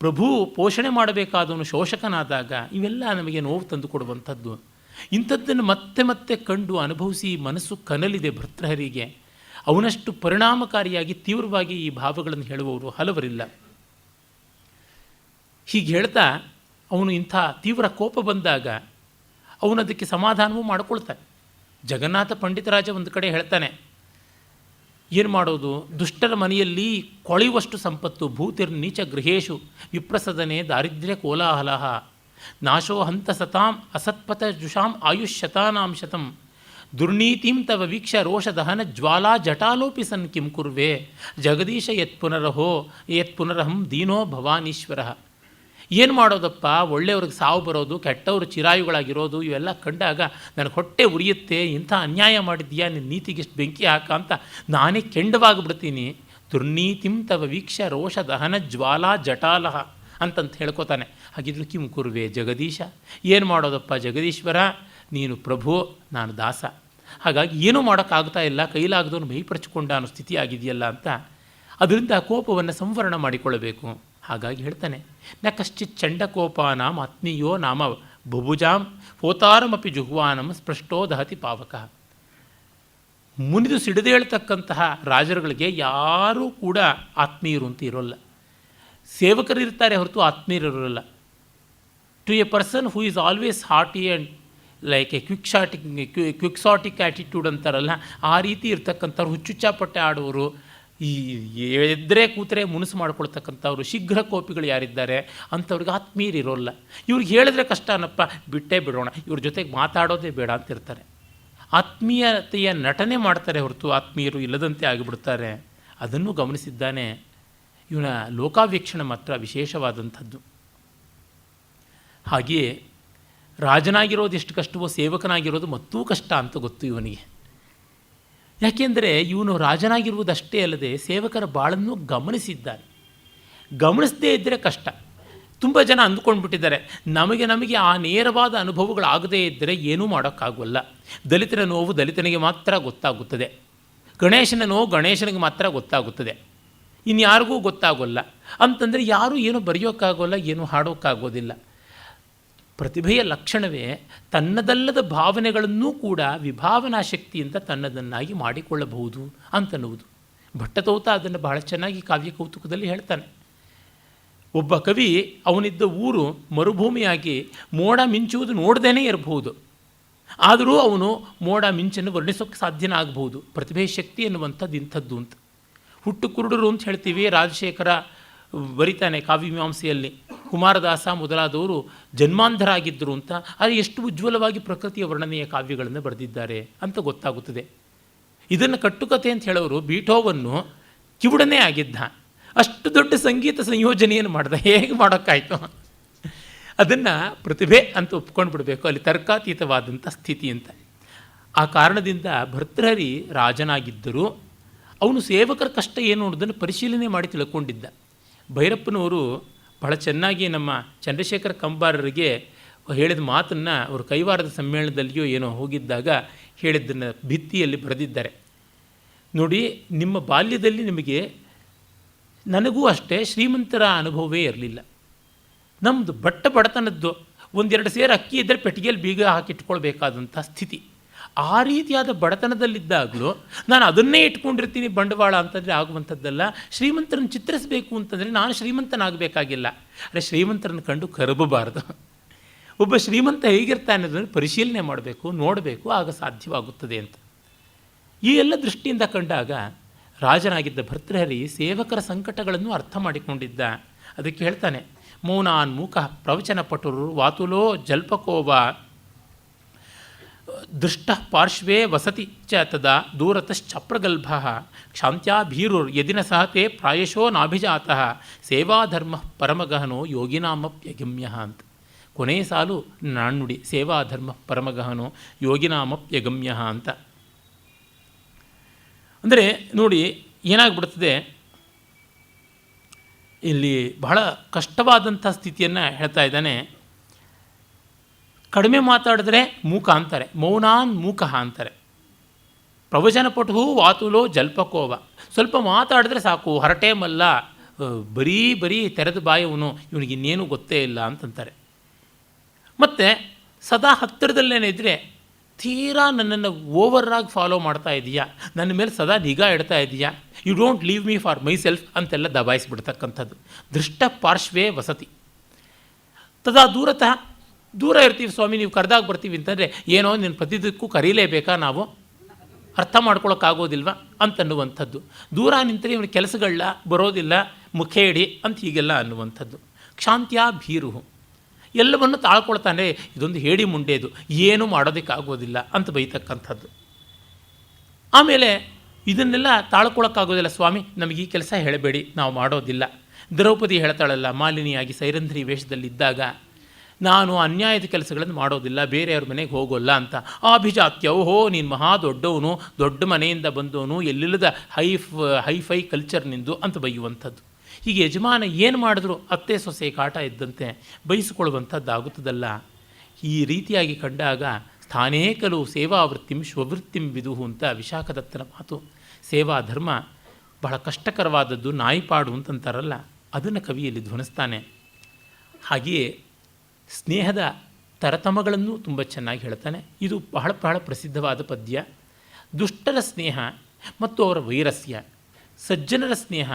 ಪ್ರಭು ಪೋಷಣೆ ಮಾಡಬೇಕಾದವನು ಶೋಷಕನಾದಾಗ, ಇವೆಲ್ಲ ನಮಗೆ ನೋವು ತಂದು ಕೊಡುವಂಥದ್ದು. ಇಂಥದ್ದನ್ನು ಮತ್ತೆ ಮತ್ತೆ ಕಂಡು ಅನುಭವಿಸಿ ಮನಸ್ಸು ಕನಲಿದೆ ಭರ್ತೃಹರಿಗೆ. ಅವನಷ್ಟು ಪರಿಣಾಮಕಾರಿಯಾಗಿ ತೀವ್ರವಾಗಿ ಈ ಭಾವಗಳನ್ನು ಹೇಳುವವರು ಹಲವರಿಲ್ಲ. ಹೀಗೆ ಹೇಳ್ತಾ ಅವನು ಇಂಥ ತೀವ್ರ ಕೋಪ ಬಂದಾಗ ಅವನು ಅದಕ್ಕೆ ಸಮಾಧಾನವೂ ಮಾಡಿಕೊಳ್ತಾನೆ. ಜಗನ್ನಾಥ ಪಂಡಿತರಾಜ ಒಂದು ಕಡೆ ಹೇಳ್ತಾನೆ, ಏನು ಮಾಡೋದು, ದುಷ್ಟರ ಮನೆಯಲ್ಲಿ ಕೊಳೆಯುವಷ್ಟು ಸಂಪತ್ತು. ಭೂತಿರ್ ನೀಚ ಗೃಹೇಶು ವಿಪ್ರಸದನೆ ದಾರಿದ್ರ್ಯ ಕೋಲಾಹಲ ನಾಶೋ ಹಂತ ಸತಾಂ ಅಸತ್ಪಥ ಜುಷಾಂ ಆಯುಷ್ಯತಾನಾಂ ಶತಂ ದುರ್ನೀತಿಂ ತವ ವೀಕ್ಷ ರೋಷ ದಹನ ಜ್ವಾಲಾ ಜಟಾಲೋಪಿ ಸನ್ ಕಿಂ ಕುರ್ವೆ ಜಗದೀಶ ಯತ್ ಪುನರಹಂ ದೀನೋ ಭವಾನೀಶ್ವರ. ಏನು ಮಾಡೋದಪ್ಪ, ಒಳ್ಳೆಯವ್ರಿಗೆ ಸಾವು ಬರೋದು, ಕೆಟ್ಟವರು ಚಿರಾಯುಗಳಾಗಿರೋದು, ಇವೆಲ್ಲ ಕಂಡಾಗ ನನಗೆ ಹೊಟ್ಟೆ ಉರಿಯುತ್ತೆ. ಇಂಥ ಅನ್ಯಾಯ ಮಾಡಿದ್ದೀಯಾ, ನಿನ್ನ ನೀತಿಗೆಷ್ಟು ಬೆಂಕಿ ಹಾಕ ಅಂತ ನಾನೇ ಕೆಂಡವಾಗಿಬಿಡ್ತೀನಿ. ದುರ್ನೀತಿಂ ತವ ವೀಕ್ಷ ರೋಷ ದಹನ ಜ್ವಾಲಾ ಜಟಾಲಹ ಅಂತಂತ ಹೇಳ್ಕೊತಾನೆ. ಹಾಗಿದ್ರು ಕಿಂ ಕುರ್ವೆ ಜಗದೀಶ, ಏನು ಮಾಡೋದಪ್ಪ ಜಗದೀಶ್ವರ, ನೀನು ಪ್ರಭು, ನಾನು ದಾಸ. ಹಾಗಾಗಿ ಏನೂ ಮಾಡೋಕ್ಕಾಗ್ತಾ ಇಲ್ಲ, ಕೈಲಾಗದವನು ಮೈಪರಚಿಕೊಂಡ ಅನ್ನೋ ಸ್ಥಿತಿ ಆಗಿದೆಯಲ್ಲ ಅಂತ ಅದರಿಂದ ಕೋಪವನ್ನು ಸಂವರಣ ಮಾಡಿಕೊಳ್ಳಬೇಕು. ಹಾಗಾಗಿ ಹೇಳ್ತಾನೆ, ನ ಕಶ್ಚಿತ್ ಚಂಡಕೋಪಾನಾಂ ಆತ್ಮೀಯೋ ನಾಮ ಬುಭುಜಾಂ ಹೋತಾರಮಪಿ ಜುಹ್ವಾನಂ ಸ್ಪೃಷ್ಟೋ ದಹತಿ ಪಾವಕ. ಮುನಿದು ಸಿಡಿದೇಳ್ತಕ್ಕಂತಹ ರಾಜರುಗಳಿಗೆ ಯಾರೂ ಕೂಡ ಆತ್ಮೀಯರು ಅಂತ ಇರೋಲ್ಲ. ಸೇವಕರಿರ್ತಾರೆ ಹೊರತು ಆತ್ಮೀಯರಿರೋಲ್ಲ. To a person who is always hearty and like a quixotic attitude ಅಂತಾರಲ್ಲ, ಆ ರೀತಿ ಇರ್ತಕ್ಕಂಥವ್ರು, ಹುಚ್ಚುಚ್ಚಾಪಟ್ಟೆ ಆಡುವರು, ಈ ಎದ್ರೆ ಕೂತರೆ ಮುನಸು ಮಾಡ್ಕೊಳ್ತಕ್ಕಂಥವ್ರು, ಶೀಘ್ರ ಕೋಪಿಗಳು ಯಾರಿದ್ದಾರೆ ಅಂಥವ್ರಿಗೆ ಆತ್ಮೀಯರು ಇರೋಲ್ಲ. ಇವ್ರಿಗೆ ಹೇಳಿದ್ರೆ ಕಷ್ಟನಪ್ಪ, ಬಿಟ್ಟೇ ಬಿಡೋಣ, ಇವ್ರ ಜೊತೆಗೆ ಮಾತಾಡೋದೇ ಬೇಡ ಅಂತಿರ್ತಾರೆ. ಆತ್ಮೀಯತೆಯ ನಟನೆ ಮಾಡ್ತಾರೆ ಹೊರತು ಆತ್ಮೀಯರು ಇಲ್ಲದಂತೆ ಆಗಿಬಿಡ್ತಾರೆ. ಅದನ್ನು ಗಮನಿಸಿದ್ದಾನೆ. ಇವನ ಲೋಕಾವೀಕ್ಷಣ ಮಾತ್ರ ವಿಶೇಷವಾದಂಥದ್ದು. ಹಾಗೆಯೇ ರಾಜನಾಗಿರೋದು ಎಷ್ಟು ಕಷ್ಟವೋ ಸೇವಕನಾಗಿರೋದು ಮತ್ತೂ ಕಷ್ಟ ಅಂತ ಗೊತ್ತು ಇವನಿಗೆ. ಯಾಕೆಂದರೆ ಇವನು ರಾಜನಾಗಿರುವುದಷ್ಟೇ ಅಲ್ಲದೆ ಸೇವಕರ ಬಾಳನ್ನು ಗಮನಿಸಿದ್ದಾನೆ. ಗಮನಿಸದೇ ಇದ್ದರೆ ಕಷ್ಟ. ತುಂಬ ಜನ ಅಂದ್ಕೊಂಡ್ಬಿಟ್ಟಿದ್ದಾರೆ, ನಮಗೆ ಆ ನೇರವಾದ ಅನುಭವಗಳಾಗದೇ ಇದ್ದರೆ ಏನೂ ಮಾಡೋಕ್ಕಾಗೋಲ್ಲ. ದಲಿತರ ನೋವು ದಲಿತನಿಗೆ ಮಾತ್ರ ಗೊತ್ತಾಗುತ್ತದೆ. ಗಣೇಶನಿಗೆ ಮಾತ್ರ ಗೊತ್ತಾಗುತ್ತದೆ, ಇನ್ಯಾರಿಗೂ ಗೊತ್ತಾಗೋಲ್ಲ ಅಂತಂದರೆ ಯಾರೂ ಏನೂ ಬರೆಯೋಕ್ಕಾಗೋಲ್ಲ, ಏನೂ ಹಾಡೋಕ್ಕಾಗೋದಿಲ್ಲ. ಪ್ರತಿಭೆಯ ಲಕ್ಷಣವೇ ತನ್ನದಲ್ಲದ ಭಾವನೆಗಳನ್ನೂ ಕೂಡ ವಿಭಾವನಾ ಶಕ್ತಿಯಿಂದ ತನ್ನದನ್ನಾಗಿ ಮಾಡಿಕೊಳ್ಳಬಹುದು ಅಂತನ್ನುವುದು. ಭಟ್ಟತೋತ ಅದನ್ನು ಬಹಳ ಚೆನ್ನಾಗಿ ಕಾವ್ಯ ಕೌತುಕದಲ್ಲಿ ಹೇಳ್ತಾನೆ. ಒಬ್ಬ ಕವಿ ಅವನಿದ್ದ ಊರು ಮರುಭೂಮಿಯಾಗಿ ಮೋಡ ಮಿಂಚುವುದು ನೋಡ್ದೇ ಇರಬಹುದು, ಆದರೂ ಅವನು ಮೋಡ ಮಿಂಚನ್ನು ವರ್ಣಿಸೋಕ್ಕೆ ಸಾಧ್ಯನ ಆಗಬಹುದು. ಪ್ರತಿಭೆ ಶಕ್ತಿ ಎನ್ನುವಂಥದ್ದು ಇಂಥದ್ದು ಅಂತ. ಹುಟ್ಟು ಕುರುಡರು ಅಂತ ಹೇಳ್ತೀವಿ. ರಾಜಶೇಖರ ಬರಿತಾನೆ ಕಾವ್ಯಮೀಮಾಂಸೆಯಲ್ಲಿ, ಕುಮಾರದಾಸ ಮೊದಲಾದವರು ಜನ್ಮಾಂಧರಾಗಿದ್ದರು ಅಂತ. ಆದರೆ ಎಷ್ಟು ಉಜ್ವಲವಾಗಿ ಪ್ರಕೃತಿಯ ವರ್ಣನೆಯ ಕಾವ್ಯಗಳನ್ನು ಬರೆದಿದ್ದಾರೆ ಅಂತ ಗೊತ್ತಾಗುತ್ತದೆ. ಇದನ್ನು ಕಟ್ಟುಕತೆ ಅಂತ ಹೇಳೋರು ಬೀಟೋವನ್ನು ಕಿವುಡನೇ ಆಗಿದ್ದ, ಅಷ್ಟು ದೊಡ್ಡ ಸಂಗೀತ ಸಂಯೋಜನೆಯನ್ನು ಮಾಡ್ದ, ಹೇಗೆ ಮಾಡೋಕ್ಕಾಯಿತು? ಅದನ್ನು ಪ್ರತಿಭೆ ಅಂತ ಒಪ್ಕೊಂಡು ಬಿಡಬೇಕು, ಅಲ್ಲಿ ತರ್ಕಾತೀತವಾದಂಥ ಸ್ಥಿತಿ ಅಂತ. ಆ ಕಾರಣದಿಂದ ಭರ್ತೃಹರಿ ರಾಜನಾಗಿದ್ದರೂ ಅವನು ಸೇವಕರ ಕಷ್ಟ ಏನು ಅನ್ನೋದನ್ನು ಪರಿಶೀಲನೆ ಮಾಡಿ ತಿಳ್ಕೊಂಡಿದ್ದ. ಭೈರಪ್ಪನವರು ಬಹಳ ಚೆನ್ನಾಗಿ ನಮ್ಮ ಚಂದ್ರಶೇಖರ ಕಂಬಾರರಿಗೆ ಹೇಳಿದ ಮಾತನ್ನು ಅವರು ಕೈವಾರದ ಸಮ್ಮೇಳನದಲ್ಲಿಯೋ ಏನೋ ಹೋಗಿದ್ದಾಗ ಹೇಳಿದ್ದನ್ನು ಭಿತ್ತಿಯಲ್ಲಿ ಬರೆದಿದ್ದಾರೆ. ನೋಡಿ, ನಿಮ್ಮ ಬಾಲ್ಯದಲ್ಲಿ ನಿಮಗೆ, ನನಗೂ ಅಷ್ಟೇ ಶ್ರೀಮಂತರ ಅನುಭವವೇ ಇರಲಿಲ್ಲ. ನಮ್ಮದು ಬಡತನದ್ದು, ಒಂದೆರಡು ಸೇರು ಅಕ್ಕಿ ಇದ್ದರೆ ಪೆಟ್ಟಿಗೆಯಲ್ಲಿ ಬೀಗ ಹಾಕಿಟ್ಕೊಳ್ಬೇಕಾದಂಥ ಸ್ಥಿತಿ. ಆ ರೀತಿಯಾದ ಬಡತನದಲ್ಲಿದ್ದಾಗಲೂ ನಾನು ಅದನ್ನೇ ಇಟ್ಕೊಂಡಿರ್ತೀನಿ ಬಂಡವಾಳ ಅಂತಂದರೆ ಆಗುವಂಥದ್ದಲ್ಲ. ಶ್ರೀಮಂತರನ್ನು ಚಿತ್ರಿಸಬೇಕು ಅಂತಂದರೆ ನಾನು ಶ್ರೀಮಂತನಾಗಬೇಕಾಗಿಲ್ಲ, ಆದರೆ ಶ್ರೀಮಂತರನ್ನು ಕಂಡು ಕರಬಬಾರದು. ಒಬ್ಬ ಶ್ರೀಮಂತ ಹೇಗಿರ್ತಾನೆ ಅದನ್ನು ಪರಿಶೀಲನೆ ಮಾಡಬೇಕು, ನೋಡಬೇಕು, ಆಗ ಸಾಧ್ಯವಾಗುತ್ತದೆ ಅಂತ. ಈ ಎಲ್ಲ ದೃಷ್ಟಿಯಿಂದ ಕಂಡಾಗ ರಾಜನಾಗಿದ್ದ ಭರ್ತೃಹರಿ ಸೇವಕರ ಸಂಕಟಗಳನ್ನು ಅರ್ಥ ಮಾಡಿಕೊಂಡಿದ್ದ. ಅದಕ್ಕೆ ಹೇಳ್ತಾನೆ, ಮೌನಾನ್ ಮೂಕ ಪ್ರವಚನ ಪಟುರು ವಾತುಲೋ ಜಲ್ಪಕೋವ ದೃಷ್ಟ ಪಾರ್ಶ್ವೇ ವಸತಿ ಚ ತದಾ ದೂರತಶ್ಚಪ್ರಗಲ್ಭ ಕ್ಷಾಂತ್ಯಾಭೀರುರ್ ಯದಿನ ಸಹತೆ ಪ್ರಾಯಶೋ ನಾಭಿಜಾತಃ ಸೇವಾಧರ್ಮ ಪರಮಗಹನೋ ಯೋಗಿನಾಮಪ್ಯಗಮ್ಯ ಅಂತ. ಕೊನೆಯ ಸಾಲು ನಾಣ್ಣುಡಿ, ಸೇವಾಧರ್ಮ ಪರಮಗಹನೋ ಯೋಗಿನಾಮಪ್ಯಗಮ್ಯ ಅಂತ. ಅಂದರೆ ನೋಡಿ ಏನಾಗ್ಬಿಡ್ತದೆ, ಇಲ್ಲಿ ಬಹಳ ಕಷ್ಟವಾದಂಥ ಸ್ಥಿತಿಯನ್ನು ಹೇಳ್ತಾ ಇದ್ದಾನೆ. ಕಡಿಮೆ ಮಾತಾಡಿದ್ರೆ ಮೂಕ ಅಂತಾರೆ, ಮೌನಾನ್ ಮೂಕ ಅಂತಾರೆ. ಪ್ರವಚನ ಪಟು ವಾತುಲೋ ಜಲ್ಪಕೋವ, ಸ್ವಲ್ಪ ಮಾತಾಡಿದ್ರೆ ಸಾಕು, ಹರಟೆ ಮಲ್ಲ, ಬರೀ ತೆರೆದ ಬಾಯವನು, ಇವನಿಗೆ ಇನ್ನೇನು ಗೊತ್ತೇ ಇಲ್ಲ ಅಂತಂತಾರೆ. ಮತ್ತು ಸದಾ ಹತ್ತಿರದಲ್ಲೇನೆ ಇದ್ದರೆ ತೀರಾ ನನ್ನನ್ನು ಓವರಾಗಿ ಫಾಲೋ ಮಾಡ್ತಾ ಇದೆಯಾ, ನನ್ನ ಮೇಲೆ ಸದಾ ನಿಗಾ ಇಡ್ತಾ ಇದೆಯಾ, you don't leave me for myself ಅಂತೆಲ್ಲ ದಬಾಯಿಸಿಬಿಡ್ತಕ್ಕಂಥದ್ದು. ದೃಷ್ಟ ಪಾರ್ಶ್ವೇ ವಸತಿ ತದಾ ದೂರ ಇರ್ತೀವಿ ಸ್ವಾಮಿ, ನೀವು ಕರೆದಾಗ ಬರ್ತೀವಿ ಅಂತಂದರೆ ಏನೋ ನಿನ್ನ ಪ್ರತಿದಕ್ಕೂ ಕರೀಲೇಬೇಕಾ ನಾವು, ಅರ್ಥ ಮಾಡ್ಕೊಳಕ್ಕಾಗೋದಿಲ್ವ ಅಂತನ್ನುವಂಥದ್ದು. ದೂರ ನಿಂತರೆ ಇವನ ಕೆಲಸಗಳನ್ನ ಬರೋದಿಲ್ಲ, ಮುಖೇಡಿ ಅಂತ ಹೀಗೆಲ್ಲ ಅನ್ನುವಂಥದ್ದು. ಕ್ಷಾಂತ್ಯ ಭೀರು, ಎಲ್ಲವನ್ನು ತಾಳ್ಕೊಳ್ತಾನೆ, ಇದೊಂದು ಹೇಡಿ ಮುಂಡೆದು, ಏನೂ ಮಾಡೋದಕ್ಕಾಗೋದಿಲ್ಲ ಅಂತ ಬೈತಕ್ಕಂಥದ್ದು. ಆಮೇಲೆ ಇದನ್ನೆಲ್ಲ ತಾಳ್ಕೊಳಕ್ಕಾಗೋದಿಲ್ಲ ಸ್ವಾಮಿ, ನಮಗೆ ಈ ಕೆಲಸ ಹೇಳಬೇಡಿ, ನಾವು ಮಾಡೋದಿಲ್ಲ. ದ್ರೌಪದಿ ಹೇಳ್ತಾಳಲ್ಲ, ಮಾಲಿನಿಯಾಗಿ ಸೈರಂಧ್ರಿ ವೇಷದಲ್ಲಿದ್ದಾಗ, ನಾನು ಅನ್ಯಾಯದ ಕೆಲಸಗಳನ್ನು ಮಾಡೋದಿಲ್ಲ, ಬೇರೆಯವ್ರ ಮನೆಗೆ ಹೋಗೋಲ್ಲ ಅಂತ. ಅಭಿಜಾತ್ಯ, ಓಹೋ ನೀನು ಮಹಾ ದೊಡ್ಡವನು, ದೊಡ್ಡ ಮನೆಯಿಂದ ಬಂದವನು, ಎಲ್ಲಿಲ್ಲದ ಹೈಫೈ ಕಲ್ಚರ್ ನಿಂದು ಅಂತ ಬೈಯುವಂಥದ್ದು. ಹೀಗೆ ಯಜಮಾನ ಏನು ಮಾಡಿದ್ರು ಅತ್ತೆ ಸೊಸೆ ಕಾಟ ಇದ್ದಂತೆ ಬಯಸಿಕೊಳ್ಳುವಂಥದ್ದಾಗುತ್ತದಲ್ಲ. ಈ ರೀತಿಯಾಗಿ ಕಂಡಾಗ ಸ್ಥಾನೇ ಕೆಲವು ಸೇವಾವೃತ್ತಿಂ ಸ್ವವೃತ್ತಿಂ ವಿದುಹು ಅಂತ ವಿಶಾಖದತ್ತನ ಮಾತು. ಸೇವಾ ಧರ್ಮ ಬಹಳ ಕಷ್ಟಕರವಾದದ್ದು, ನಾಯಿಪಾಡು ಅಂತಂತಾರಲ್ಲ, ಅದನ್ನು ಕವಿಯಲ್ಲಿ ಧ್ವನಿಸ್ತಾನೆ. ಹಾಗೆಯೇ ಸ್ನೇಹದ ತರತಮಗಳನ್ನು ತುಂಬ ಚೆನ್ನಾಗಿ ಹೇಳ್ತಾನೆ. ಇದು ಬಹಳ ಪ್ರಸಿದ್ಧವಾದ ಪದ್ಯ. ದುಷ್ಟರ ಸ್ನೇಹ ಮತ್ತು ಅವರ ವೈರಸ್ಯ, ಸಜ್ಜನರ ಸ್ನೇಹ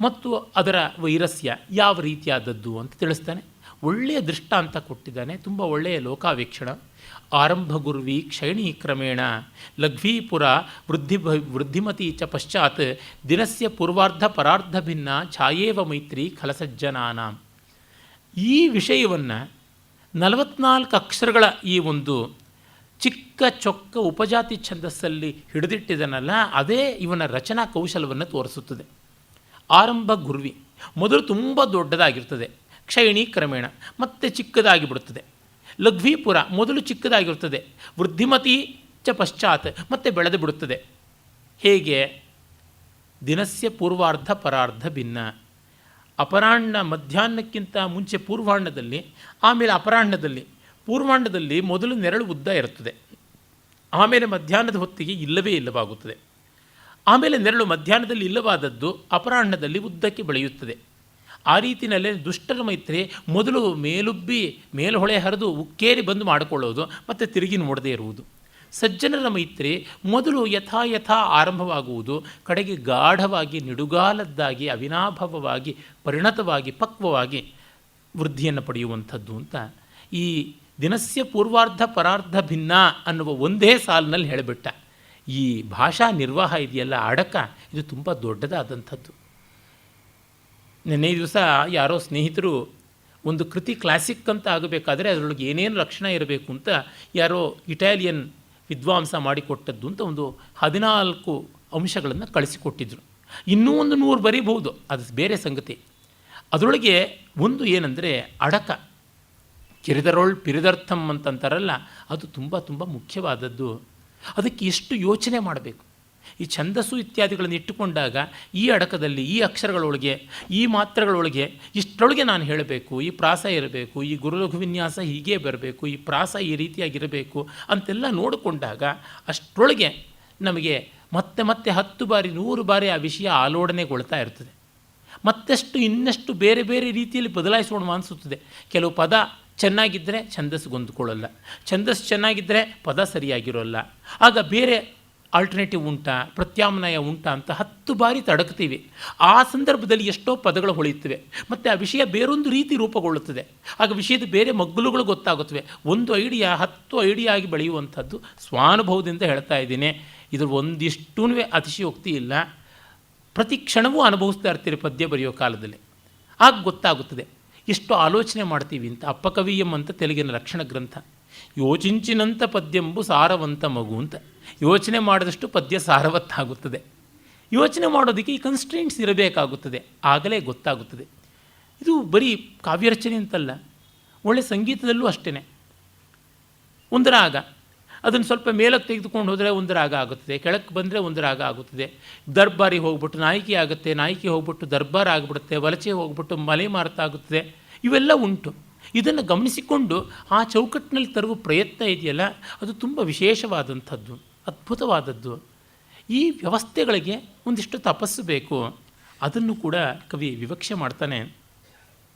ಮತ್ತು ಅದರ ವೈರಸ್ಯ ಯಾವ ರೀತಿಯಾದದ್ದು ಅಂತ ತಿಳಿಸ್ತಾನೆ. ಒಳ್ಳೆಯ ದೃಷ್ಟಾಂತ ಕೊಟ್ಟಿದ್ದಾನೆ, ತುಂಬ ಒಳ್ಳೆಯ ಲೋಕಾವೀಕ್ಷಣ. ಆರಂಭ ಗುರ್ವಿ ಕ್ಷೈಣಿ ಕ್ರಮೇಣ ಲಘ್ವೀಪುರ ವೃದ್ಧಿಮತಿ ಚ ಪಶ್ಚಾತ್ ದಿನಸ್ಯ ಪೂರ್ವಾರ್ಧ ಪರಾರ್ಧ ಭಿನ್ನ ಛಾಯೇವ ಮೈತ್ರಿ ಖಲಸಜ್ಜನಾನಾಂ. ಈ ವಿಷಯವನ್ನು 44 ಅಕ್ಷರಗಳ ಈ ಒಂದು ಚಿಕ್ಕ ಚೊಕ್ಕ ಉಪಜಾತಿ ಛಂದಸ್ಸಲ್ಲಿ ಹಿಡಿದಿಟ್ಟಿದನಲ್ಲ, ಅದೇ ಇವನ ರಚನಾ ಕೌಶಲವನ್ನು ತೋರಿಸುತ್ತದೆ. ಆರಂಭ ಗುರ್ವಿ, ಮೊದಲು ತುಂಬ ದೊಡ್ಡದಾಗಿರ್ತದೆ, ಕ್ಷೈಣಿ ಕ್ರಮೇಣ ಮತ್ತೆ ಚಿಕ್ಕದಾಗಿ ಬಿಡುತ್ತದೆ. ಲಘ್ವೀಪುರ, ಮೊದಲು ಚಿಕ್ಕದಾಗಿರುತ್ತದೆ, ವೃದ್ಧಿಮತಿ ಚ ಪಶ್ಚಾತ್ ಮತ್ತೆ ಬೆಳೆದು ಬಿಡುತ್ತದೆ. ಹೇಗೆ? ದಿನಸ್ಯ ಪೂರ್ವಾರ್ಧ ಪರಾರ್ಧ ಭಿನ್ನ. ಅಪರಾಹ್ನ ಮಧ್ಯಾಹ್ನಕ್ಕಿಂತ ಮುಂಚೆ ಪೂರ್ವಾಹ್ನದಲ್ಲಿ, ಆಮೇಲೆ ಅಪರಾಹ್ನದಲ್ಲಿ. ಪೂರ್ವಾಹ್ನದಲ್ಲಿ ಮೊದಲು ನೆರಳು ಉದ್ದ ಇರುತ್ತದೆ, ಆಮೇಲೆ ಮಧ್ಯಾಹ್ನದ ಹೊತ್ತಿಗೆ ಇಲ್ಲವೇ ಇಲ್ಲವಾಗುತ್ತದೆ. ಆಮೇಲೆ ನೆರಳು ಮಧ್ಯಾಹ್ನದಲ್ಲಿ ಇಲ್ಲವಾದದ್ದು ಅಪರಾಹ್ನದಲ್ಲಿ ಉದ್ದಕ್ಕೆ ಬೆಳೆಯುತ್ತದೆ. ಆ ರೀತಿಯಲ್ಲೇ ದುಷ್ಟರ ಮೈತ್ರಿ ಮೊದಲು ಮೇಲುಬ್ಬಿ ಮೇಲ್ಹೊಳೆ ಹರಿದು ಉಕ್ಕೇರಿ ಬಂದು ಮಾಡಿಕೊಳ್ಳೋದು, ಮತ್ತು ತಿರುಗಿ ನೋಡದೇ ಇರುವುದು. ಸಜ್ಜನರ ಮೈತ್ರಿ ಮೊದಲು ಯಥಾ ಆರಂಭವಾಗುವುದು, ಕಡೆಗೆ ಗಾಢವಾಗಿ ನಿಡುಗಾಲದ್ದಾಗಿ ಅವಿನಾಭವವಾಗಿ ಪರಿಣತವಾಗಿ ಪಕ್ವವಾಗಿ ವೃದ್ಧಿಯನ್ನು ಪಡೆಯುವಂಥದ್ದು ಅಂತ ಈ ದಿನಸ್ಯ ಪೂರ್ವಾರ್ಧ ಪರಾರ್ಧ ಭಿನ್ನ ಅನ್ನುವ ಒಂದೇ ಸಾಲಿನಲ್ಲಿ ಹೇಳಿಬಿಟ್ಟ. ಈ ಭಾಷಾ ನಿರ್ವಾಹ ಇದೆಯಲ್ಲ, ಅಡಕ, ಇದು ತುಂಬ ದೊಡ್ಡದಾದಂಥದ್ದು. ನಿನ್ನೆ ದಿವಸ ಯಾರೋ ಸ್ನೇಹಿತರು ಒಂದು ಕೃತಿ ಕ್ಲಾಸಿಕ್ ಅಂತ ಆಗಬೇಕಾದ್ರೆ ಅದರೊಳಗೆ ಏನೇನು ಲಕ್ಷಣ ಇರಬೇಕು ಅಂತ ಯಾರೋ ಇಟಾಲಿಯನ್ ವಿದ್ವಾಂಸ ಮಾಡಿಕೊಟ್ಟದ್ದು ಅಂತ ಒಂದು 14 ಅಂಶಗಳನ್ನು ಕಳಿಸಿಕೊಟ್ಟಿದ್ರು. ಇನ್ನೂ ಒಂದು 100 ಬರೀಬಹುದು, ಅದು ಬೇರೆ ಸಂಗತಿ. ಅದರೊಳಗೆ ಒಂದು ಏನಂದರೆ ಅಡಕ, ಕಿರಿದರೊಳ್ ಪಿರಿದರ್ಥಂ ಅಂತಂತಾರಲ್ಲ, ಅದು ತುಂಬ ತುಂಬ ಮುಖ್ಯವಾದದ್ದು. ಅದಕ್ಕೆ ಎಷ್ಟು ಯೋಚನೆ ಮಾಡಬೇಕು. ಈ ಛಂದಸ್ಸು ಇತ್ಯಾದಿಗಳನ್ನು ಇಟ್ಟುಕೊಂಡಾಗ ಈ ಅಡಕದಲ್ಲಿ ಈ ಅಕ್ಷರಗಳೊಳಗೆ ಈ ಮಾತ್ರೆಗಳೊಳಗೆ ಇಷ್ಟರೊಳಗೆ ನಾನು ಹೇಳಬೇಕು, ಈ ಪ್ರಾಸ ಇರಬೇಕು, ಈ ಗುರುಲಘು ವಿನ್ಯಾಸ ಹೀಗೇ ಬರಬೇಕು, ಈ ಪ್ರಾಸ ಈ ರೀತಿಯಾಗಿರಬೇಕು ಅಂತೆಲ್ಲ ನೋಡಿಕೊಂಡಾಗ ಅಷ್ಟರೊಳಗೆ ನಮಗೆ ಮತ್ತೆ 10 ಬಾರಿ 100 ಬಾರಿ ಆ ವಿಷಯ ಆಲೋಡನೆಗೊಳ್ತಾ ಇರ್ತದೆ. ಮತ್ತಷ್ಟು ಇನ್ನಷ್ಟು ಬೇರೆ ಬೇರೆ ರೀತಿಯಲ್ಲಿ ಬದಲಾಯಿಸೋಣ ಅನಿಸುತ್ತದೆ. ಕೆಲವು ಪದ ಚೆನ್ನಾಗಿದ್ದರೆ ಛಂದಸ್ಸು ಹೊಂದ್ಕೊಳ್ಳಲ್ಲ, ಛಂದಸ್ಸು ಚೆನ್ನಾಗಿದ್ದರೆ ಪದ ಸರಿಯಾಗಿರೋಲ್ಲ. ಆಗ ಬೇರೆ ಆಲ್ಟರ್ನೇಟಿವ್ ಉಂಟಾ, ಪ್ರತ್ಯಾಮ್ನಾಯ ಉಂಟಾ ಅಂತ 10 ಬಾರಿ ತಡಕ್ತೀವಿ. ಆ ಸಂದರ್ಭದಲ್ಲಿ ಎಷ್ಟೋ ಪದಗಳು ಹೊಳೆಯುತ್ತವೆ, ಮತ್ತು ಆ ವಿಷಯ ಬೇರೊಂದು ರೀತಿ ರೂಪುಗೊಳ್ಳುತ್ತದೆ. ಆಗ ವಿಷಯದ ಬೇರೆ ಮಗ್ಗುಲುಗಳು ಗೊತ್ತಾಗುತ್ತವೆ. ಒಂದು ಐಡಿಯಾ 10 ಐಡಿಯಾ ಆಗಿ ಬೆಳೆಯುವಂಥದ್ದು ಸ್ವಾನುಭವದಿಂದ ಹೇಳ್ತಾ ಇದ್ದೀನಿ. ಇದ್ರ ಒಂದಿಷ್ಟೂ ಅತಿಶಯೋಕ್ತಿ ಇಲ್ಲ. ಪ್ರತಿ ಕ್ಷಣವೂ ಅನುಭವಿಸ್ತಾ ಇರ್ತೀರಿ ಪದ್ಯ ಬರೆಯೋ ಕಾಲದಲ್ಲಿ. ಆಗ ಗೊತ್ತಾಗುತ್ತದೆ ಎಷ್ಟು ಆಲೋಚನೆ ಮಾಡ್ತೀವಿ ಅಂತ. ಅಪ್ಪಕವಿಯಂ ಅಂತ ತೆಲುಗಿನ ಲಕ್ಷಣ ಗ್ರಂಥ. ಯೋಚಿಂಚಿನಂಥ ಪದ್ಯಂಬು ಸಾರವಂತ ಮಗು ಅಂತ. ಯೋಚನೆ ಮಾಡಿದಷ್ಟು ಪದ್ಯ ಸಾರವತ್ತಾಗುತ್ತದೆ. ಯೋಚನೆ ಮಾಡೋದಕ್ಕೆ ಈ ಕನ್ಸ್ಟ್ರೆಂಟ್ಸ್ ಇರಬೇಕಾಗುತ್ತದೆ, ಆಗಲೇ ಗೊತ್ತಾಗುತ್ತದೆ. ಇದು ಬರೀ ಕಾವ್ಯರಚನೆ ಅಂತಲ್ಲ, ಒಳ್ಳೆಯ ಸಂಗೀತದಲ್ಲೂ ಅಷ್ಟೇ. ಒಂದು ರಾಗ, ಅದನ್ನು ಸ್ವಲ್ಪ ಮೇಲಕ್ಕೆ ತೆಗೆದುಕೊಂಡು ಹೋದರೆ ಒಂದು ರಾಗ ಆಗುತ್ತದೆ, ಕೆಳಕ್ಕೆ ಬಂದರೆ ಒಂದು ರಾಗ ಆಗುತ್ತದೆ. ದರ್ಬಾರಿಗೆ ಹೋಗ್ಬಿಟ್ಟು ನಾಯಕಿ ಆಗುತ್ತೆ, ನಾಯಕಿ ಹೋಗ್ಬಿಟ್ಟು ದರ್ಬಾರ್ ಆಗಿಬಿಡುತ್ತೆ, ವಲಸೆ ಹೋಗ್ಬಿಟ್ಟು ಮಲೆ ಮಾರುತ ಆಗುತ್ತದೆ. ಇವೆಲ್ಲ ಉಂಟು. ಇದನ್ನು ಗಮನಿಸಿಕೊಂಡು ಆ ಚೌಕಟ್ಟಿನಲ್ಲಿ ತರುವ ಪ್ರಯತ್ನ ಇದೆಯಲ್ಲ, ಅದು ತುಂಬ ವಿಶೇಷವಾದಂಥದ್ದು, ಅದ್ಭುತವಾದದ್ದು. ಈ ವ್ಯವಸ್ಥೆಗಳಿಗೆ ಒಂದಿಷ್ಟು ತಪಸ್ಸು ಬೇಕು. ಅದನ್ನು ಕೂಡ ಕವಿ ವಿವಕ್ಷೆ ಮಾಡ್ತಾನೆ.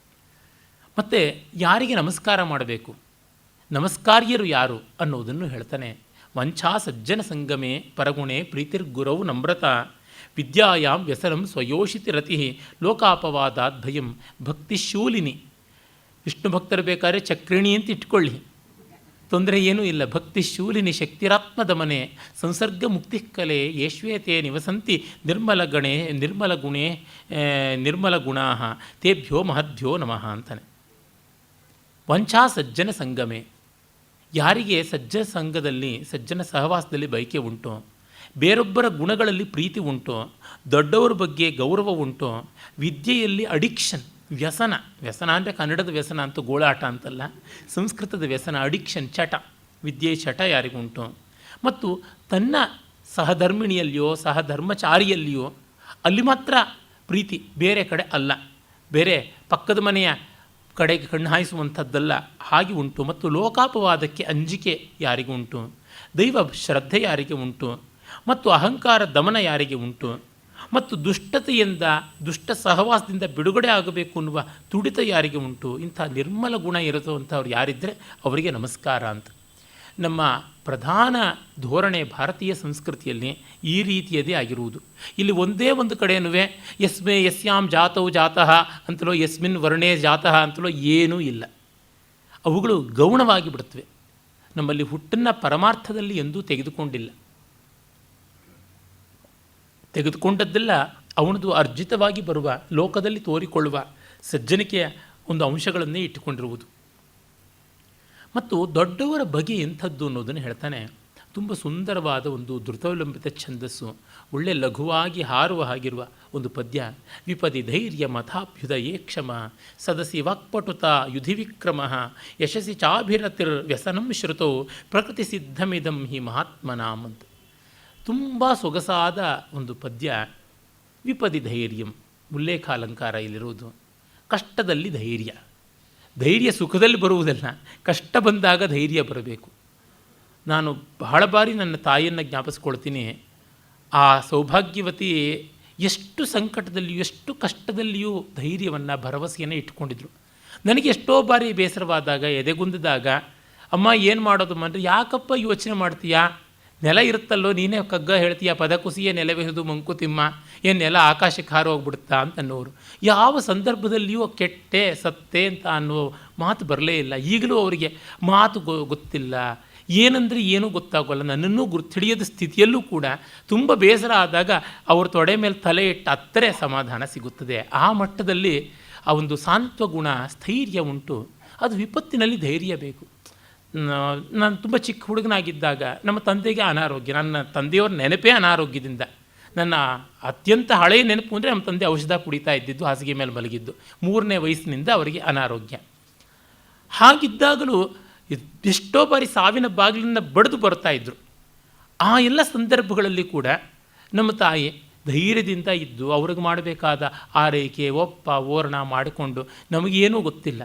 ಮತ್ತು ಯಾರಿಗೆ ನಮಸ್ಕಾರ ಮಾಡಬೇಕು, ನಮಸ್ಕಾರ್ಯರು ಯಾರು ಅನ್ನೋದನ್ನು ಹೇಳ್ತಾನೆ. ವಂಚಾ ಸಜ್ಜನ ಸಂಗಮೇ ಪರಗುಣೆ ಪ್ರೀತಿರ್ಗುರವು ನಮ್ರತ ವಿದ್ಯಾಯಾಂ ವ್ಯಸನಂ ಸ್ವಯೋಷಿತಿ ರತಿ ಲೋಕಾಪವಾದಾತ್ ಭಯಂ ಭಕ್ತಿಶೂಲಿನಿ. ವಿಷ್ಣು ಭಕ್ತರು ಬೇಕಾದ್ರೆ ಚಕ್ರಿಣಿ ಅಂತ ಇಟ್ಕೊಳ್ಳಿ, ತೊಂದರೆ ಏನೂ ಇಲ್ಲ. ಭಕ್ತಿಶೂಲಿನಿ ಶಕ್ತಿರಾತ್ಮದಮನೆ ಸಂಸರ್ಗ ಮುಕ್ತಿ ಕಲೆ ಯೇಶ್ವೇತೆ ನಿವಸಂತಿ ನಿರ್ಮಲಗಣೆ ನಿರ್ಮಲಗುಣೇ ನಿರ್ಮಲಗುಣಾ ತೇಭ್ಯೋ ಮಹದ್ಭ್ಯೋ ನಮಃ ಅಂತಾನೆ. ವಂಚಾ ಸಜ್ಜನ ಸಂಗಮೆ, ಯಾರಿಗೆ ಸಜ್ಜನ ಸಂಘದಲ್ಲಿ ಸಜ್ಜನ ಸಹವಾಸದಲ್ಲಿ ಬಯಕೆ ಉಂಟು, ಬೇರೊಬ್ಬರ ಗುಣಗಳಲ್ಲಿ ಪ್ರೀತಿ ಉಂಟು, ದೊಡ್ಡವರ ಬಗ್ಗೆ ಗೌರವ ಉಂಟು, ವಿದ್ಯೆಯಲ್ಲಿ ಅಡಿಕ್ಷನ್ ವ್ಯಸನ, ವ್ಯಸನ ಅಂದರೆ ಕನ್ನಡದ ವ್ಯಸನ ಅಂತೂ ಗೋಳಾಟ ಅಂತಲ್ಲ, ಸಂಸ್ಕೃತದ ವ್ಯಸನ ಅಡಿಕ್ಷನ್ ಚಟ, ವಿದ್ಯೆ ಚಟ ಯಾರಿಗುಂಟು, ಮತ್ತು ತನ್ನ ಸಹಧರ್ಮಿಣಿಯಲ್ಲಿಯೋ ಸಹಧರ್ಮಚಾರಿಯಲ್ಲಿಯೋ ಅಲ್ಲಿ ಮಾತ್ರ ಪ್ರೀತಿ, ಬೇರೆ ಕಡೆ ಅಲ್ಲ, ಬೇರೆ ಪಕ್ಕದ ಮನೆಯ ಕಡೆಗೆ ಕಣ್ಣು ಹಾಯಿಸುವಂಥದ್ದಲ್ಲ, ಹಾಗೆ ಉಂಟು. ಮತ್ತು ಲೋಕಾಪವಾದಕ್ಕೆ ಅಂಜಿಕೆ ಯಾರಿಗುಂಟು, ದೈವ ಶ್ರದ್ಧೆ ಯಾರಿಗೆ ಉಂಟು, ಮತ್ತು ಅಹಂಕಾರ ದಮನ ಯಾರಿಗೆ ಉಂಟು, ಮತ್ತು ದುಷ್ಟತೆಯಿಂದ ದುಷ್ಟ ಸಹವಾಸದಿಂದ ಬಿಡುಗಡೆ ಆಗಬೇಕು ಅನ್ನುವ ತುಡಿತ ಯಾರಿಗೆ ಉಂಟು, ಇಂಥ ನಿರ್ಮಲ ಗುಣ ಇರುವಂಥವ್ರು ಯಾರಿದ್ದರೆ ಅವರಿಗೆ ನಮಸ್ಕಾರ ಅಂತ. ನಮ್ಮ ಪ್ರಧಾನ ಧೋರಣೆ ಭಾರತೀಯ ಸಂಸ್ಕೃತಿಯಲ್ಲಿ ಈ ರೀತಿಯದೇ ಆಗಿರುವುದು. ಇಲ್ಲಿ ಒಂದೇ ಒಂದು ಕಡೆಯೂ ಯಸ್ಮೇ ಯಸ್ಯಾಂ ಜಾತೌ ಜಾತಃ ಅಂತಲೋ ಯಸ್ಮಿನ್ ವರ್ಣೇ ಜಾತಃ ಅಂತಲೋ ಏನೂ ಇಲ್ಲ. ಅವುಗಳು ಗೌಣವಾಗಿ ಬಿಡುತ್ತವೆ. ನಮ್ಮಲ್ಲಿ ಹುಟ್ಟನ್ನು ಪರಮಾರ್ಥದಲ್ಲಿ ಎಂದೂ ತೆಗೆದುಕೊಂಡಿಲ್ಲ. ತೆಗೆದುಕೊಂಡದ್ದೆಲ್ಲ ಅವನದು ಅರ್ಜಿತವಾಗಿ ಬರುವ ಲೋಕದಲ್ಲಿ ತೋರಿಕೊಳ್ಳುವ ಸಜ್ಜನಿಕೆಯ ಒಂದು ಅಂಶಗಳನ್ನೇ ಇಟ್ಟುಕೊಂಡಿರುವುದು. ಮತ್ತು ದೊಡ್ಡವರ ಬಗೆ ಎಂಥದ್ದು ಅನ್ನೋದನ್ನು ಹೇಳ್ತಾನೆ. ತುಂಬ ಸುಂದರವಾದ ಒಂದು ಧೃತವಲಂಬಿತ ಛಂದಸ್ಸು, ಒಳ್ಳೆ ಲಘುವಾಗಿ ಹಾರುವ ಹಾಗಿರುವ ಒಂದು ಪದ್ಯ. ವಿಪದಿ ಧೈರ್ಯ ಮಥಾಭ್ಯುದಯೇ ಕ್ಷಮ ಸದಸಿ ವಾಕ್ಪಟುತ ಯುಧಿ ವಿಕ್ರಮ ಯಶಸಿ ಚಾಭಿರತಿರ್ ವ್ಯಸನಂ ಶ್ರುತೌ ಪ್ರಕೃತಿ ಸಿದ್ಧಮಿದಂ ಹಿ ಮಹಾತ್ಮನಾಂ ಅಂತ. ತುಂಬ ಸೊಗಸಾದ ಒಂದು ಪದ್ಯ. ವಿಪದಿ ಧೈರ್ಯಂ, ಉಲ್ಲೇಖಾಲಂಕಾರ ಇಲ್ಲಿರುವುದು. ಕಷ್ಟದಲ್ಲಿ ಧೈರ್ಯ, ಧೈರ್ಯ ಸುಖದಲ್ಲಿ ಬರುವುದಲ್ಲ, ಕಷ್ಟ ಬಂದಾಗ ಧೈರ್ಯ ಬರಬೇಕು. ನಾನು ಬಹಳ ಬಾರಿ ನನ್ನ ತಾಯಿಯನ್ನು ಜ್ಞಾಪಿಸ್ಕೊಳ್ತೀನಿ. ಆ ಸೌಭಾಗ್ಯವತಿ ಎಷ್ಟು ಸಂಕಟದಲ್ಲಿಯೂ ಎಷ್ಟು ಕಷ್ಟದಲ್ಲಿಯೂ ಧೈರ್ಯವನ್ನು ಭರವಸೆಯನ್ನು ಇಟ್ಕೊಂಡಿದ್ರು. ನನಗೆ ಎಷ್ಟೋ ಬಾರಿ ಬೇಸರವಾದಾಗ ಎದೆಗುಂದಿದಾಗ, ಅಮ್ಮ ಏನು ಮಾಡೋದು ಅಂದರೆ, ಯಾಕಪ್ಪ ಯೋಚನೆ ಮಾಡ್ತೀಯಾ, ನೆಲ ಇರುತ್ತಲ್ಲೋ ನೀನೇ ಕಗ್ಗ ಹೇಳ್ತೀಯ, ಪದ ಕುಸಿಯೇ ನೆಲವೆಹುದು ಮಂಕುತಿಮ್ಮ, ಏನು ನೆಲ ಆಕಾಶಕ್ಕೆ ಹಾರು ಹೋಗ್ಬಿಡುತ್ತಾ ಅಂತ ಅನ್ನೋರು. ಯಾವ ಸಂದರ್ಭದಲ್ಲಿಯೂ ಕೆಟ್ಟೆ ಸತ್ತೆ ಅಂತ ಅನ್ನೋ ಮಾತು ಬರಲೇ ಇಲ್ಲ. ಈಗಲೂ ಅವರಿಗೆ ಮಾತು ಗೊತ್ತಿಲ್ಲ, ಏನಂದರೆ ಏನೂ ಗೊತ್ತಾಗೋಲ್ಲ, ನನ್ನನ್ನೂ ಗುರ್ತಿಡಿಯದ ಸ್ಥಿತಿಯಲ್ಲೂ ಕೂಡ ತುಂಬ ಬೇಸರ ಆದಾಗ ಅವ್ರ ತೊಡೆ ಮೇಲೆ ತಲೆ ಇಟ್ಟು ಹತ್ತರೆ ಸಮಾಧಾನ ಸಿಗುತ್ತದೆ. ಆ ಮಟ್ಟದಲ್ಲಿ ಆ ಒಂದು ಸಾಂತ್ವಗುಣ, ಸ್ಥೈರ್ಯ ಉಂಟು. ಅದು ವಿಪತ್ತಿನಲ್ಲಿ ಧೈರ್ಯ ಬೇಕು. ನಾನು ತುಂಬ ಚಿಕ್ಕ ಹುಡುಗನಾಗಿದ್ದಾಗ ನಮ್ಮ ತಂದೆಗೆ ಅನಾರೋಗ್ಯ, ನನ್ನ ತಂದೆಯವ್ರ ನೆನಪೇ ಅನಾರೋಗ್ಯದಿಂದ. ನನ್ನ ಅತ್ಯಂತ ಹಳೆಯ ನೆನಪು ಅಂದರೆ ನಮ್ಮ ತಂದೆ ಔಷಧ ಕುಡಿತಾ ಇದ್ದಿದ್ದು, ಹಾಸಿಗೆ ಮೇಲೆ ಮಲಗಿದ್ದು. 3ನೇ ವಯಸ್ಸಿನಿಂದ ಅವರಿಗೆ ಅನಾರೋಗ್ಯ. ಹಾಗಿದ್ದಾಗಲೂ ಎಷ್ಟೋ ಬಾರಿ ಸಾವಿನ ಬಾಗಿಲನ್ನು ಬಡಿದು ಬರ್ತಾಯಿದ್ರು. ಆ ಎಲ್ಲ ಸಂದರ್ಭಗಳಲ್ಲಿ ಕೂಡ ನಮ್ಮ ತಾಯಿ ಧೈರ್ಯದಿಂದ ಇದ್ದು ಅವ್ರಿಗೆ ಮಾಡಬೇಕಾದ ಆರೈಕೆ ಒಪ್ಪ ಓರಣ ಮಾಡಿಕೊಂಡು, ನಮಗೇನೂ ಗೊತ್ತಿಲ್ಲ.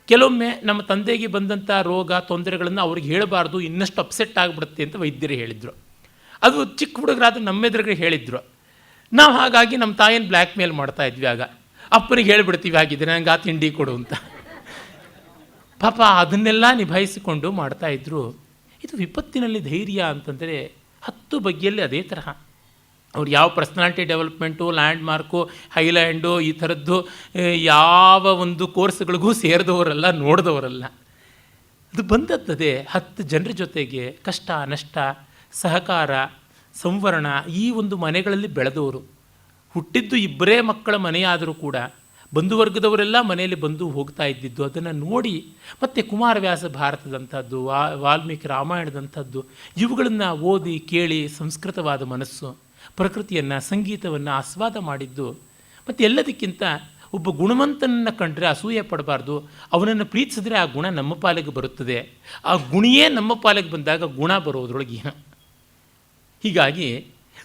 ಕೆಲವೊಮ್ಮೆ ನಮ್ಮ ತಂದೆಗೆ ಬಂದಂಥ ರೋಗ ತೊಂದರೆಗಳನ್ನು ಅವ್ರಿಗೆ ಹೇಳಬಾರ್ದು, ಇನ್ನಷ್ಟು ಅಪ್ಸೆಟ್ ಆಗಿಬಿಡುತ್ತೆ ಅಂತ ವೈದ್ಯರು ಹೇಳಿದರು. ಅದು ಚಿಕ್ಕ ಹುಡುಗರಾದ್ರೆ ನಮ್ಮೆದುರಿಗೆ ಹೇಳಿದ್ರು. ನಾವು ಹಾಗಾಗಿ ನಮ್ಮ ತಾಯಿಯನ್ನು ಬ್ಲ್ಯಾಕ್ ಮೇಲ್ ಮಾಡ್ತಾಯಿದ್ವಿ. ಆಗ ಅಪ್ಪನಿಗೆ ಹೇಳಿಬಿಡ್ತೀವಿ, ಹಾಗಿದ್ರೆ ನಂಗೆ ಆ ತಿಂಡಿ ಕೊಡು ಅಂತ. ಪಾಪ ಅದನ್ನೆಲ್ಲ ನಿಭಾಯಿಸಿಕೊಂಡು ಮಾಡ್ತಾಯಿದ್ರು. ಇದು ವಿಪತ್ತಿನಲ್ಲಿ ಧೈರ್ಯ ಅಂತಂದರೆ 10 ಬಗೆಯಲ್ಲಿ ಅದೇ ತರಹ. ಅವ್ರು ಯಾವ ಪರ್ಸ್ನಾಲಿಟಿ ಡೆವಲಪ್ಮೆಂಟು, ಲ್ಯಾಂಡ್ ಮಾರ್ಕು, ಹೈಲ್ಯಾಂಡು ಈ ಥರದ್ದು ಯಾವ ಒಂದು ಕೋರ್ಸ್ಗಳಿಗೂ ಸೇರಿದವರಲ್ಲ, ನೋಡಿದವರಲ್ಲ. ಅದು ಬಂದದ್ದೇ 10 ಜನರ ಜೊತೆಗೆ ಕಷ್ಟ ನಷ್ಟ ಸಹಕಾರ ಸಂವರಣ ಈ ಒಂದು ಮನೆಗಳಲ್ಲಿ ಬೆಳೆದವರು. ಹುಟ್ಟಿದ್ದು 2 ಮಕ್ಕಳ ಮನೆಯಾದರೂ ಕೂಡ ಬಂಧುವರ್ಗದವರೆಲ್ಲ ಮನೆಯಲ್ಲಿ ಬಂದು ಹೋಗ್ತಾ ಇದ್ದಿದ್ದು ಅದನ್ನು ನೋಡಿ, ಮತ್ತು ಕುಮಾರವ್ಯಾಸ ಭಾರತದಂಥದ್ದು, ವಾಲ್ಮೀಕಿ ರಾಮಾಯಣದಂಥದ್ದು ಇವುಗಳನ್ನು ಓದಿ ಕೇಳಿ ಸಂಸ್ಕೃತವಾದ ಮನಸ್ಸು, ಪ್ರಕೃತಿಯನ್ನು ಸಂಗೀತವನ್ನು ಆಸ್ವಾದ ಮಾಡಿದ್ದು. ಮತ್ತು ಎಲ್ಲದಕ್ಕಿಂತ ಒಬ್ಬ ಗುಣವಂತನನ್ನು ಕಂಡ್ರೆ ಅಸೂಯೆ ಪಡಬಾರ್ದು, ಅವನನ್ನು ಪ್ರೀತಿಸಿದ್ರೆ ಆ ಗುಣ ನಮ್ಮ ಪಾಲಿಗೆ ಬರುತ್ತದೆ. ಆ ಗುಣಿಯೇ ನಮ್ಮ ಪಾಲಿಗೆ ಬಂದಾಗ ಗುಣ ಬರೋದ್ರೊಳಗೆ. ಹೀಗಾಗಿ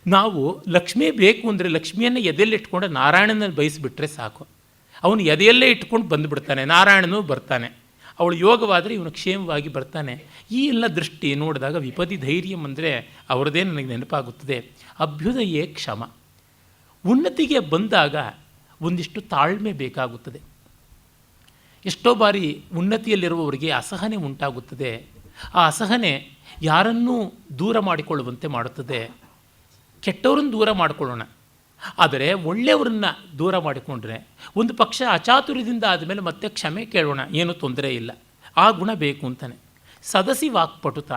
ನಾವು ಲಕ್ಷ್ಮೀ ಬೇಕು ಅಂದರೆ ಲಕ್ಷ್ಮಿಯನ್ನು ಎದೆಯಲ್ಲಿ ಇಟ್ಕೊಂಡು ನಾರಾಯಣನ ಬಯಸಿಬಿಟ್ರೆ ಸಾಕು. ಅವನು ಎದೆಯಲ್ಲೇ ಇಟ್ಕೊಂಡು ಬಂದುಬಿಡ್ತಾನೆ, ನಾರಾಯಣನೂ ಬರ್ತಾನೆ. ಅವಳು ಯೋಗವಾದರೆ ಇವನು ಕ್ಷೇಮವಾಗಿ ಬರ್ತಾನೆ. ಈ ಎಲ್ಲ ದೃಷ್ಟಿ ನೋಡಿದಾಗ ವಿಪದಿ ಧೈರ್ಯಂ ಅಂದರೆ ಅವರದೇ ನನಗೆ ನೆನಪಾಗುತ್ತದೆ. ಅಭ್ಯುದಯೇ ಕ್ಷಮ. ಉನ್ನತಿಗೆ ಬಂದಾಗ ಒಂದಿಷ್ಟು ತಾಳ್ಮೆ ಬೇಕಾಗುತ್ತದೆ. ಎಷ್ಟೋ ಬಾರಿ ಉನ್ನತಿಯಲ್ಲಿರುವವರಿಗೆ ಅಸಹನೆ ಉಂಟಾಗುತ್ತದೆ. ಆ ಅಸಹನೆ ಯಾರನ್ನೂ ದೂರ ಮಾಡಿಕೊಳ್ಳುವಂತೆ ಮಾಡುತ್ತದೆ. ಕೆಟ್ಟವರನ್ನು ದೂರ ಮಾಡಿಕೊಳ್ಳೋಣ, ಆದರೆ ಒಳ್ಳೆಯವರನ್ನು ದೂರ ಮಾಡಿಕೊಂಡ್ರೆ ಒಂದು ಪಕ್ಷ ಅಚಾತುರ್ಯದಿಂದ ಆದಮೇಲೆ ಮತ್ತೆ ಕ್ಷಮೆ ಕೇಳೋಣ, ಏನೂ ತೊಂದರೆ ಇಲ್ಲ. ಆ ಗುಣ ಬೇಕು ಅಂತಾನೆ. ಸದಸಿ ವಾಕ್ಪಟುತ,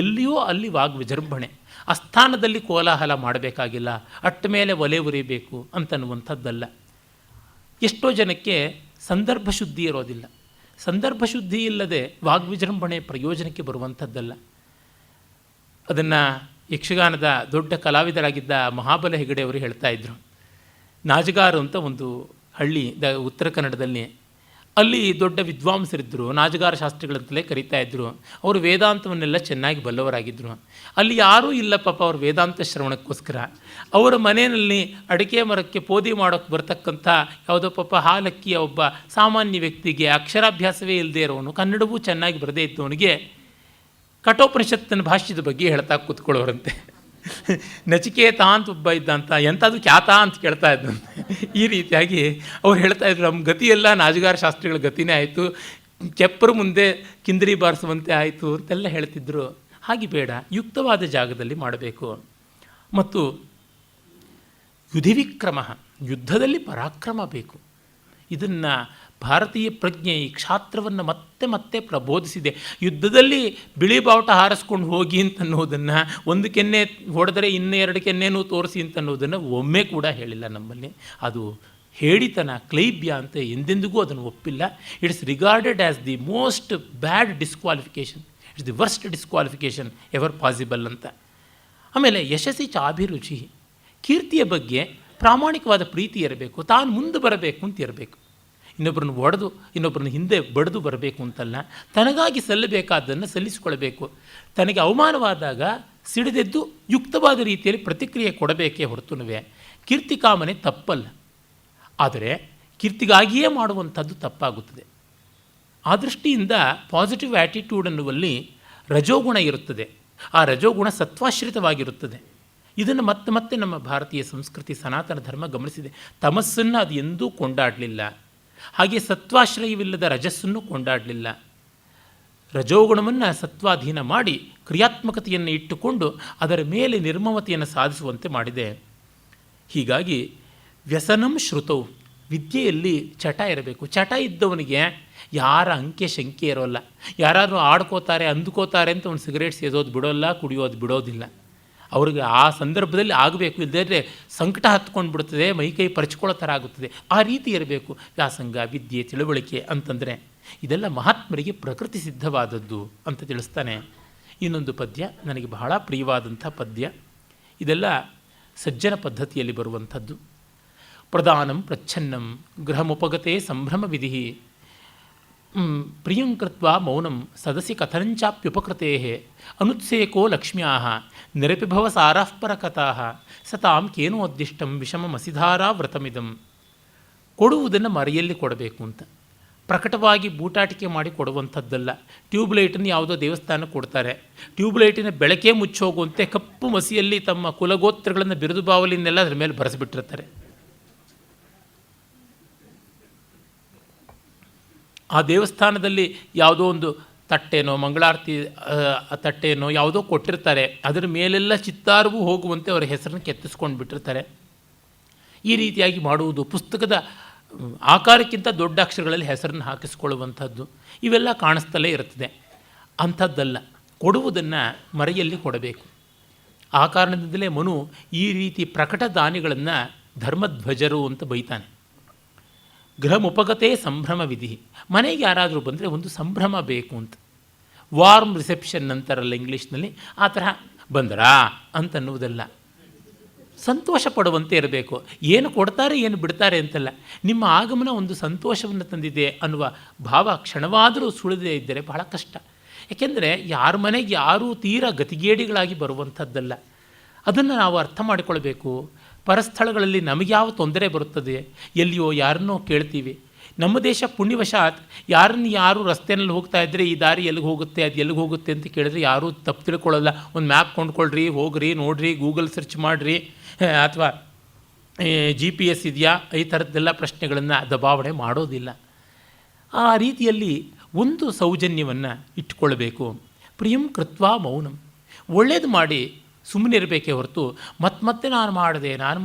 ಎಲ್ಲಿಯೋ ಅಲ್ಲಿ ವಿಜೃಂಭಣೆ, ಅಸ್ಥಾನದಲ್ಲಿ ಕೋಲಾಹಲ ಮಾಡಬೇಕಾಗಿಲ್ಲ, ಅಟ್ಟ ಮೇಲೆ ಒಲೆ ಉರಿಬೇಕು ಅಂತನ್ನುವಂಥದ್ದಲ್ಲ. ಎಷ್ಟೋ ಜನಕ್ಕೆ ಸಂದರ್ಭ ಶುದ್ಧಿ ಇರೋದಿಲ್ಲ. ಸಂದರ್ಭ ಶುದ್ಧಿ ಇಲ್ಲದೆ ವಾಗ್ವಿಜೃಂಭಣೆ ಪ್ರಯೋಜನಕ್ಕೆ ಬರುವಂಥದ್ದಲ್ಲ. ಅದನ್ನು ಯಕ್ಷಗಾನದ ದೊಡ್ಡ ಕಲಾವಿದರಾಗಿದ್ದ ಮಹಾಬಲ ಹೆಗಡೆ ಅವರು ಹೇಳ್ತಾ ಇದ್ದರು. ನಾಜಗಾರು ಅಂತ ಒಂದು ಹಳ್ಳಿ ಉತ್ತರ ಕನ್ನಡದಲ್ಲಿ, ಅಲ್ಲಿ ದೊಡ್ಡ ವಿದ್ವಾಂಸರಿದ್ದರು, ನಾಜಗಾರ ಶಾಸ್ತ್ರಿಗಳಂತಲೇ ಕರೀತಾ ಇದ್ದರು. ಅವರು ವೇದಾಂತವನ್ನೆಲ್ಲ ಚೆನ್ನಾಗಿ ಬಲ್ಲವರಾಗಿದ್ದರು. ಅಲ್ಲಿ ಯಾರೂ ಇಲ್ಲ ಪಾಪ ಅವರು ವೇದಾಂತ ಶ್ರವಣಕ್ಕೋಸ್ಕರ. ಅವರ ಮನೆಯಲ್ಲಿ ಅಡಿಕೆ ಮರಕ್ಕೆ ಪೋದಿ ಮಾಡೋಕ್ಕೆ ಬರ್ತಕ್ಕಂಥ ಯಾವುದೋ ಪಾಪ ಹಾಲಕ್ಕಿಯ ಒಬ್ಬ ಸಾಮಾನ್ಯ ವ್ಯಕ್ತಿಗೆ, ಅಕ್ಷರಾಭ್ಯಾಸವೇ ಇಲ್ಲದೆ ಇರೋನು, ಕನ್ನಡವೂ ಚೆನ್ನಾಗಿ ಬರದೇ ಇದ್ದವನಿಗೆ ಕಠೋಪನಿಷತ್ತಿನ ಭಾಷ್ಯದ ಬಗ್ಗೆ ಹೇಳ್ತಾ ಕೂತ್ಕೊಳ್ಳೋರಂತೆ. ನಚಿಕೇತ ಅಂತ ಒಬ್ಬ ಇದ್ದಂತ, ಎಂಥದ್ದು ಖ್ಯಾತ ಅಂತ ಕೇಳ್ತಾ ಇದ್ದಂತೆ. ಈ ರೀತಿಯಾಗಿ ಅವ್ರು ಹೇಳ್ತಾ ಇದ್ರು, ನಮ್ಮ ಗತಿಯೆಲ್ಲ ನಾಜಗಾರ ಶಾಸ್ತ್ರಿಗಳ ಗತಿನೇ ಆಯಿತು, ಕೆಪ್ಪರು ಮುಂದೆ ಕಿಂದರಿ ಬಾರಿಸುವಂತೆ ಆಯಿತು ಅಂತೆಲ್ಲ ಹೇಳ್ತಿದ್ರು. ಹಾಗೆ ಬೇಡ, ಯುಕ್ತವಾದ ಜಾಗದಲ್ಲಿ ಮಾಡಬೇಕು. ಮತ್ತು ಯುಧಿವಿಕ್ರಮ, ಯುದ್ಧದಲ್ಲಿ ಪರಾಕ್ರಮ ಬೇಕು. ಇದನ್ನು ಭಾರತೀಯ ಪ್ರಜ್ಞೆ ಈ ಕ್ಷಾತ್ರವನ್ನು ಮತ್ತೆ ಮತ್ತೆ ಪ್ರಬೋಧಿಸಿದೆ. ಯುದ್ಧದಲ್ಲಿ ಬಿಳಿ ಬಾವುಟ ಹಾರಿಸ್ಕೊಂಡು ಹೋಗಿ ಅಂತನ್ನೋದನ್ನು, ಒಂದು ಕೆನ್ನೆ ಹೊಡೆದರೆ ಇನ್ನೂ 2 ಕೆನ್ನೆನೂ ತೋರಿಸಿ ಅಂತನ್ನೋದನ್ನು ಒಮ್ಮೆ ಕೂಡ ಹೇಳಿಲ್ಲ ನಮ್ಮಲ್ಲಿ. ಅದು ಹೇಳಿತನ, ಕ್ಲೈಬ್ಯ ಅಂತ ಎಂದೆಂದಿಗೂ ಅದನ್ನು ಒಪ್ಪಿಲ್ಲ. It's regarded as the most bad disqualification, it's the worst disqualification ever possible ಅಂತ. ಆಮೇಲೆ ಯಶಸ್ಸಿ ಚಾಭಿರುಚಿ, ಕೀರ್ತಿಯ ಬಗ್ಗೆ ಪ್ರಾಮಾಣಿಕವಾದ ಪ್ರೀತಿ ಇರಬೇಕು. ತಾನು ಮುಂದೆ ಬರಬೇಕು ಅಂತ ಇರಬೇಕು. ಇನ್ನೊಬ್ಬರನ್ನು ಒಡೆದು ಇನ್ನೊಬ್ಬರನ್ನು ಹಿಂದೆ ಬಡಿದು ಬರಬೇಕು ಅಂತಲ್ಲ, ತನಗಾಗಿ ಸಲ್ಲಬೇಕಾದ್ದನ್ನು ಸಲ್ಲಿಸಿಕೊಳ್ಬೇಕು. ತನಗೆ ಅವಮಾನವಾದಾಗ ಸಿಡಿದೆದ್ದು ಯುಕ್ತವಾದ ರೀತಿಯಲ್ಲಿ ಪ್ರತಿಕ್ರಿಯೆ ಕೊಡಬೇಕೇ ಹೊರತುನುವೆ ಕೀರ್ತಿ ಕಾಮನೆ ತಪ್ಪಲ್ಲ. ಆದರೆ ಕೀರ್ತಿಗಾಗಿಯೇ ಮಾಡುವಂಥದ್ದು ತಪ್ಪಾಗುತ್ತದೆ. ಆ ದೃಷ್ಟಿಯಿಂದ ಪಾಸಿಟಿವ್ ಆ್ಯಟಿಟ್ಯೂಡ್ ಅನ್ನುವಲ್ಲಿ ರಜೋಗುಣ ಇರುತ್ತದೆ. ಆ ರಜೋಗುಣ ಸತ್ವಾಶ್ರಿತವಾಗಿರುತ್ತದೆ. ಇದನ್ನು ಮತ್ತೆ ಮತ್ತೆ ನಮ್ಮ ಭಾರತೀಯ ಸಂಸ್ಕೃತಿ ಸನಾತನ ಧರ್ಮ ಗಮನಿಸಿದೆ. ತಮಸ್ಸನ್ನು ಅದು ಎಂದೂ ಕೊಂಡಾಡಲಿಲ್ಲ. ಹಾಗೆ ಸತ್ವಾಶ್ರಯವಿಲ್ಲದ ರಜಸ್ಸನ್ನು ಕೊಂಡಾಡಲಿಲ್ಲ. ರಜೋಗುಣವನ್ನು ಸತ್ವಾಧೀನ ಮಾಡಿ ಕ್ರಿಯಾತ್ಮಕತೆಯನ್ನು ಇಟ್ಟುಕೊಂಡು ಅದರ ಮೇಲೆ ನಿರ್ಮಮತೆಯನ್ನು ಸಾಧಿಸುವಂತೆ ಮಾಡಿದೆ. ಹೀಗಾಗಿ ವ್ಯಸನಂ ಶ್ರುತವು, ವಿದ್ಯೆಯಲ್ಲಿ ಚಟ ಇರಬೇಕು. ಚಟ ಇದ್ದವನಿಗೆ ಯಾರ ಅಂಕೆ ಶಂಕೆ ಇರೋಲ್ಲ. ಯಾರಾದರೂ ಆಡ್ಕೋತಾರೆ ಅಂದುಕೋತಾರೆ ಅಂತ ಒಂದು ಸಿಗರೇಟ್ ಸೇದೋದು ಬಿಡೋಲ್ಲ, ಕುಡಿಯೋದು ಬಿಡೋದಿಲ್ಲ. ಅವ್ರಿಗೆ ಆ ಸಂದರ್ಭದಲ್ಲಿ ಆಗಬೇಕು, ಇಲ್ಲದೇ ಸಂಕಟ ಹತ್ಕೊಂಡು ಬಿಡುತ್ತದೆ, ಮೈಕೈ ಪರಚ್ಕೊಳ್ಳೋ ಥರ ಆಗುತ್ತದೆ. ಆ ರೀತಿ ಇರಬೇಕು ವ್ಯಾಸಂಗ, ವಿದ್ಯೆ, ತಿಳುವಳಿಕೆ ಅಂತಂದರೆ. ಇದೆಲ್ಲ ಮಹಾತ್ಮರಿಗೆ ಪ್ರಕೃತಿ ಸಿದ್ಧವಾದದ್ದು ಅಂತ ತಿಳಿಸ್ತಾನೆ. ಇನ್ನೊಂದು ಪದ್ಯ ನನಗೆ ಬಹಳ ಪ್ರಿಯವಾದಂಥ ಪದ್ಯ. ಇದೆಲ್ಲ ಸಜ್ಜನ ಪದ್ಧತಿಯಲ್ಲಿ ಬರುವಂಥದ್ದು. ಪ್ರಧಾನಂ ಪ್ರಚ್ಛನ್ನಂ ಗೃಹಮುಪಗತೆ ಸಂಭ್ರಮ ವಿಧಿ ಪ್ರಿಯಂಕೃತ್ವ ಮೌನಂ ಸದಸಿ ಕಥನಂಚಾಪ್ಯುಪಕೃತೆ ಅನುತ್ಸೇಕೋ ಲಕ್ಷ್ಮ್ಯಾ ನಿರಪಿಭವ ಸಾರಾಃಪರಕಥಾ ಸತಾಂ ಕೇನೋದ್ದಿಷ್ಟಂ ವಿಷಮಮಸಿಧಾರಾ ವ್ರತಮಿದಂ. ಕೊಡುವುದನ್ನು ಮರೆಯಲ್ಲಿ ಕೊಡಬೇಕು ಅಂತ, ಪ್ರಕಟವಾಗಿ ಬೂಟಾಟಿಕೆ ಮಾಡಿ ಕೊಡುವಂಥದ್ದಲ್ಲ. ಟ್ಯೂಬ್ಲೈಟನ್ನು ಯಾವುದೋ ದೇವಸ್ಥಾನಕ್ಕೆ ಕೊಡ್ತಾರೆ. ಟ್ಯೂಬ್ಲೈಟಿನ ಬೆಳಕೇ ಮುಚ್ಚೋಗುವಂತೆ ಕಪ್ಪು ಮಸಿಯಲ್ಲಿ ತಮ್ಮ ಕುಲಗೋತ್ರಗಳನ್ನು ಬಿರುದು ಬಾವಲಿನೆಲ್ಲ ಅದರ ಮೇಲೆ ಬರೆಸಿಬಿಟ್ಟಿರ್ತಾರೆ. ಆ ದೇವಸ್ಥಾನದಲ್ಲಿ ಯಾವುದೋ ಒಂದು ತಟ್ಟೆನೋ ಮಂಗಳಾರತಿ ತಟ್ಟೆನೋ ಯಾವುದೋ ಕೊಟ್ಟಿರ್ತಾರೆ. ಅದರ ಮೇಲೆಲ್ಲ ಚಿತ್ತಾರವೂ ಹೋಗುವಂತೆ ಅವರ ಹೆಸರನ್ನು ಕೆತ್ತಿಸ್ಕೊಂಡು ಬಿಟ್ಟಿರ್ತಾರೆ. ಈ ರೀತಿಯಾಗಿ ಮಾಡುವುದು, ಪುಸ್ತಕದ ಆಕಾರಕ್ಕಿಂತ ದೊಡ್ಡ ಅಕ್ಷರಗಳಲ್ಲಿ ಹೆಸರನ್ನು ಹಾಕಿಸ್ಕೊಳ್ಳುವಂಥದ್ದು, ಇವೆಲ್ಲ ಕಾಣಿಸ್ತಲೇ ಇರ್ತದೆ. ಅಂಥದ್ದಲ್ಲ, ಕೊಡುವುದನ್ನು ಮರೆಯಲ್ಲಿ ಕೊಡಬೇಕು. ಆ ಕಾರಣದಿಂದಲೇ ಮನು ಈ ರೀತಿ ಪ್ರಕಟ ದಾನಿಗಳನ್ನು ಧರ್ಮಧ್ವಜರು ಅಂತ ಬೈತಾನೆ. ಗೃಹಮುಪಗತೆ ಸಂಭ್ರಮ ವಿಧಿ, ಮನೆಗೆ ಯಾರಾದರೂ ಬಂದರೆ ಒಂದು ಸಂಭ್ರಮ ಬೇಕು ಅಂತ. ವಾರ್ಮ್ ರಿಸೆಪ್ಷನ್ ಅಂತಾರಲ್ಲ ಇಂಗ್ಲೀಷ್ನಲ್ಲಿ, ಆ ತರಹ ಬಂದರಾ ಅಂತನ್ನುವುದಲ್ಲ, ಸಂತೋಷ ಪಡುವಂತೆ ಇರಬೇಕು. ಏನು ಕೊಡ್ತಾರೆ ಏನು ಬಿಡ್ತಾರೆ ಅಂತಲ್ಲ, ನಿಮ್ಮ ಆಗಮನ ಒಂದು ಸಂತೋಷವನ್ನು ತಂದಿದೆ ಅನ್ನುವ ಭಾವ ಕ್ಷಣವಾದರೂ ಸುಳಿದೇ ಇದ್ದರೆ ಬಹಳ ಕಷ್ಟ. ಏಕೆಂದರೆ ಯಾರ ಮನೆಗೆ ಯಾರೂ ತೀರಾ ಗತಿಗೇಡಿಗಳಾಗಿ ಬರುವಂಥದ್ದಲ್ಲ. ಅದನ್ನು ನಾವು ಅರ್ಥ ಮಾಡಿಕೊಳ್ಬೇಕು. ಪರಸ್ಥಳಗಳಲ್ಲಿ ನಮಗೆ ಯಾವ ತೊಂದರೆ ಬರುತ್ತದೆ, ಎಲ್ಲಿಯೋ ಯಾರನ್ನೋ ಕೇಳ್ತೀವಿ. ನಮ್ಮ ದೇಶ ಪುಣ್ಯವಶಾತ್ ಯಾರನ್ನು ಯಾರು ರಸ್ತೆಯಲ್ಲಿ ಹೋಗ್ತಾ ಇದ್ದರೆ ಈ ದಾರಿ ಎಲ್ಲಿಗೆ ಹೋಗುತ್ತೆ, ಅದು ಎಲ್ಲಿಗೆ ಹೋಗುತ್ತೆ ಅಂತ ಕೇಳಿದ್ರೆ ಯಾರೂ ತಪ್ಪು ತಿಳ್ಕೊಳ್ಳಲ್ಲ. ಒಂದು ಮ್ಯಾಪ್ ಕೊಂಡ್ಕೊಳ್ರಿ, ಹೋಗ್ರಿ, ನೋಡಿರಿ, ಗೂಗಲ್ ಸರ್ಚ್ ಮಾಡಿರಿ, ಅಥವಾ GPS ಇದೆಯಾ, ಈ ಥರದ್ದೆಲ್ಲ ಪ್ರಶ್ನೆಗಳನ್ನು ದಬಾವಣೆ ಮಾಡೋದಿಲ್ಲ. ಆ ರೀತಿಯಲ್ಲಿ ಒಂದು ಸೌಜನ್ಯವನ್ನು ಇಟ್ಟುಕೊಳ್ಬೇಕು. ಪ್ರಿಯಂ ಕೃತ್ವ ಮೌನಂ, ಒಳ್ಳೇದು ಮಾಡಿ ಸುಮ್ಮನೆ ಇರಬೇಕೇ ಹೊರತು ಮತ್ತೆ ನಾನು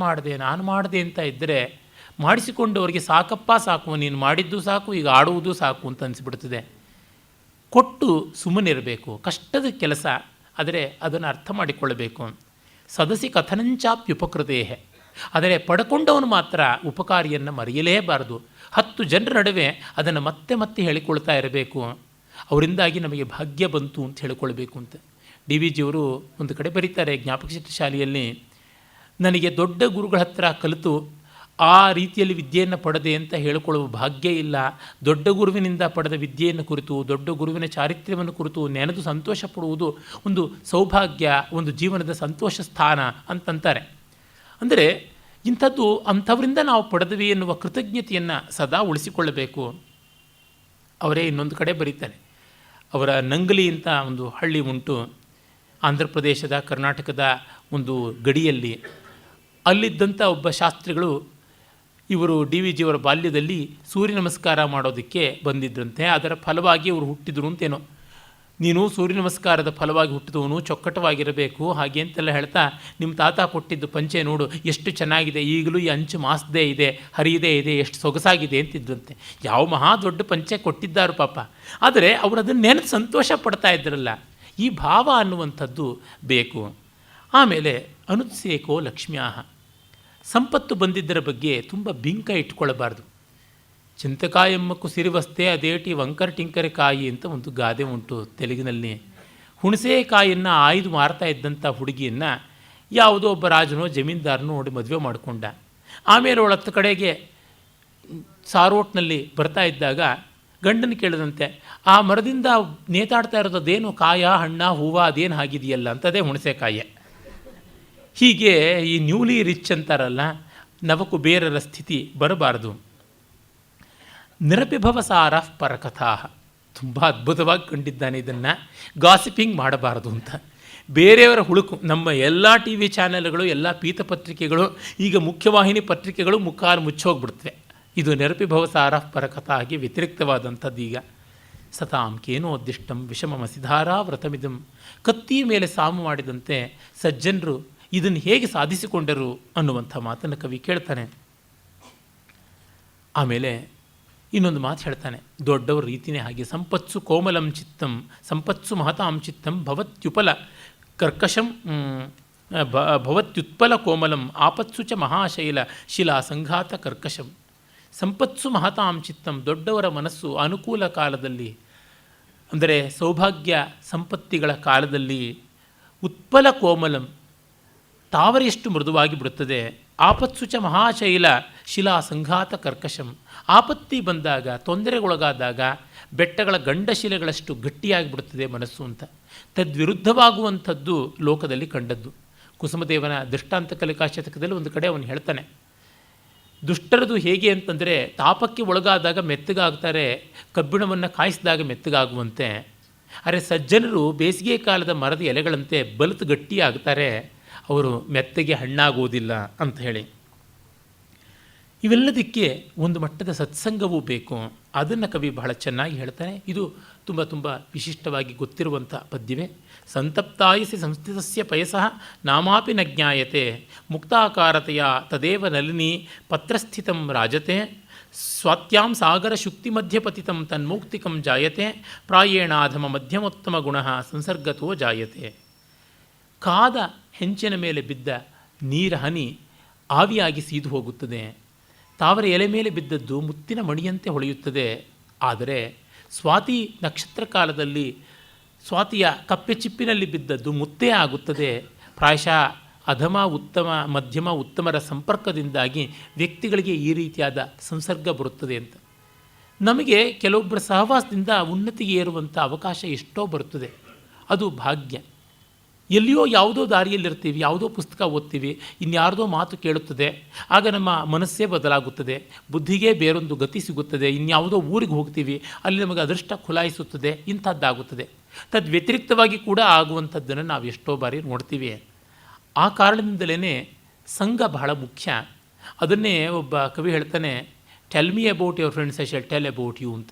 ಮಾಡಿದೆ ಅಂತ ಇದ್ದರೆ ಮಾಡಿಸಿಕೊಂಡವರಿಗೆ ಸಾಕಪ್ಪ ಸಾಕು, ನೀನು ಮಾಡಿದ್ದು ಸಾಕು, ಈಗ ಆಡುವುದು ಸಾಕು ಅಂತ ಅನಿಸ್ಬಿಡ್ತದೆ. ಕೊಟ್ಟು ಸುಮ್ಮನಿರಬೇಕು. ಕಷ್ಟದ ಕೆಲಸ, ಆದರೆ ಅದನ್ನು ಅರ್ಥ ಮಾಡಿಕೊಳ್ಳಬೇಕು. ಸದಸಿ ಕಥನಂಚಾಪ್ಯುಪಕೃತೇ, ಆದರೆ ಪಡ್ಕೊಂಡವನು ಮಾತ್ರ ಉಪಕಾರಿಯನ್ನು ಮರೆಯಲೇಬಾರದು. 10 ಜನರ ನಡುವೆ ಅದನ್ನು ಮತ್ತೆ ಮತ್ತೆ ಹೇಳಿಕೊಳ್ತಾ ಇರಬೇಕು. ಅವರಿಂದಾಗಿ ನಮಗೆ ಭಾಗ್ಯ ಬಂತು ಅಂತ ಹೇಳಿಕೊಳ್ಬೇಕು ಅಂತ. DVG ಅವರು ಒಂದು ಕಡೆ ಬರೀತಾರೆ ಜ್ಞಾಪಕಶಕ್ತಿ ಶಾಲೆಯಲ್ಲಿ, ನನಗೆ ದೊಡ್ಡ ಗುರುಗಳ ಹತ್ರ ಕಲಿತು ಆ ರೀತಿಯಲ್ಲಿ ವಿದ್ಯೆಯನ್ನು ಪಡೆದೆ ಅಂತ ಹೇಳಿಕೊಳ್ಳುವ ಭಾಗ್ಯ ಇಲ್ಲ. ದೊಡ್ಡ ಗುರುವಿನಿಂದ ಪಡೆದ ವಿದ್ಯೆಯನ್ನು ಕುರಿತು, ದೊಡ್ಡ ಗುರುವಿನ ಚಾರಿತ್ರ್ಯವನ್ನು ಕುರಿತು ನೆನೆದು ಸಂತೋಷ ಪಡುವುದು ಒಂದು ಸೌಭಾಗ್ಯ, ಒಂದು ಜೀವನದ ಸಂತೋಷ ಸ್ಥಾನ ಅಂತಂತಾರೆ. ಅಂದರೆ ಇಂಥದ್ದು ಅಂಥವರಿಂದ ನಾವು ಪಡೆದ್ವಿ ಎನ್ನುವ ಕೃತಜ್ಞತೆಯನ್ನು ಸದಾ ಉಳಿಸಿಕೊಳ್ಳಬೇಕು. ಅವರೇ ಇನ್ನೊಂದು ಕಡೆ ಬರೀತಾರೆ. ಅವರ ನಂಗಲಿ ಅಂತ ಒಂದು ಹಳ್ಳಿ ಉಂಟು, ಆಂಧ್ರ ಪ್ರದೇಶದ ಕರ್ನಾಟಕದ ಒಂದು ಗಡಿಯಲ್ಲಿ. ಅಲ್ಲಿದ್ದಂಥ ಒಬ್ಬ ಶಾಸ್ತ್ರಿಗಳು ಇವರು DVG ಅವರ ಬಾಲ್ಯದಲ್ಲಿ ಸೂರ್ಯ ನಮಸ್ಕಾರ ಮಾಡೋದಕ್ಕೆ ಬಂದಿದ್ದರಂತೆ. ಅದರ ಫಲವಾಗಿ ಇವರು ಹುಟ್ಟಿದ್ರು ಅಂತೇನೋ. ನೀನು ಸೂರ್ಯ ನಮಸ್ಕಾರದ ಫಲವಾಗಿ ಹುಟ್ಟಿದವನು, ಚೊಕ್ಕಟವಾಗಿರಬೇಕು ಹಾಗೆ ಅಂತೆಲ್ಲ ಹೇಳ್ತಾ, ನಿಮ್ಮ ತಾತ ಕೊಟ್ಟಿದ್ದು ಪಂಚೆ ನೋಡು ಎಷ್ಟು ಚೆನ್ನಾಗಿದೆ, ಈಗಲೂ ಈ ಅಂಚು ಮಾಸ್ದೇ ಇದೆ, ಹರಿಯದೇ ಇದೆ, ಎಷ್ಟು ಸೊಗಸಾಗಿದೆ ಅಂತಿದ್ದಂತೆ. ಯಾವ ಮಹಾ ದೊಡ್ಡ ಪಂಚೆ ಕೊಟ್ಟಿದ್ದಾರು ಪಾಪ, ಆದರೆ ಅವರು ಅದನ್ನು ನೆನೆದು ಸಂತೋಷ ಪಡ್ತಾ ಇದ್ರಲ್ಲ. ಈ ಭಾವ ಅನ್ನುವಂಥದ್ದು ಬೇಕು. ಆಮೇಲೆ ಅನುತ್ಸೇಕೋ ಲಕ್ಷ್ಮ್ಯಾ, ಸಂಪತ್ತು ಬಂದಿದ್ದರ ಬಗ್ಗೆ ತುಂಬ ಬಿಂಕ ಇಟ್ಕೊಳ್ಳಬಾರ್ದು. చింతకాయమ్మకు ಸಿರಿವಸ್ತೆ ಅದೇಟಿ ವಂಕರ ಟಿಂಕರೆ ಕಾಯಿ ಅಂತ ಒಂದು ಗಾದೆ ಉಂಟು ತೆಲುಗಿನಲ್ಲಿ. ಹುಣಸೆಕಾಯಿಯನ್ನು ಆಯ್ದು ಮಾರ್ತಾ ಇದ್ದಂಥ ಹುಡುಗಿಯನ್ನು ಯಾವುದೋ ಒಬ್ಬ ರಾಜನೋ ಜಮೀನ್ದಾರನೋ ನೋಡಿ ಮದುವೆ ಮಾಡಿಕೊಂಡ. ಆಮೇಲೆ ಅವಳ 10 ಕಡೆಗೆ ಸಾರೋಟ್ನಲ್ಲಿ ಬರ್ತಾ ಇದ್ದಾಗ ಗಂಡನ ಕೇಳಿದಂತೆ, ಆ ಮರದಿಂದ ನೇತಾಡ್ತಾ ಇರೋದು ಅದೇನು ಕಾಯ ಹಣ್ಣ ಹೂವು ಅದೇನು ಆಗಿದೆಯಲ್ಲ ಅಂತದೇ ಹುಣಸೆಕಾಯಿ. ಹೀಗೆ ಈ ನ್ಯೂಲಿ ರಿಚ್ ಅಂತಾರಲ್ಲ, ನವಕುಬೇರರ ಸ್ಥಿತಿ ಬರಬಾರದು. ನಿರಪಿಭವಸಾರ ಪರಕಥಾ, ತುಂಬ ಅದ್ಭುತವಾಗಿ ಕಂಡಿದ್ದಾನೆ ಇದನ್ನು. ಗಾಸಿಪಿಂಗ್ ಮಾಡಬಾರದು ಅಂತ. ಬೇರೆಯವರ ಹುಳುಕು. ನಮ್ಮ ಎಲ್ಲ ಟಿ ವಿ ಚಾನೆಲ್ಗಳು, ಎಲ್ಲ ಪೀತಪತ್ರಿಕೆಗಳು, ಈಗ ಮುಖ್ಯವಾಹಿನಿ ಪತ್ರಿಕೆಗಳು ಮುಖಾಲು ಮುಚ್ಚೋಗ್ಬಿಡ್ತವೆ. ಇದು ನೆರಪಿಭವಸಾರ ಪರಕಥಾ ಆಗಿ ವ್ಯತಿರಿಕ್ತವಾದಂಥದ್ದು. ಈಗ ಸತಾಂ ಕೇನೋದ್ದಿಷ್ಟಂ ವಿಷಮಮಸಿಧಾರಾ ವ್ರತಮಿದಂ. ಕತ್ತಿಯ ಮೇಲೆ ಸಾಮು ಮಾಡಿದಂತೆ ಸಜ್ಜನರು ಇದನ್ನು ಹೇಗೆ ಸಾಧಿಸಿಕೊಂಡರು ಅನ್ನುವಂಥ ಮಾತನ್ನು ಕವಿ ಕೇಳ್ತಾನೆ. ಆಮೇಲೆ ಇನ್ನೊಂದು ಮಾತು ಹೇಳ್ತಾನೆ, ದೊಡ್ಡವರ ರೀತಿಯೇ ಹಾಗೆ. ಸಂಪತ್ಸು ಕೋಮಲಂ ಚಿತ್ತಂ ಸಂಪತ್ಸು ಮಹತಾಂ ಚಿತ್ತಂ ಭವತ್ಯುಪಲ ಕರ್ಕಶಂ ಭವತ್ಯುತ್ಪಲ ಕೋಮಲಂ ಆಪತ್ಸು ಚ ಮಹಾಶೈಲ ಶಿಲಾ ಸಂಘಾತ ಕರ್ಕಶಂ. ಸಂಪತ್ಸು ಮಹತಾಂ ಚಿತ್ತಂ, ದೊಡ್ಡವರ ಮನಸ್ಸು ಅನುಕೂಲ ಕಾಲದಲ್ಲಿ, ಅಂದರೆ ಸೌಭಾಗ್ಯ ಸಂಪತ್ತಿಗಳ ಕಾಲದಲ್ಲಿ, ಉತ್ಪಲ ಕೋಮಲಂ, ತಾವರೆಯಷ್ಟು ಮೃದುವಾಗಿ ಬಿಡುತ್ತದೆ. ಆಪತ್ಸು ಚ ಮಹಾಶೈಲ ಶಿಲಾ ಸಂಘಾತ ಕರ್ಕಶಂ, ಆಪತ್ತಿ ಬಂದಾಗ, ತೊಂದರೆಗೊಳಗಾದಾಗ ಬೆಟ್ಟಗಳ ಗಂಡಶಿಲೆಗಳಷ್ಟು ಗಟ್ಟಿಯಾಗಿ ಬಿಡುತ್ತದೆ ಮನಸ್ಸು ಅಂತ. ತದ್ವಿರುದ್ಧವಾಗುವಂಥದ್ದು ಲೋಕದಲ್ಲಿ ಕಂಡದ್ದು. ಕುಸುಮದೇವನ ದೃಷ್ಟಾಂತ ಕಲಿಕಾ ಶತಕದಲ್ಲಿ ಒಂದು ಕಡೆ ಅವನು ಹೇಳ್ತಾನೆ, ದುಷ್ಟರದು ಹೇಗೆ ಅಂತಂದರೆ ತಾಪಕ್ಕೆ ಒಳಗಾದಾಗ ಮೆತ್ತಗಾಗ್ತಾರೆ, ಕಬ್ಬಿಣವನ್ನು ಕಾಯಿಸಿದಾಗ ಮೆತ್ತಗಾಗುವಂತೆ. ಆದರೆ ಸಜ್ಜನರು ಬೇಸಿಗೆ ಕಾಲದ ಮರದ ಎಲೆಗಳಂತೆ ಬಲಿತು ಗಟ್ಟಿಯಾಗ್ತಾರೆ, ಅವರು ಮೆತ್ತಗೆ ಹಣ್ಣಾಗುವುದಿಲ್ಲ ಅಂತ ಹೇಳಿ. ಇವೆಲ್ಲದಕ್ಕೆ ಒಂದು ಮಟ್ಟದ ಸತ್ಸಂಗವೂ ಬೇಕು. ಅದನ್ನು ಕವಿ ಬಹಳ ಚೆನ್ನಾಗಿ ಹೇಳ್ತಾನೆ. ಇದು ತುಂಬ ತುಂಬ ವಿಶಿಷ್ಟವಾಗಿ ಗೊತ್ತಿರುವಂಥ ಪದ್ಯವೇ. ಸಂತಪ್ತಾಯಸಿ ಸಂಸ್ಥಿತಸ್ಯ ಪಯಸಃ ನಾಮಾಪಿ ನ ಜ್ಞಾಯತೆ ಮುಕ್ತಾಕಾರತೆಯ ತದೇವ ನಲಿನಿ ಪತ್ರಸ್ಥಿತಂ ರಾಜತೆ ಸ್ವಾತ್ಯಾಂ ಸಾಗರ ಶುಕ್ತಿ ಮಧ್ಯಪತಿತಂ ತನ್ಮೌಕ್ತಿಕಂ ಜಾಯತೆ ಪ್ರಾಯೇಣಾಧಮ ಮಧ್ಯಮೋತ್ತಮ ಗುಣ ಸಂಸರ್ಗತೋ ಜಾಯತೆ. ಕಾದ ಹೆಂಚಿನ ಮೇಲೆ ಬಿದ್ದ ನೀರ ಹನಿ ಆವಿಯಾಗಿ ಸೀದು ಹೋಗುತ್ತದೆ. ತಾವರೆ ಎಲೆ ಮೇಲೆ ಬಿದ್ದದ್ದು ಮುತ್ತಿನ ಮಣಿಯಂತೆ ಹೊಳೆಯುತ್ತದೆ. ಆದರೆ ಸ್ವಾತಿ ನಕ್ಷತ್ರ ಕಾಲದಲ್ಲಿ ಸ್ವಾತಿಯ ಕಪ್ಪೆ ಚಿಪ್ಪಿನಲ್ಲಿ ಬಿದ್ದದ್ದು ಮುತ್ತೇ ಆಗುತ್ತದೆ. ಪ್ರಾಯಶಃ ಅಧಮ ಉತ್ತಮ ಮಧ್ಯಮ ಉತ್ತಮರ ಸಂಪರ್ಕದಿಂದಾಗಿ ವ್ಯಕ್ತಿಗಳಿಗೆ ಈ ರೀತಿಯಾದ ಸಂಸರ್ಗ ಬರುತ್ತದೆ ಅಂತ. ನಮಗೆ ಕೆಲವೊಬ್ಬರ ಸಹವಾಸದಿಂದ ಉನ್ನತಿಗೆ ಏರುವಂಥ ಅವಕಾಶ ಎಷ್ಟೋ ಬರುತ್ತದೆ. ಅದು ಭಾಗ್ಯ. ಎಲ್ಲಿಯೋ ಯಾವುದೋ ದಾರಿಯಲ್ಲಿರ್ತೀವಿ, ಯಾವುದೋ ಪುಸ್ತಕ ಓದ್ತೀವಿ, ಇನ್ಯಾರ್ದೋ ಮಾತು ಕೇಳುತ್ತದೆ, ಆಗ ನಮ್ಮ ಮನಸ್ಸೇ ಬದಲಾಗುತ್ತದೆ, ಬುದ್ಧಿಗೆ ಬೇರೊಂದು ಗತಿ ಸಿಗುತ್ತದೆ. ಇನ್ಯಾವುದೋ ಊರಿಗೆ ಹೋಗ್ತೀವಿ, ಅಲ್ಲಿ ನಮಗೆ ಅದೃಷ್ಟ ಖುಲಾಯಿಸುತ್ತದೆ, ಇಂಥದ್ದಾಗುತ್ತದೆ. ತದ್ ವ್ಯತಿರಿಕ್ತವಾಗಿ ಕೂಡ ಆಗುವಂಥದ್ದನ್ನು ನಾವು ಎಷ್ಟೋ ಬಾರಿ ನೋಡ್ತೀವಿ. ಆ ಕಾರಣದಿಂದಲೇ ಸಂಘ ಬಹಳ ಮುಖ್ಯ. ಅದನ್ನೇ ಒಬ್ಬ ಕವಿ ಹೇಳ್ತಾನೆ, tell me about your friends I shall tell about you ಅಂತ.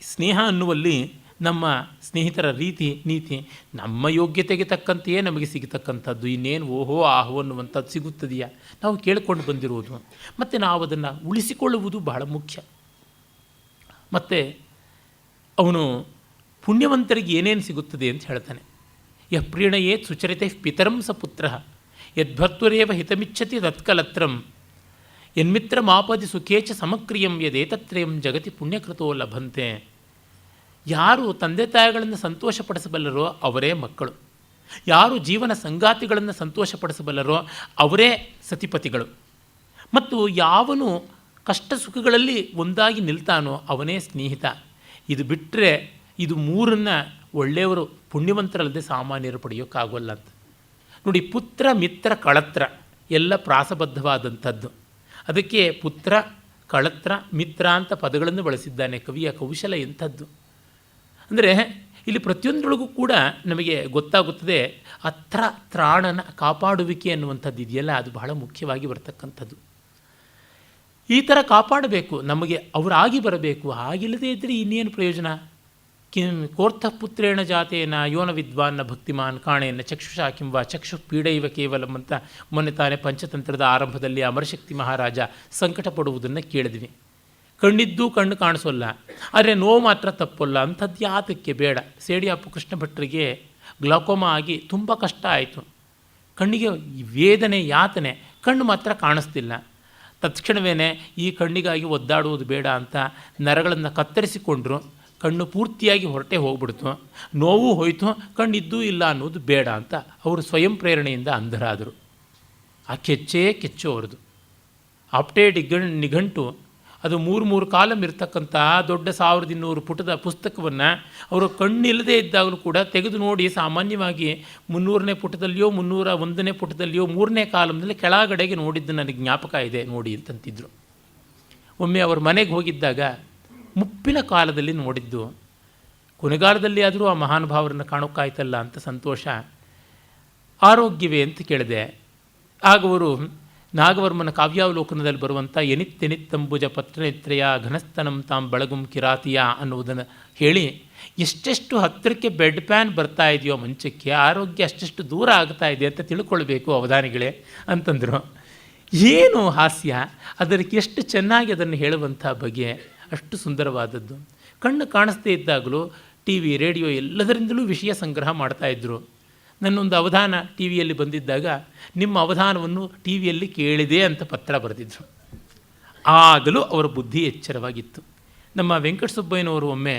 ಸ್ನೇಹ ಅನ್ನುವಲ್ಲಿ ನಮ್ಮ ಸ್ನೇಹಿತರ ರೀತಿ ನೀತಿ ನಮ್ಮ ಯೋಗ್ಯತೆಗೆ ತಕ್ಕಂತೆಯೇ ನಮಗೆ ಸಿಗತಕ್ಕಂಥದ್ದು. ಇನ್ನೇನು ಓಹೋ ಆಹೋ ಅನ್ನುವಂಥದ್ದು ಸಿಗುತ್ತದೆಯಾ, ನಾವು ಕೇಳಿಕೊಂಡು ಬಂದಿರುವುದು. ಮತ್ತು ನಾವು ಅದನ್ನು ಉಳಿಸಿಕೊಳ್ಳುವುದು ಬಹಳ ಮುಖ್ಯ. ಮತ್ತು ಅವನು ಪುಣ್ಯವಂತರಿಗೆ ಏನೇನು ಸಿಗುತ್ತದೆ ಅಂತ ಹೇಳ್ತಾನೆ. ಯಃ ಪ್ರೀಣಯೇತ್ ಸುಚರಿತೆ ಪಿತರಂ ಸ ಪುತ್ರ ಯದ್ಭರ್ತುರೇವ ಹಿತಮಿಚ್ಛತಿ ತತ್ಕಲತ್ರಂ ಯನ್ಮಿತ್ರ ಮಾಪದಿ ಸುಖೇಚ ಸಮಕ್ರಿಯಂ ಯದೇತತ್ರಯಂ ಜಗತಿ ಪುಣ್ಯಕೃತೋ ಲಭಂತೆ. ಯಾರು ತಂದೆ ತಾಯಿಗಳನ್ನು ಸಂತೋಷಪಡಿಸಬಲ್ಲರೋ ಅವರೇ ಮಕ್ಕಳು, ಯಾರು ಜೀವನ ಸಂಗಾತಿಗಳನ್ನು ಸಂತೋಷಪಡಿಸಬಲ್ಲರೋ ಅವರೇ ಸತಿಪತಿಗಳು, ಮತ್ತು ಯಾವನು ಕಷ್ಟ ಸುಖಗಳಲ್ಲಿ ಒಂದಾಗಿ ನಿಲ್ತಾನೋ ಅವನೇ ಸ್ನೇಹಿತ. ಇದು ಬಿಟ್ಟರೆ ಇದು ಮೂರನ್ನು ಒಳ್ಳೆಯವರು ಪುಣ್ಯವಂತರಲ್ಲದೆ ಸಾಮಾನ್ಯರು ಪಡೆಯೋಕ್ಕಾಗೋಲ್ಲ ಅಂತ. ನೋಡಿ, ಪುತ್ರ ಮಿತ್ರ ಕಳತ್ರ ಎಲ್ಲ ಪ್ರಾಸಬದ್ಧವಾದಂಥದ್ದು. ಅದಕ್ಕೆ ಪುತ್ರ ಕಳತ್ರ ಮಿತ್ರ ಅಂತ ಪದಗಳನ್ನು ಬಳಸಿದ್ದಾನೆ. ಕವಿಯ ಕೌಶಲ ಎಂಥದ್ದು ಅಂದರೆ ಇಲ್ಲಿ ಪ್ರತಿಯೊಂದರೊಳಗೂ ಕೂಡ ನಮಗೆ ಗೊತ್ತಾಗುತ್ತದೆ ಅತ್ರ ತ್ರಾಣನ ಕಾಪಾಡುವಿಕೆ ಅನ್ನುವಂಥದ್ದು ಇದೆಯಲ್ಲ, ಅದು ಬಹಳ ಮುಖ್ಯವಾಗಿ ಬರ್ತಕ್ಕಂಥದ್ದು. ಈ ಥರ ಕಾಪಾಡಬೇಕು, ನಮಗೆ ಅವರಾಗಿ ಬರಬೇಕು. ಹಾಗಿಲ್ಲದೇ ಇದ್ದರೆ ಇನ್ನೇನು ಪ್ರಯೋಜನ? ಕೋರ್ಥ ಪುತ್ರೇಣ ಜಾತೇನ ಯೋನ ವಿದ್ವಾನ್ನ ಭಕ್ತಿಮಾನ್ ಕಾಣೇನ ಚಕ್ಷುಷಾ ಕಿಂವಾ ಚಕ್ಷು ಪೀಡೈವ ಕೇವಲಂ ಅಂತ ಮೊನ್ನೆ ತಾನೇ ಪಂಚತಂತ್ರದ ಆರಂಭದಲ್ಲಿ ಅಮರಶಕ್ತಿ ಮಹಾರಾಜ ಸಂಕಟ ಪಡುವುದನ್ನು ಕೇಳಿದ್ವಿ. ಕಣ್ಣಿದ್ದು ಕಣ್ಣು ಕಾಣಿಸೋಲ್ಲ, ಆದರೆ ನೋವು ಮಾತ್ರ ತಪ್ಪಲ್ಲ. ಅಂಥದ್ದು ಯಾತಕ್ಕೆ ಬೇಡ. ಸೇಡಿಯಾಪು ಕೃಷ್ಣ ಭಟ್ರಿಗೆ ಗ್ಲಾಕೋಮಾ ಆಗಿ ತುಂಬ ಕಷ್ಟ ಆಯಿತು. ಕಣ್ಣಿಗೆ ವೇದನೆ ಯಾತನೆ, ಕಣ್ಣು ಮಾತ್ರ ಕಾಣಿಸ್ತಿಲ್ಲ. ತತ್ಕ್ಷಣವೇ ಈ ಕಣ್ಣಿಗಾಗಿ ಒದ್ದಾಡುವುದು ಬೇಡ ಅಂತ ನರಗಳನ್ನು ಕತ್ತರಿಸಿಕೊಂಡ್ರು. ಕಣ್ಣು ಪೂರ್ತಿಯಾಗಿ ಹೊರಟೆ ಹೋಗ್ಬಿಡ್ತು, ನೋವು ಹೋಯಿತು, ಕಣ್ಣಿದ್ದೂ ಇಲ್ಲ ಅನ್ನೋದು ಬೇಡ ಅಂತ ಅವರು ಸ್ವಯಂ ಪ್ರೇರಣೆಯಿಂದ ಅಂಧರಾದರು. ಆ ಕೆಚ್ಚೇ ಕೆಚ್ಚು ಅವರದು. ಆಪ್ಟೇ ನಿಘಂಟು ಅದು 3 ಕಾಲಮ್ ಇರ್ತಕ್ಕಂಥ ದೊಡ್ಡ 1200 ಪುಟದ ಪುಸ್ತಕವನ್ನು ಅವರು ಕಣ್ಣಿಲ್ಲದೆ ಇದ್ದಾಗಲೂ ಕೂಡ ತೆಗೆದು ನೋಡಿ, ಸಾಮಾನ್ಯವಾಗಿ 300ನೇ ಪುಟದಲ್ಲಿಯೋ 301ನೇ ಪುಟದಲ್ಲಿಯೋ 3ನೇ ಕಾಲಮ್ನಲ್ಲಿ ಕೆಳಗಡೆಗೆ ನೋಡಿದ್ದು ನನಗೆ ಜ್ಞಾಪಕ ಇದೆ ನೋಡಿ ಅಂತಂತಿದ್ರು. ಒಮ್ಮೆ ಅವ್ರ ಮನೆಗೆ ಹೋಗಿದ್ದಾಗ ಮುಪ್ಪಿನ ಕಾಲದಲ್ಲಿ ನೋಡಿದ್ದು, ಕೊನೆಗಾಲದಲ್ಲಿ ಆದರೂ ಆ ಮಹಾನುಭಾವರನ್ನು ಕಾಣೋಕ್ಕಾಯ್ತಲ್ಲ ಅಂತ ಸಂತೋಷ. ಆರೋಗ್ಯವೇ ಅಂತ ಕೇಳಿದೆ. ಆಗವರು ನಾಗವರ್ಮನ ಕಾವ್ಯಾವಲೋಕನದಲ್ಲಿ ಬರುವಂಥ ಎನಿತ್ತೆನಿತ್ತಂಬುಜ ಪತ್ರನೇತ್ರಯ ಘನಸ್ತನಂ ತಾಂ ಬೆಳಗುಂ ಕಿರಾತಿಯ ಅನ್ನುವುದನ್ನು ಹೇಳಿ, ಎಷ್ಟೆಷ್ಟು ಹತ್ತಿರಕ್ಕೆ ಬೆಡ್ ಪ್ಯಾನ್ ಬರ್ತಾ ಇದೆಯೋ ಮಂಚಕ್ಕೆ, ಆರೋಗ್ಯ ಅಷ್ಟೆಷ್ಟು ದೂರ ಆಗ್ತಾ ಇದೆ ಅಂತ ತಿಳ್ಕೊಳ್ಬೇಕು ಅವಧಾನಿಗಳೇ ಅಂತಂದರು. ಏನು ಹಾಸ್ಯ! ಅದಕ್ಕೆ ಎಷ್ಟು ಚೆನ್ನಾಗಿ ಅದನ್ನು ಹೇಳುವಂಥ ಬಗೆ ಅಷ್ಟು ಸುಂದರವಾದದ್ದು. ಕಣ್ಣು ಕಾಣಿಸ್ದೇ ಇದ್ದಾಗಲೂ ಟಿ ವಿ, ರೇಡಿಯೋ ಎಲ್ಲದರಿಂದಲೂ ವಿಷಯ ಸಂಗ್ರಹ ಮಾಡ್ತಾಯಿದ್ರು. ನನ್ನೊಂದು ಅವಧಾನ ಟಿ ವಿಯಲ್ಲಿ ಬಂದಿದ್ದಾಗ ನಿಮ್ಮ ಅವಧಾನವನ್ನು ಟಿ ವಿಯಲ್ಲಿ ಕೇಳಿದೆ ಅಂತ ಪತ್ರ ಬರೆದಿದ್ರು. ಆಗಲೂ ಅವರ ಬುದ್ಧಿ ಎಚ್ಚರವಾಗಿತ್ತು. ನಮ್ಮ ವೆಂಕಟಸುಬ್ಬಯ್ಯನವರು ಒಮ್ಮೆ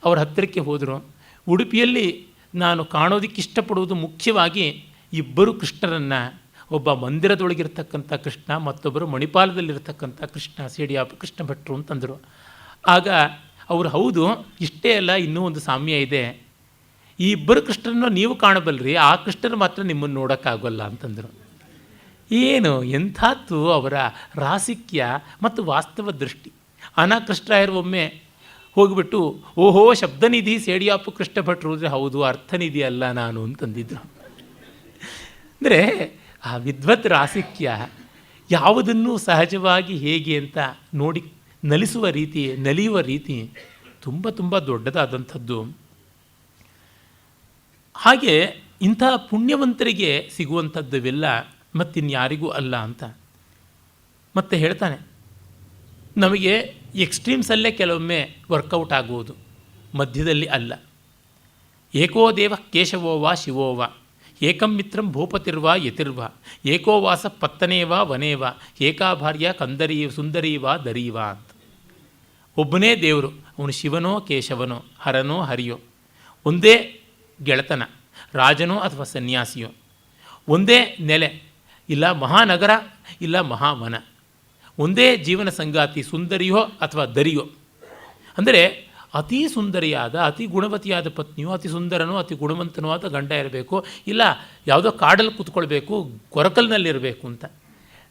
ಅವರ ಹತ್ತಿರಕ್ಕೆ ಹೋದರು. ಉಡುಪಿಯಲ್ಲಿ ನಾನು ಕಾಣೋದಕ್ಕೆ ಇಷ್ಟಪಡುವುದು ಮುಖ್ಯವಾಗಿ ಇಬ್ಬರು ಕೃಷ್ಣರನ್ನು, ಒಬ್ಬ ಮಂದಿರದೊಳಗಿರ್ತಕ್ಕಂಥ ಕೃಷ್ಣ, ಮತ್ತೊಬ್ಬರು ಮಣಿಪಾಲದಲ್ಲಿರ್ತಕ್ಕಂಥ ಕೃಷ್ಣ, ಸೇಡಿಯಾಪ ಕೃಷ್ಣ ಭಟ್ರು ಅಂತಂದರು. ಆಗ ಅವರು, ಹೌದು, ಇಷ್ಟೇ ಅಲ್ಲ, ಇನ್ನೂ ಒಂದು ಸಾಮ್ಯ ಇದೆ. ಈ ಇಬ್ಬರು ಕೃಷ್ಣರನ್ನು ನೀವು ಕಾಣಬಲ್ಲರಿ, ಆ ಕೃಷ್ಣರು ಮಾತ್ರ ನಿಮ್ಮನ್ನು ನೋಡೋಕ್ಕಾಗೋಲ್ಲ ಅಂತಂದರು. ಏನು ಎಂಥದ್ದು ಅವರ ರಾಸಿಕ್ಯ ಮತ್ತು ವಾಸ್ತವ ದೃಷ್ಟಿ! ಅನಾಕೃಷ್ಣರಾಯರು ಒಮ್ಮೆ ಹೋಗಿಬಿಟ್ಟು, ಓಹೋ ಶಬ್ದನಿಧಿ ಸೇಡಿಯಾಪು ಕೃಷ್ಣ ಭಟ್ರು ಅಂದರೆ, ಹೌದು ಅರ್ಥನಿಧಿ ಅಲ್ಲ ನಾನು ಅಂತಂದಿದ್ರು. ಅಂದರೆ ಆ ವಿದ್ವತ್ ರಾಸಿಕ್ಯ ಯಾವುದನ್ನು ಸಹಜವಾಗಿ ಹೇಗೆ ಅಂತ ನೋಡಿ ನಲಿಸುವ ರೀತಿ, ನಲಿಯುವ ರೀತಿ ತುಂಬ ತುಂಬ ದೊಡ್ಡದಾದಂಥದ್ದು. ಹಾಗೆ ಇಂಥ ಪುಣ್ಯವಂತರಿಗೆ ಸಿಗುವಂಥದ್ದವೆಲ್ಲ ಮತ್ತಿನ್ಯಾರಿಗೂ ಅಲ್ಲ ಅಂತ ಮತ್ತೆ ಹೇಳ್ತಾನೆ. ನಮಗೆ ಎಕ್ಸ್ಟ್ರೀಮ್ಸಲ್ಲೇ ಕೆಲವೊಮ್ಮೆ ವರ್ಕೌಟ್ ಆಗುವುದು, ಮಧ್ಯದಲ್ಲಿ ಅಲ್ಲ. ಏಕೋ ದೇವ ಕೇಶವೋವಾ ಶಿವೋವಾ ಏಕಂ ಮಿತ್ರಂ ಭೂಪತಿರ್ವಾ ಯತಿರ್ವ ಏಕೋ ವಾಸ ಪತ್ತನೇವಾ ವನೇವ ಏಕಾ ಭಾರ್ಯ ಕಂದರೀ ಸುಂದರೀವಾ ದರೀವಾ ಅಂತ. ಒಬ್ಬನೇ ದೇವರು, ಅವನು ಶಿವನೋ ಕೇಶವನೋ, ಹರನೋ ಹರಿಯೋ, ಒಂದೇ ಗೆಳೆತನ, ರಾಜನೋ ಅಥವಾ ಸನ್ಯಾಸಿಯೋ, ಒಂದೇ ನೆಲೆ, ಇಲ್ಲ ಮಹಾನಗರ ಇಲ್ಲ ಮಹಾವನ, ಒಂದೇ ಜೀವನ ಸಂಗಾತಿ, ಸುಂದರಿಯೋ ಅಥವಾ ದರಿಯೋ. ಅಂದರೆ ಅತಿ ಸುಂದರಿಯಾದ, ಅತಿ ಗುಣವತಿಯಾದ ಪತ್ನಿಯೋ, ಅತಿ ಸುಂದರನೋ ಅತಿ ಗುಣವಂತನೋ ಆದ ಗಂಡ ಇರಬೇಕು, ಇಲ್ಲ ಯಾವುದೋ ಕಾಡಲ್ಲಿ ಕೂತ್ಕೊಳ್ಬೇಕು, ಕೊರಕಲ್ನಲ್ಲಿರಬೇಕು ಅಂತ.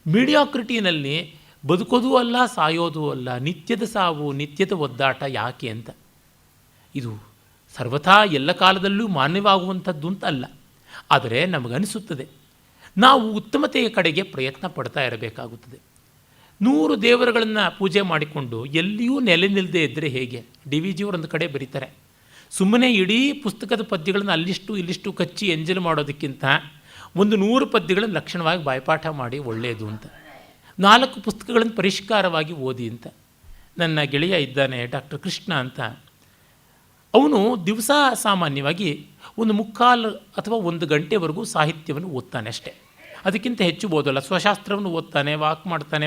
ಮೀಡಿಯಾಕ್ರಿಟಿನಲ್ಲಿ ಬದುಕೋದೂ ಅಲ್ಲ, ಸಾಯೋದೂ ಅಲ್ಲ, ನಿತ್ಯದ ಸಾವು, ನಿತ್ಯದ ಒದ್ದಾಟ ಯಾಕೆ ಅಂತ. ಇದು ಸರ್ವಥಾ ಎಲ್ಲ ಕಾಲದಲ್ಲೂ ಮಾನ್ಯವಾಗುವಂಥದ್ದು ಅಂತ ಅಲ್ಲ. ಆದರೆ ನಮಗನಿಸುತ್ತದೆ ನಾವು ಉತ್ತಮತೆಯ ಕಡೆಗೆ ಪ್ರಯತ್ನ ಪಡ್ತಾ ಇರಬೇಕಾಗುತ್ತದೆ. 100 ದೇವರುಗಳನ್ನು ಪೂಜೆ ಮಾಡಿಕೊಂಡು ಎಲ್ಲಿಯೂ ನೆಲೆ ನಿಲ್ಲದೆ ಇದ್ದರೆ ಹೇಗೆ? ಡಿ ವಿ ಜಿಯವರೊಂದು ಕಡೆ ಬರೀತಾರೆ, ಸುಮ್ಮನೆ ಇಡೀ ಪುಸ್ತಕದ ಪದ್ಯಗಳನ್ನು ಅಲ್ಲಿಷ್ಟು ಇಲ್ಲಿಷ್ಟು ಕಚ್ಚಿ ಎಂಜಲು ಮಾಡೋದಕ್ಕಿಂತ 100 ಪದ್ಯಗಳನ್ನು ಲಕ್ಷಣವಾಗಿ ಬಾಯ್ಪಾಠ ಮಾಡಿ ಒಳ್ಳೆಯದು ಅಂತ, 4 ಪುಸ್ತಕಗಳನ್ನು ಪರಿಷ್ಕಾರವಾಗಿ ಓದಿ ಅಂತ. ನನ್ನ ಗೆಳೆಯ ಇದ್ದಾನೆ ಡಾಕ್ಟರ್ ಕೃಷ್ಣ ಅಂತ, ಅವನು ದಿವಸ ಸಾಮಾನ್ಯವಾಗಿ 1/4 ಅಥವಾ 1 ಗಂಟೆವರೆಗೂ ಸಾಹಿತ್ಯವನ್ನು ಓದ್ತಾನೆ ಅಷ್ಟೇ, ಅದಕ್ಕಿಂತ ಹೆಚ್ಚು ಓದಲ್ಲ. ಸ್ವಶಾಸ್ತ್ರವನ್ನು ಓದ್ತಾನೆ, ವಾಕ್ ಮಾಡ್ತಾನೆ,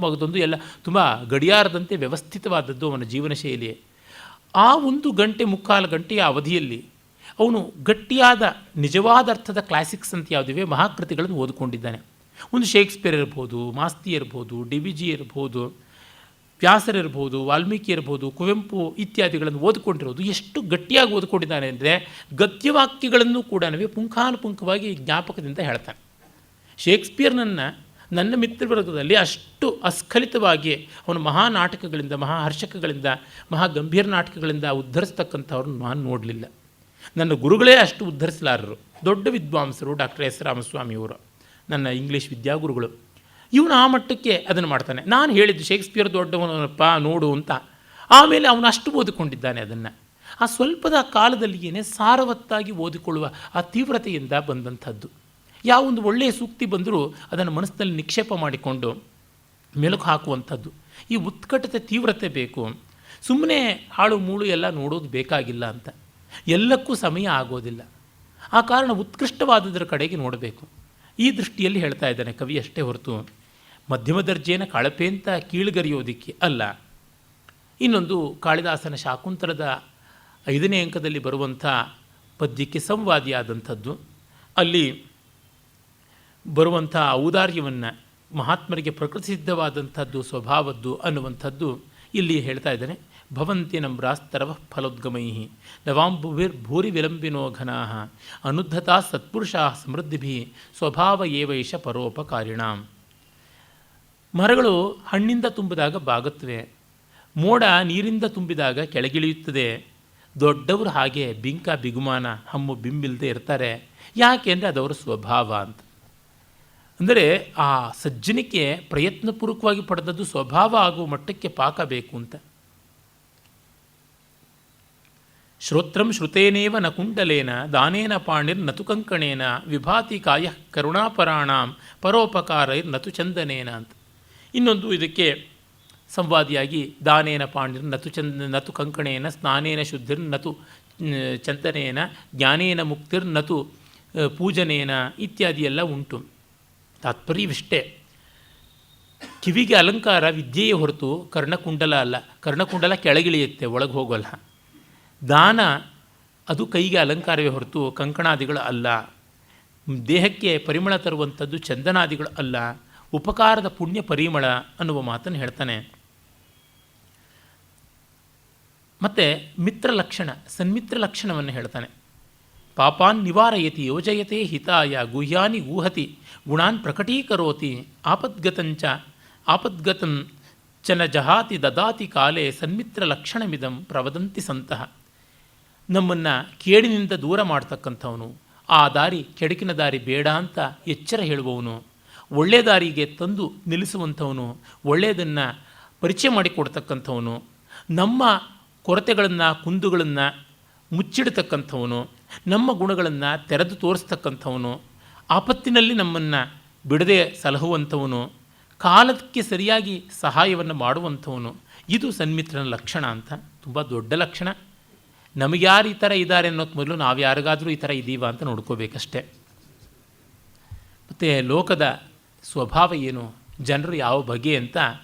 ಮಗದೊಂದು ಎಲ್ಲ ತುಂಬ ಗಡಿಯಾರದಂತೆ ವ್ಯವಸ್ಥಿತವಾದದ್ದು ಅವನ ಜೀವನ ಶೈಲಿಯೇ. ಆ 1 ಗಂಟೆ 3/4 ಗಂಟೆಯ ಅವಧಿಯಲ್ಲಿ ಅವನು ಗಟ್ಟಿಯಾದ ನಿಜವಾದ ಅರ್ಥದ ಕ್ಲಾಸಿಕ್ಸ್ ಅಂತ ಯಾವುದಿವೆ ಮಹಾಕೃತಿಗಳನ್ನು ಓದಿಕೊಂಡಿದ್ದಾನೆ. ಒಂದು ಶೇಕ್ಸ್ಪಿಯರ್ ಇರ್ಬೋದು, ಮಾಸ್ತಿ ಇರ್ಬೋದು, ಡಿ ವಿ ಜಿ ಇರ್ಬೋದು, ವ್ಯಾಸರಿರ್ಬೋದು, ವಾಲ್ಮೀಕಿ ಇರ್ಬೋದು, ಕುವೆಂಪು ಇತ್ಯಾದಿಗಳನ್ನು ಓದಿಕೊಂಡಿರೋದು. ಎಷ್ಟು ಗಟ್ಟಿಯಾಗಿ ಓದಿಕೊಂಡಿದ್ದಾನೆ ಅಂದರೆ ಗದ್ಯವಾಕ್ಯಗಳನ್ನು ಕೂಡ ಪುಂಖಾನುಪುಂಖವಾಗಿ ಜ್ಞಾಪಕದಿಂದ ಹೇಳ್ತಾನೆ. ಶೇಕ್ಸ್ಪಿಯರ್ನನ್ನು ನನ್ನ ಮಿತ್ರವರ್ಗದಲ್ಲಿ ಅಷ್ಟು ಅಸ್ಖಲಿತವಾಗಿ ಅವನ ಮಹಾನಾಟಕಗಳಿಂದ, ಮಹಾಹರ್ಷಕಗಳಿಂದ, ಮಹಾಗಂಭೀರ ನಾಟಕಗಳಿಂದ ಉದ್ಧರಿಸ್ತಕ್ಕಂಥವ್ರನ್ನ ನಾನು ನೋಡಲಿಲ್ಲ. ನನ್ನ ಗುರುಗಳೇ ಅಷ್ಟು ಉದ್ಧರಿಸಲಾರರು. ದೊಡ್ಡ ವಿದ್ವಾಂಸರು ಡಾಕ್ಟರ್ ಎಸ್ ರಾಮಸ್ವಾಮಿಯವರು, ನನ್ನ ಇಂಗ್ಲೀಷ್ ವಿದ್ಯಾಗುರುಗಳು. ಇವನು ಆ ಮಟ್ಟಕ್ಕೆ ಅದನ್ನು ಮಾಡ್ತಾನೆ. ನಾನು ಹೇಳಿದ್ದು ಶೇಕ್ಸ್ಪಿಯರ್ ದೊಡ್ಡವನಪ್ಪ ನೋಡು ಅಂತ. ಆಮೇಲೆ ಅವನು ಅಷ್ಟು ಓದಿಕೊಂಡಿದ್ದಾನೆ ಅದನ್ನು. ಆ ಸ್ವಲ್ಪದ ಕಾಲದಲ್ಲಿಯೇ ಸಾರವತ್ತಾಗಿ ಓದಿಕೊಳ್ಳುವ ಆ ತೀವ್ರತೆಯಿಂದ ಬಂದಂಥದ್ದು. ಯಾವೊಂದು ಒಳ್ಳೆಯ ಸೂಕ್ತಿ ಬಂದರೂ ಅದನ್ನು ಮನಸ್ಸಿನಲ್ಲಿ ನಿಕ್ಷೇಪ ಮಾಡಿಕೊಂಡು ಮೆಲುಕು ಹಾಕುವಂಥದ್ದು. ಈ ಉತ್ಕಟತೆ, ತೀವ್ರತೆ ಬೇಕು. ಸುಮ್ಮನೆ ಹಾಳು ಮೂಳು ಎಲ್ಲ ನೋಡೋದು ಬೇಕಾಗಿಲ್ಲ ಅಂತ. ಎಲ್ಲಕ್ಕೂ ಸಮಯ ಆಗೋದಿಲ್ಲ. ಆ ಕಾರಣ ಉತ್ಕೃಷ್ಟವಾದದರ ಕಡೆಗೆ ನೋಡಬೇಕು. ಈ ದೃಷ್ಟಿಯಲ್ಲಿ ಹೇಳ್ತಾ ಇದ್ದಾನೆ ಕವಿ ಅಷ್ಟೇ ಹೊರತು ಮಧ್ಯಮ ದರ್ಜೆನ ಕಳಪೆ ಅಂತ ಕೀಳುಗರಿಯೋದಿಕ್ಕೆ ಅಲ್ಲ. ಇನ್ನೊಂದು ಕಾಳಿದಾಸನ ಶಾಕುಂತಲದ 5ನೇ ಅಂಕದಲ್ಲಿ ಬರುವಂಥ ಪದ್ಯಕ್ಕೆ ಸಂವಾದಿಯಾದಂಥದ್ದು. ಅಲ್ಲಿ ಬರುವಂಥ ಔದಾರ್ಯವನ್ನು, ಮಹಾತ್ಮರಿಗೆ ಪ್ರಕೃತಿಸಿದ್ಧವಾದಂಥದ್ದು, ಸ್ವಭಾವದ್ದು ಅನ್ನುವಂಥದ್ದು ಇಲ್ಲಿ ಹೇಳ್ತಾ ಇದ್ದಾನೆ. ಭವಂತಿ ನಮ್ರಾಸ್ತರವ ಫಲೋದ್ಗಮೈ ನವಾಂಬುಭಿರ್ಭೂರಿ ವಿಲಂಬಿನೋ ಘನಾ ಅನುದ್ಧತಾ ಸತ್ಪುರುಷಾ ಸಮೃದ್ಧಿಭಿ ಸ್ವಭಾವ ಏವೈಷ ಪರೋಪಕಾರಿಣಾಂ. ಮರಗಳು ಹಣ್ಣಿಂದ ತುಂಬಿದಾಗ ಬಾಗುತ್ತವೆ, ಮೋಡ ನೀರಿಂದ ತುಂಬಿದಾಗ ಕೆಳಗಿಳಿಯುತ್ತದೆ, ದೊಡ್ಡವರು ಹಾಗೆ ಬಿಂಕ ಬಿಗುಮಾನ ಹಮ್ಮು ಬಿಂಬಿಲ್ಲದೆ ಇರ್ತಾರೆ. ಯಾಕೆ ಅಂದರೆ ಅದವರ ಸ್ವಭಾವ ಅಂತ. ಅಂದರೆ ಆ ಸಜ್ಜನಿಕೆ ಪ್ರಯತ್ನಪೂರ್ವಕವಾಗಿ ಪಡೆದದ್ದು ಸ್ವಭಾವ ಆಗುವ ಮಟ್ಟಕ್ಕೆ ಪಾಕ ಬೇಕು ಅಂತ. ಶ್ರೋತ್ರಂ ಶ್ರುತೇನೇವ ನ ಕುಂಡಲೇನ ದಾನೇನ ಪಾಣಿರ್ ನತು ಕಂಕಣೇನ ವಿಭಾತಿ ಕಾಯ ಕರುಣಾಪರಾಣಾಂ ಪರೋಪಕಾರೈರ್ ನತು ಚಂದನೇನ ಅಂತ. ಇನ್ನೊಂದು ಇದಕ್ಕೆ ಸಂವಾದಿಯಾಗಿ ದಾನೇನ ಪಾಣಿರ್ ನತು ಕಂಕಣೇನ ಸ್ನಾನೇನ ಶುದ್ಧಿರ್ ನತು ಚಂದನೇನ ಜ್ಞಾನೇನ ಮುಕ್ತಿರ್ ನತು ಪೂಜನೇನ ಇತ್ಯಾದಿ ಎಲ್ಲ ಉಂಟು. ತಾತ್ಪರ್ಯವಿಷ್ಟೇ, ಕಿವಿಗೆ ಅಲಂಕಾರ ವಿದ್ಯೆಯೇ ಹೊರತು ಕರ್ಣಕುಂಡಲ ಅಲ್ಲ. ಕರ್ಣಕುಂಡಲ ಕೆಳಗಿಳಿಯುತ್ತೆ, ಒಳಗೆ ಹೋಗೋಲ್ಲ. ದಾನ ಅದು ಕೈಗೆ ಅಲಂಕಾರವೇ ಹೊರತು ಕಂಕಣಾದಿಗಳು ಅಲ್ಲ. ದೇಹಕ್ಕೆ ಪರಿಮಳ ತರುವಂಥದ್ದು ಚಂದನಾದಿಗಳು ಅಲ್ಲ. ಉಪಕಾರದ ಪುಣ್ಯ ಪರಿಮಳ ಅನ್ನುವ ಮಾತನ್ನು ಹೇಳ್ತಾನೆ. ಮತ್ತು ಮಿತ್ರ ಲಕ್ಷಣ, ಸನ್ಮಿತ್ರ ಲಕ್ಷಣವನ್ನು ಹೇಳ್ತಾನೆ. ಪಾಪಾನ್ ನಿವಾರಯತಿ ಯೋಜಯತೆ ಹಿತಾಯ ಗುಹ್ಯಾನಿ ಗೂಹತಿ ಗುಣಾನ್ ಪ್ರಕಟೀಕರೋತಿ ಆಪದ್ಗತಂ ಚನ ಜಹಾತಿ ದದಾತಿ ಕಾಲೇ ಸನ್ಮಿತ್ರ ಲಕ್ಷಣಮಿದಂ ಪ್ರವದಂತಿ ಸಂತಹ. ನಮ್ಮನ್ನು ಕೇಡಿನಿಂದ ದೂರ ಮಾಡ್ತಕ್ಕಂಥವನು, ಆ ದಾರಿ ಕೆಡುಕಿನ ದಾರಿ ಬೇಡ ಅಂತ ಎಚ್ಚರ ಹೇಳುವವನು, ಒಳ್ಳೆಯ ದಾರಿಗೆ ತಂದು ನಿಲ್ಲಿಸುವಂಥವನು, ಒಳ್ಳೆಯದನ್ನು ಪರಿಚಯ ಮಾಡಿಕೊಡ್ತಕ್ಕಂಥವನು, ನಮ್ಮ ಕೊರತೆಗಳನ್ನು ಕುಂದುಗಳನ್ನು ಮುಚ್ಚಿಡ್ತಕ್ಕಂಥವನು, ನಮ್ಮ ಗುಣಗಳನ್ನು ತೆರೆದು ತೋರಿಸ್ತಕ್ಕಂಥವನು, ಆಪತ್ತಿನಲ್ಲಿ ನಮ್ಮನ್ನು ಬಿಡದೆ ಸಲಹುವಂಥವನು, ಕಾಲಕ್ಕೆ ಸರಿಯಾಗಿ ಸಹಾಯವನ್ನು ಮಾಡುವಂಥವನು. ಇದು ಸನ್ಮಿತ್ರನ ಲಕ್ಷಣ ಅಂತ. ತುಂಬ ದೊಡ್ಡ ಲಕ್ಷಣ. ನಮಗ್ಯಾರು ಈ ಥರ ಇದ್ದಾರೆ ಅನ್ನೋದು ಮೊದಲು ನಾವು ಯಾರಿಗಾದರೂ ಈ ಥರ ಇದ್ದೀವ ಅಂತ ನೋಡ್ಕೋಬೇಕಷ್ಟೆ. ಮತ್ತು ಲೋಕದ ಸ್ವಭಾವ ಏನು, ಜನರು ಯಾವ ಬಗೆ ಅಂತ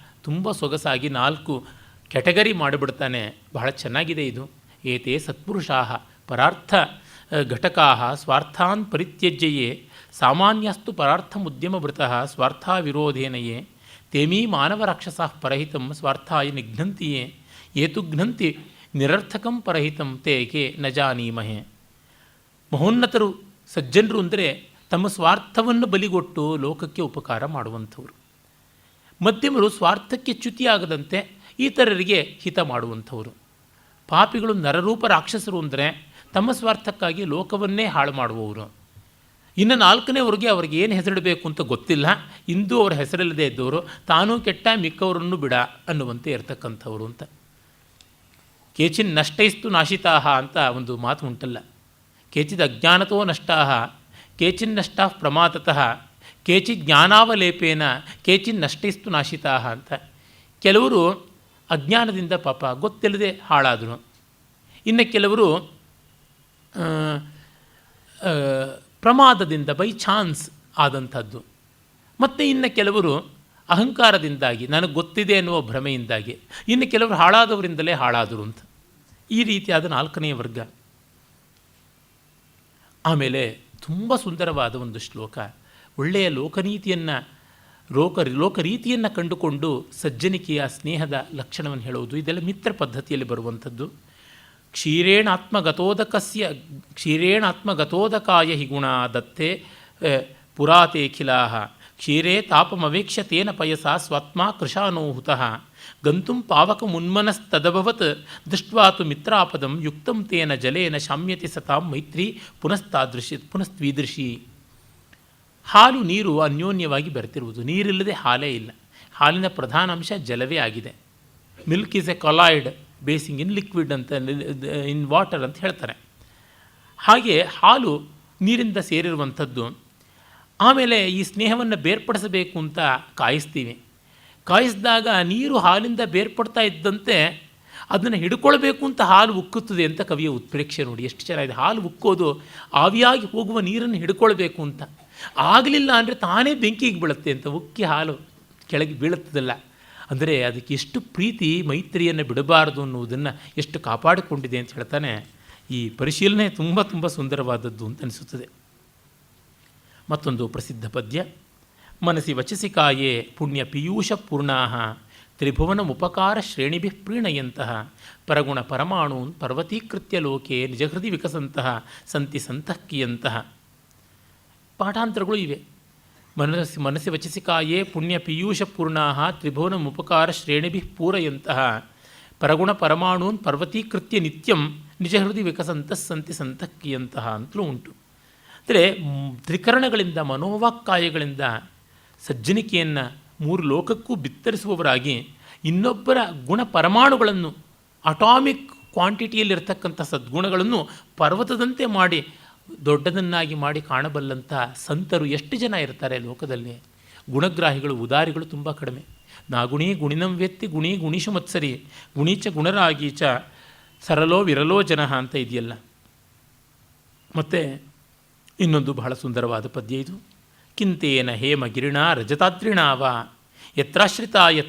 ತುಂಬ ಸೊಗಸಾಗಿ 4 ಕ್ಯಾಟಗರಿ ಮಾಡಿಬಿಡ್ತಾನೆ. ಬಹಳ ಚೆನ್ನಾಗಿದೆ ಇದು. ಏತೇ ಸತ್ಪುರುಷಾಃ ಪರಾರ್ಥ ಘಟಕಾಃ ಸ್ವಾರ್ಥಾನ್ ಪರಿತ್ಯಜ್ಯಯೇ ಸಾಮಾನ್ಯಸ್ತು ಪರಾರ್ಥಮುದ್ಯಮವೃತಃ ಸ್ವಾರ್ಥ ವಿರೋಧೇನಯೇ ತೇಮೀ ಮಾನವರಾಕ್ಷಸಾಃ ಪರಹಿತಂ ಸ್ವಾರ್ಥಾಯ ನಿಘ್ನಂತಿಯೇ ಏತು ಘ್ನಂತಿ ನಿರರ್ಥಕಂ ಪರಹಿತಂ ತೇಕೆ ನ ಜಾನೀಮಹೆ. ಮಹೋನ್ನತರು ಸಜ್ಜನರು ಅಂದರೆ ತಮ್ಮ ಸ್ವಾರ್ಥವನ್ನು ಬಲಿಗೊಟ್ಟು ಲೋಕಕ್ಕೆ ಉಪಕಾರ ಮಾಡುವಂಥವರು. ಮಧ್ಯಮರು ಸ್ವಾರ್ಥಕ್ಕೆ ಚ್ಯುತಿಯಾಗದಂತೆ ಇತರರಿಗೆ ಹಿತ ಮಾಡುವಂಥವರು. ಪಾಪಿಗಳು ನರರೂಪ ರಾಕ್ಷಸರು ಅಂದರೆ ತಮ್ಮ ಸ್ವಾರ್ಥಕ್ಕಾಗಿ ಲೋಕವನ್ನೇ ಹಾಳು ಮಾಡುವವರು. ಇನ್ನು 4ನೇವರೆಗೆ ಅವ್ರಿಗೆ ಏನು ಹೆಸರಿಡಬೇಕು ಅಂತ ಗೊತ್ತಿಲ್ಲ. ಇಂದು ಅವರ ಹೆಸರಿಲ್ಲದೆ ಇದ್ದವರು ತಾನೂ ಕೆಟ್ಟ ಮಿಕ್ಕವರನ್ನು ಬಿಡ ಅನ್ನುವಂತೆ ಇರತಕ್ಕಂಥವ್ರು ಅಂತ. ಕೇಚಿನ್ ನಷ್ಟೈಸ್ತು ನಾಶಿತಾಹ ಅಂತ ಒಂದು ಮಾತು ಉಂಟಲ್ಲ. ಕೇಚಿದ್ ಅಜ್ಞಾನತೋ ನಷ್ಟಾಹ ಕೇಚಿನ್ ನಷ್ಟಾ ಪ್ರಮಾದತಃ ಕೇಚಿದ್ ಜ್ಞಾನಾವಲೇಪೇನ ಕೇಚಿನ್ ನಷ್ಟೈಸ್ತು ನಾಶಿತಾಹ ಅಂತ. ಕೆಲವರು ಅಜ್ಞಾನದಿಂದ ಪಾಪ ಗೊತ್ತಿಲ್ಲದೆ ಹಾಳಾದರು. ಇನ್ನು ಕೆಲವರು ಪ್ರಮಾದದಿಂದ ಬೈ ಚಾನ್ಸ್ ಆದಂಥದ್ದು. ಮತ್ತು ಇನ್ನು ಕೆಲವರು ಅಹಂಕಾರದಿಂದಾಗಿ ನನಗೆ ಗೊತ್ತಿದೆ ಅನ್ನುವ ಭ್ರಮೆಯಿಂದಾಗಿ, ಇನ್ನು ಕೆಲವರು ಹಾಳಾದವರಿಂದಲೇ ಹಾಳಾದರು ಅಂತ. ಈ ರೀತಿಯಾದ 4ನೇ ವರ್ಗ. ಆಮೇಲೆ ತುಂಬ ಸುಂದರವಾದ ಒಂದು ಶ್ಲೋಕ, ಒಳ್ಳೆಯ ಲೋಕನೀತಿಯನ್ನು ಲೋಕರೀತಿಯನ್ನು ಕಂಡುಕೊಂಡು ಸಜ್ಜನಿಕೆಯ ಸ್ನೇಹದ ಲಕ್ಷಣವನ್ನು ಹೇಳುವುದು. ಇದೆಲ್ಲ ಮಿತ್ರ ಪದ್ಧತಿಯಲ್ಲಿ ಬರುವಂಥದ್ದು. ಕ್ಷೀರೇಣಾತ್ಮಗತೋದಕಾಯ ಹಿ ಗುಣ ದತ್ತೇ ಪುರಾತೇಖಿಲಾಹ ಕ್ಷೀರೇ ತಾಪಮವೇಕ್ಷ್ಯ ತೇನ ಪಯಸ ಸ್ವಾತ್ಮ ಕೃಶಾನೋಹುತಃ ಗಂತುಂ ಪಾವಕಮುನ್ಮನಸ್ತದಭವತ್ ದೃಷ್ಟ್ವಾ ತು ಮಿತ್ರಾಪದಂ ಯುಕ್ತಂ ತೇನ ಜಲೇನ ಶಾಮ್ಯತಿ ಸತಾಂ ಮೈತ್ರಿ ಪುನಸ್ತ್ವೀದೃಶಿ. ಹಾಲು ನೀರು ಅನ್ಯೋನ್ಯವಾಗಿ ಬೆರೆತಿರುವುದು. ನೀರಿಲ್ಲದೆ ಹಾಲೇ ಇಲ್ಲ. ಹಾಲಿನ ಪ್ರಧಾನ ಅಂಶ ಜಲವೇ ಆಗಿದೆ. Milk is A colloid ಬೇಸಿಂಗ್ in liquid ಅಂತ, ಇನ್ ವಾಟರ್ ಅಂತ ಹೇಳ್ತಾರೆ. ಹಾಗೆ ಹಾಲು ನೀರಿಂದ ಸೇರಿರುವಂಥದ್ದು. ಆಮೇಲೆ ಈ ಸ್ನೇಹವನ್ನು ಬೇರ್ಪಡಿಸಬೇಕು ಅಂತ ಕಾಯಿಸ್ತೀವಿ. ಕಾಯಿಸಿದಾಗ ನೀರು ಹಾಲಿಂದ ಬೇರ್ಪಡ್ತಾ ಇದ್ದಂತೆ ಅದನ್ನು ಹಿಡ್ಕೊಳ್ಬೇಕು ಅಂತ ಹಾಲು ಉಕ್ಕುತ್ತದೆ ಅಂತ ಕವಿಯ ಉತ್ಪ್ರೇಕ್ಷೆ ನೋಡಿ. ಎಷ್ಟು ಚೆನ್ನಾಗಿದೆ. ಹಾಲು ಉಕ್ಕೋದು ಆವಿಯಾಗಿ ಹೋಗುವ ನೀರನ್ನು ಹಿಡ್ಕೊಳ್ಬೇಕು ಅಂತ. ಆಗಲಿಲ್ಲ ಅಂದರೆ ತಾನೇ ಬೆಂಕಿಗೆ ಬೀಳುತ್ತೆ ಅಂತ, ಉಕ್ಕಿ ಹಾಲು ಕೆಳಗೆ ಬೀಳುತ್ತದಲ್ಲ. ಅಂದರೆ ಅದಕ್ಕೆ ಎಷ್ಟು ಪ್ರೀತಿ, ಮೈತ್ರಿಯನ್ನು ಬಿಡಬಾರದು ಅನ್ನುವುದನ್ನು ಎಷ್ಟು ಕಾಪಾಡಿಕೊಂಡಿದೆ ಅಂತ ಹೇಳ್ತಾನೆ. ಈ ಪರಿಶೀಲನೆ ತುಂಬ ತುಂಬ ಸುಂದರವಾದದ್ದು ಅಂತ ಅನಿಸುತ್ತದೆ. ಮತ್ತೊಂದು ಪ್ರಸಿದ್ಧ ಪದ್ಯ. ಮನಸಿ ವಚಸಿ ಕಾಯೇ ಪುಣ್ಯ ಪೀಯೂಷ ಪೂರ್ಣಾಃ ತ್ರಿಭುವನಮುಪಕಾರ ಶ್ರೇಣಿಭಿಃ ಪ್ರೀಣಯಂತಹ ಪರಗುಣ ಪರಮಾಣೂನ್ ಪರ್ವತೀಕೃತ್ಯ ಲೋಕೆ ನಿಜಹೃದಿ ವಿಕಸಂತಹ ಸಂತಿ ಸಂತಃಕಿಯಂತಹ. ಪಾಠಾಂತರಗಳು ಇವೆ. ಮನಸ್ಸಿ ವಚಸಿ ಕಾಯೇ ಪುಣ್ಯ ಪೀಯೂಷ ಪೂರ್ಣಾಃ ತ್ರಿಭುವನಮುಪಕಾರ ಶ್ರೇಣಿಭಿಃ ಪೂರಯಂತಹ ಪರಗುಣ ಪರಮಾಣೂನ್ ಪರ್ವತೀಕೃತ್ಯ ನಿತ್ಯಂ ನಿಜ ಹೃದಯ ವಿಕಸಂತ ಸಂತಿ ಸಂತಕ್ಕಿಯಂತಹ ಅಂತಲೂ ಉಂಟು. ಅಂದರೆ ತ್ರಿಕರಣಗಳಿಂದ ಮನೋವಾಕ್ಕಾಯಗಳಿಂದ ಸಜ್ಜನಿಕೆಯನ್ನು ಮೂರು ಲೋಕಕ್ಕೂ ಬಿತ್ತರಿಸುವವರಾಗಿ ಇನ್ನೊಬ್ಬರ ಗುಣ ಪರಮಾಣುಗಳನ್ನು ಅಟಾಮಿಕ್ ಕ್ವಾಂಟಿಟಿಯಲ್ಲಿರ್ತಕ್ಕಂಥ ಸದ್ಗುಣಗಳನ್ನು ಪರ್ವತದಂತೆ ಮಾಡಿ ದೊಡ್ಡದನ್ನಾಗಿ ಮಾಡಿ ಕಾಣಬಲ್ಲಂಥ ಸಂತರು ಎಷ್ಟು ಜನ ಇರ್ತಾರೆ ಲೋಕದಲ್ಲಿ. ಗುಣಗ್ರಾಹಿಗಳು ಉದಾರಿಗಳು ತುಂಬ ಕಡಿಮೆ. ನಾಗುಣಿ ಗುಣಿನಂ ವ್ಯಕ್ತಿ ಗುಣಿ ಗುಣಿಷು ಮತ್ಸರಿ ಗುಣೀಚ ಗುಣರಾಗೀಚ ಸರಳೋ ವಿರಲೋ ಜನ ಅಂತ ಇದೆಯಲ್ಲ. ಮತ್ತು ಇನ್ನೊಂದು ಬಹಳ ಸುಂದರವಾದ ಪದ್ಯ ಇದು. ಕಿಂತೇನ ಹೇಮ ಗಿರಿಣ ರಜತಾದ್ರಿಣಾವ ಯತ್ರಾಶ್ರಿತಾಯ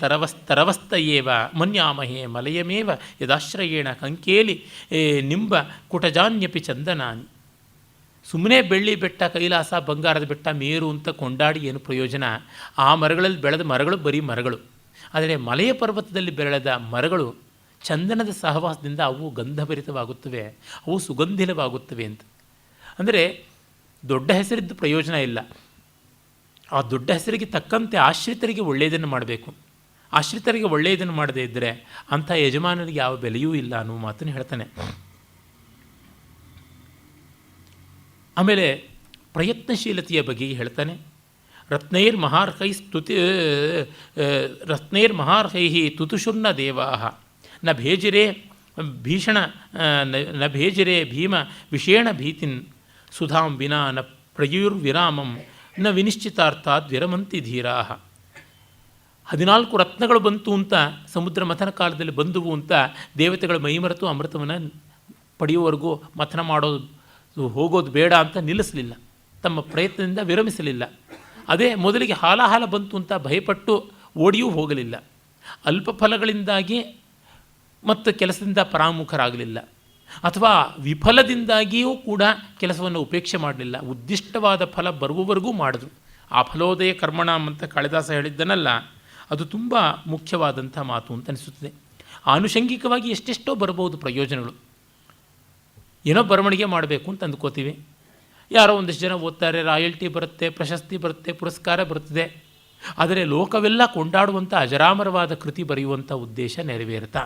ತರವಸ್ತಯೇವ ಮನ್ಯಾಮಹೇ ಮಲಯಮೇವ ಯದಾಶ್ರಯೇಣ ಕಂಕೇಲಿ ನಿಂಬ ಕುಟಜಾನ್ಯಪಿ ಚಂದನಾನಿ. ಸುಮ್ಮನೆ ಬೆಳ್ಳಿ ಬೆಟ್ಟ, ಕೈಲಾಸ, ಬಂಗಾರದ ಬೆಟ್ಟ, ಮೇರು ಅಂತ ಕೊಂಡಾಡಿ ಏನು ಪ್ರಯೋಜನ? ಆ ಮರಗಳಲ್ಲಿ ಬೆಳೆದ ಮರಗಳು ಬರೀ ಮರಗಳು. ಆದರೆ ಮಲೆಯ ಪರ್ವತದಲ್ಲಿ ಬೆಳೆದ ಮರಗಳು ಚಂದನದ ಸಹವಾಸದಿಂದ ಅವು ಗಂಧಭರಿತವಾಗುತ್ತವೆ, ಅವು ಸುಗಂಧಿಲವಾಗುತ್ತವೆ ಅಂತ. ಅಂದರೆ ದೊಡ್ಡ ಹೆಸರಿದ್ದು ಪ್ರಯೋಜನ ಇಲ್ಲ. ಆ ದೊಡ್ಡ ಹೆಸರಿಗೆ ತಕ್ಕಂತೆ ಆಶ್ರಿತರಿಗೆ ಒಳ್ಳೆಯದನ್ನು ಮಾಡಬೇಕು. ಆಶ್ರಿತರಿಗೆ ಒಳ್ಳೆಯದನ್ನು ಮಾಡದೇ ಇದ್ದರೆ ಅಂಥ ಯಜಮಾನರಿಗೆ ಯಾವ ಬೆಲೆಯೂ ಇಲ್ಲ ಅನ್ನುವ ಮಾತನ್ನು ಹೇಳ್ತಾನೆ. ಆಮೇಲೆ ಪ್ರಯತ್ನಶೀಲತೆಯ ಬಗೆಗೆ ಹೇಳ್ತಾನೆ. ರತ್ನೈರ್ಮಹಾರ್ಹೈ ತುತುಷುರ್ನ ದೇವಾ ನ ಭೇಜಿರೇ ಭೀಷಣ ನ ಭೇಜಿರೇ ಭೀಮ ವಿಷೇಣ ಭೀತಿನ್ ಸುಧಾಂ ವಿನಾ ನ ಪ್ರಯುರ್ವಿರಾಮಂ ನ ವಿನಿಶ್ಚಿತಾರ್ಥಾತ್ ವಿರಮಂತಿ ಧೀರಾ. 14 ರತ್ನಗಳು ಬಂತು ಅಂತ ಸಮುದ್ರ ಮಥನ ಕಾಲದಲ್ಲಿ ಬಂದುವು ಅಂತ ದೇವತೆಗಳ ಮೈಮರೆತು ಅಮೃತವನ್ನು ಪಡೆಯುವವರೆಗೂ ಮಥನ ಮಾಡೋದು ಹೋಗೋದು ಬೇಡ ಅಂತ ನಿಲ್ಲಿಸಲಿಲ್ಲ, ತಮ್ಮ ಪ್ರಯತ್ನದಿಂದ ವಿರಮಿಸಲಿಲ್ಲ. ಅದೇ ಮೊದಲಿಗೆ ಹಾಲ ಬಂತು ಅಂತ ಭಯಪಟ್ಟು ಓಡಿಯೂ ಹೋಗಲಿಲ್ಲ. ಅಲ್ಪ ಫಲಗಳಿಂದಾಗಿ ಮತ್ತು ಕೆಲಸದಿಂದ ಪರಾಮುಖರಾಗಲಿಲ್ಲ, ಅಥವಾ ವಿಫಲದಿಂದಾಗಿಯೂ ಕೂಡ ಕೆಲಸವನ್ನು ಉಪೇಕ್ಷೆ ಮಾಡಲಿಲ್ಲ. ಉದ್ದಿಷ್ಟವಾದ ಫಲ ಬರುವವರೆಗೂ ಮಾಡಿದ್ರು. ಆ ಫಲೋದಯ ಕರ್ಮಣ ಅಂತ ಕಾಳಿದಾಸ ಹೇಳಿದ್ದನಲ್ಲ, ಅದು ತುಂಬ ಮುಖ್ಯವಾದಂಥ ಮಾತು ಅಂತ ಅನಿಸುತ್ತದೆ. ಆನುಷಂಗಿಕವಾಗಿ ಎಷ್ಟೆಷ್ಟೋ ಬರಬಹುದು ಪ್ರಯೋಜನಗಳು. ಏನೋ ಬರವಣಿಗೆ ಮಾಡಬೇಕು ಅಂತ ಅಂದ್ಕೋತೀವಿ, ಯಾರೋ ಒಂದಿಷ್ಟು ಜನ ಓದ್ತಾರೆ, ರಾಯಲ್ಟಿ ಬರುತ್ತೆ, ಪ್ರಶಸ್ತಿ ಬರುತ್ತೆ, ಪುರಸ್ಕಾರ ಬರುತ್ತದೆ. ಆದರೆ ಲೋಕವೆಲ್ಲ ಕೊಂಡಾಡುವಂಥ ಅಜರಾಮರವಾದ ಕೃತಿ ಬರೆಯುವಂಥ ಉದ್ದೇಶ ನೆರವೇರುತ್ತಾ?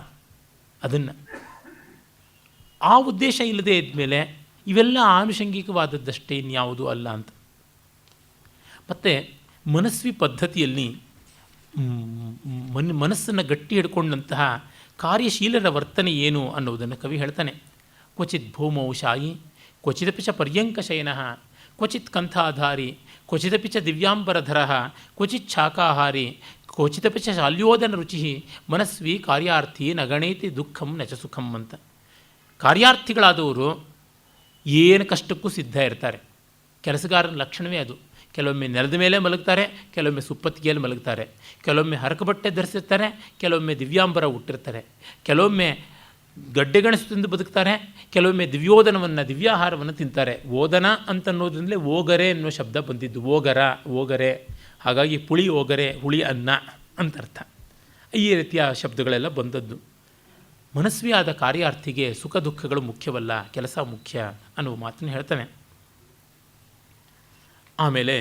ಅದನ್ನು ಆ ಉದ್ದೇಶ ಇಲ್ಲದೆ ಇದ್ಮೇಲೆ ಇವೆಲ್ಲ ಆನುಷಂಗಿಕವಾದದ್ದಷ್ಟೇ, ಇನ್ಯಾವುದೂ ಅಲ್ಲ ಅಂತ. ಮತ್ತು ಮನಸ್ವಿ ಪದ್ಧತಿಯಲ್ಲಿ ಮನಸ್ಸನ್ನು ಗಟ್ಟಿ ಹಿಡ್ಕೊಂಡಂತಹ ಕಾರ್ಯಶೀಲರ ವರ್ತನೆ ಏನು ಅನ್ನೋದನ್ನು ಕವಿ ಹೇಳ್ತಾನೆ. ಕ್ವಚಿತ್ ಭೂಮೌ ಶಾಯಿ ಕ್ವಚಿದಪಿ ಚ ಪರ್ಯಂಕಶಯನ ಕ್ವಚಿತ್ ಕಂಥಾಧಾರಿ ಕ್ವಚಿದಪಿ ಚ ದಿವ್ಯಾಂಬರಧರ ಕ್ವಚಿತ್ ಶಾಕಾಹಾರಿ ಕ್ವಚಿದಪಿ ಚ ಶಾಲ್ಯೋದನ ರುಚಿ ಮನಸ್ವಿ ಕಾರ್ಯಾರ್ಥಿ ನಗಣೇತಿ ದುಃಖಂ ನಚ ಸುಖಂ ಅಂತ. ಕಾರ್ಯಾರ್ಥಿಗಳಾದವರು ಏನು ಕಷ್ಟಕ್ಕೂ ಸಿದ್ಧ ಇರ್ತಾರೆ. ಕೆಲಸಗಾರನ ಲಕ್ಷಣವೇ ಅದು. ಕೆಲವೊಮ್ಮೆ ನೆಲದ ಮೇಲೆ ಮಲಗ್ತಾರೆ, ಕೆಲವೊಮ್ಮೆ ಸುಪ್ಪತ್ತಿಗೆಯಲ್ಲಿ ಮಲಗ್ತಾರೆ, ಕೆಲವೊಮ್ಮೆ ಹರಕ ಬಟ್ಟೆ ಧರಿಸಿರ್ತಾರೆ, ಕೆಲವೊಮ್ಮೆ ದಿವ್ಯಾಂಬರ ಹುಟ್ಟಿರ್ತಾರೆ, ಕೆಲವೊಮ್ಮೆ ಗಡ್ಡೆಗಣಸು ತಿಂದು ಬದುಕ್ತಾರೆ, ಕೆಲವೊಮ್ಮೆ ದಿವ್ಯೋದನವನ್ನು ದಿವ್ಯಾಹಾರವನ್ನು ತಿಂತಾರೆ. ಓದನ ಅಂತನ್ನೋದ್ರಿಂದಲೇ ಓಗರೆ ಅನ್ನೋ ಶಬ್ದ ಬಂದಿದ್ದು. ಓಗರೆ, ಹಾಗಾಗಿ ಪುಳಿ ಓಗರೆ, ಹುಳಿ ಅನ್ನ ಅಂತರ್ಥ. ಈ ರೀತಿಯ ಶಬ್ದಗಳೆಲ್ಲ ಬಂದದ್ದು. ಮನಸ್ವಿಯಾದ ಕಾರ್ಯಾರ್ಥಿಗೆ ಸುಖ ದುಃಖಗಳು ಮುಖ್ಯವಲ್ಲ, ಕೆಲಸ ಮುಖ್ಯ ಅನ್ನುವ ಮಾತನ್ನು ಹೇಳ್ತಾನೆ. ಆಮೇಲೆ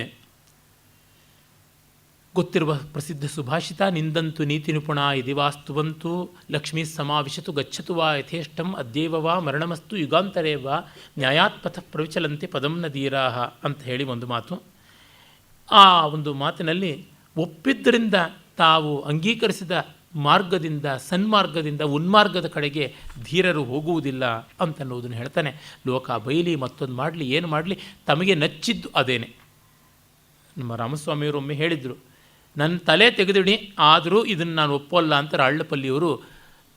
ಗೊತ್ತಿರುವ ಪ್ರಸಿದ್ಧ ಸುಭಾಷಿತ, ನಿಂದಂತು ನೀತಿ ನಿಪುಣ ಇದಿವಾಸ್ತುವಂತು ಲಕ್ಷ್ಮೀ ಸಮಾವಿಶತು ಗಚ್ಚತು ವಾ ಯಥೇಷ್ಟಂ ಅದ್ಯೇವ ವಾ ಮರಣಮಸ್ತು ಯುಗಾಂತರೇ ವಾ ನ್ಯಾಯಾತ್ಪಥ ಪ್ರವಿಚಲಂತೆ ಪದಂ ನದೀರಾಹ ಅಂತ ಹೇಳಿ ಒಂದು ಮಾತು. ಆ ಒಂದು ಮಾತಿನಲ್ಲಿ ಒಪ್ಪಿದ್ದರಿಂದ ತಾವು ಅಂಗೀಕರಿಸಿದ ಮಾರ್ಗದಿಂದ, ಸನ್ಮಾರ್ಗದಿಂದ ಉನ್ಮಾರ್ಗದ ಕಡೆಗೆ ಧೀರರು ಹೋಗುವುದಿಲ್ಲ ಅಂತನ್ನುವುದನ್ನು ಹೇಳ್ತಾನೆ. ಲೋಕ ಬೈಲಿ ಮತ್ತೊಂದು ಮಾಡಲಿ, ಏನು ಮಾಡಲಿ, ತಮಗೆ ನಚ್ಚಿದ್ದು ಅದೇನೆ. ನಮ್ಮ ರಾಮಸ್ವಾಮಿಯವರು ಒಮ್ಮೆ ಹೇಳಿದರು, ನನ್ನ ತಲೆ ತೆಗೆದಿಡಿ, ಆದರೂ ಇದನ್ನು ನಾನು ಒಪ್ಪಲ್ಲ ಅಂತ ರಾಳ್ಳಪಲ್ಲಿಯವರು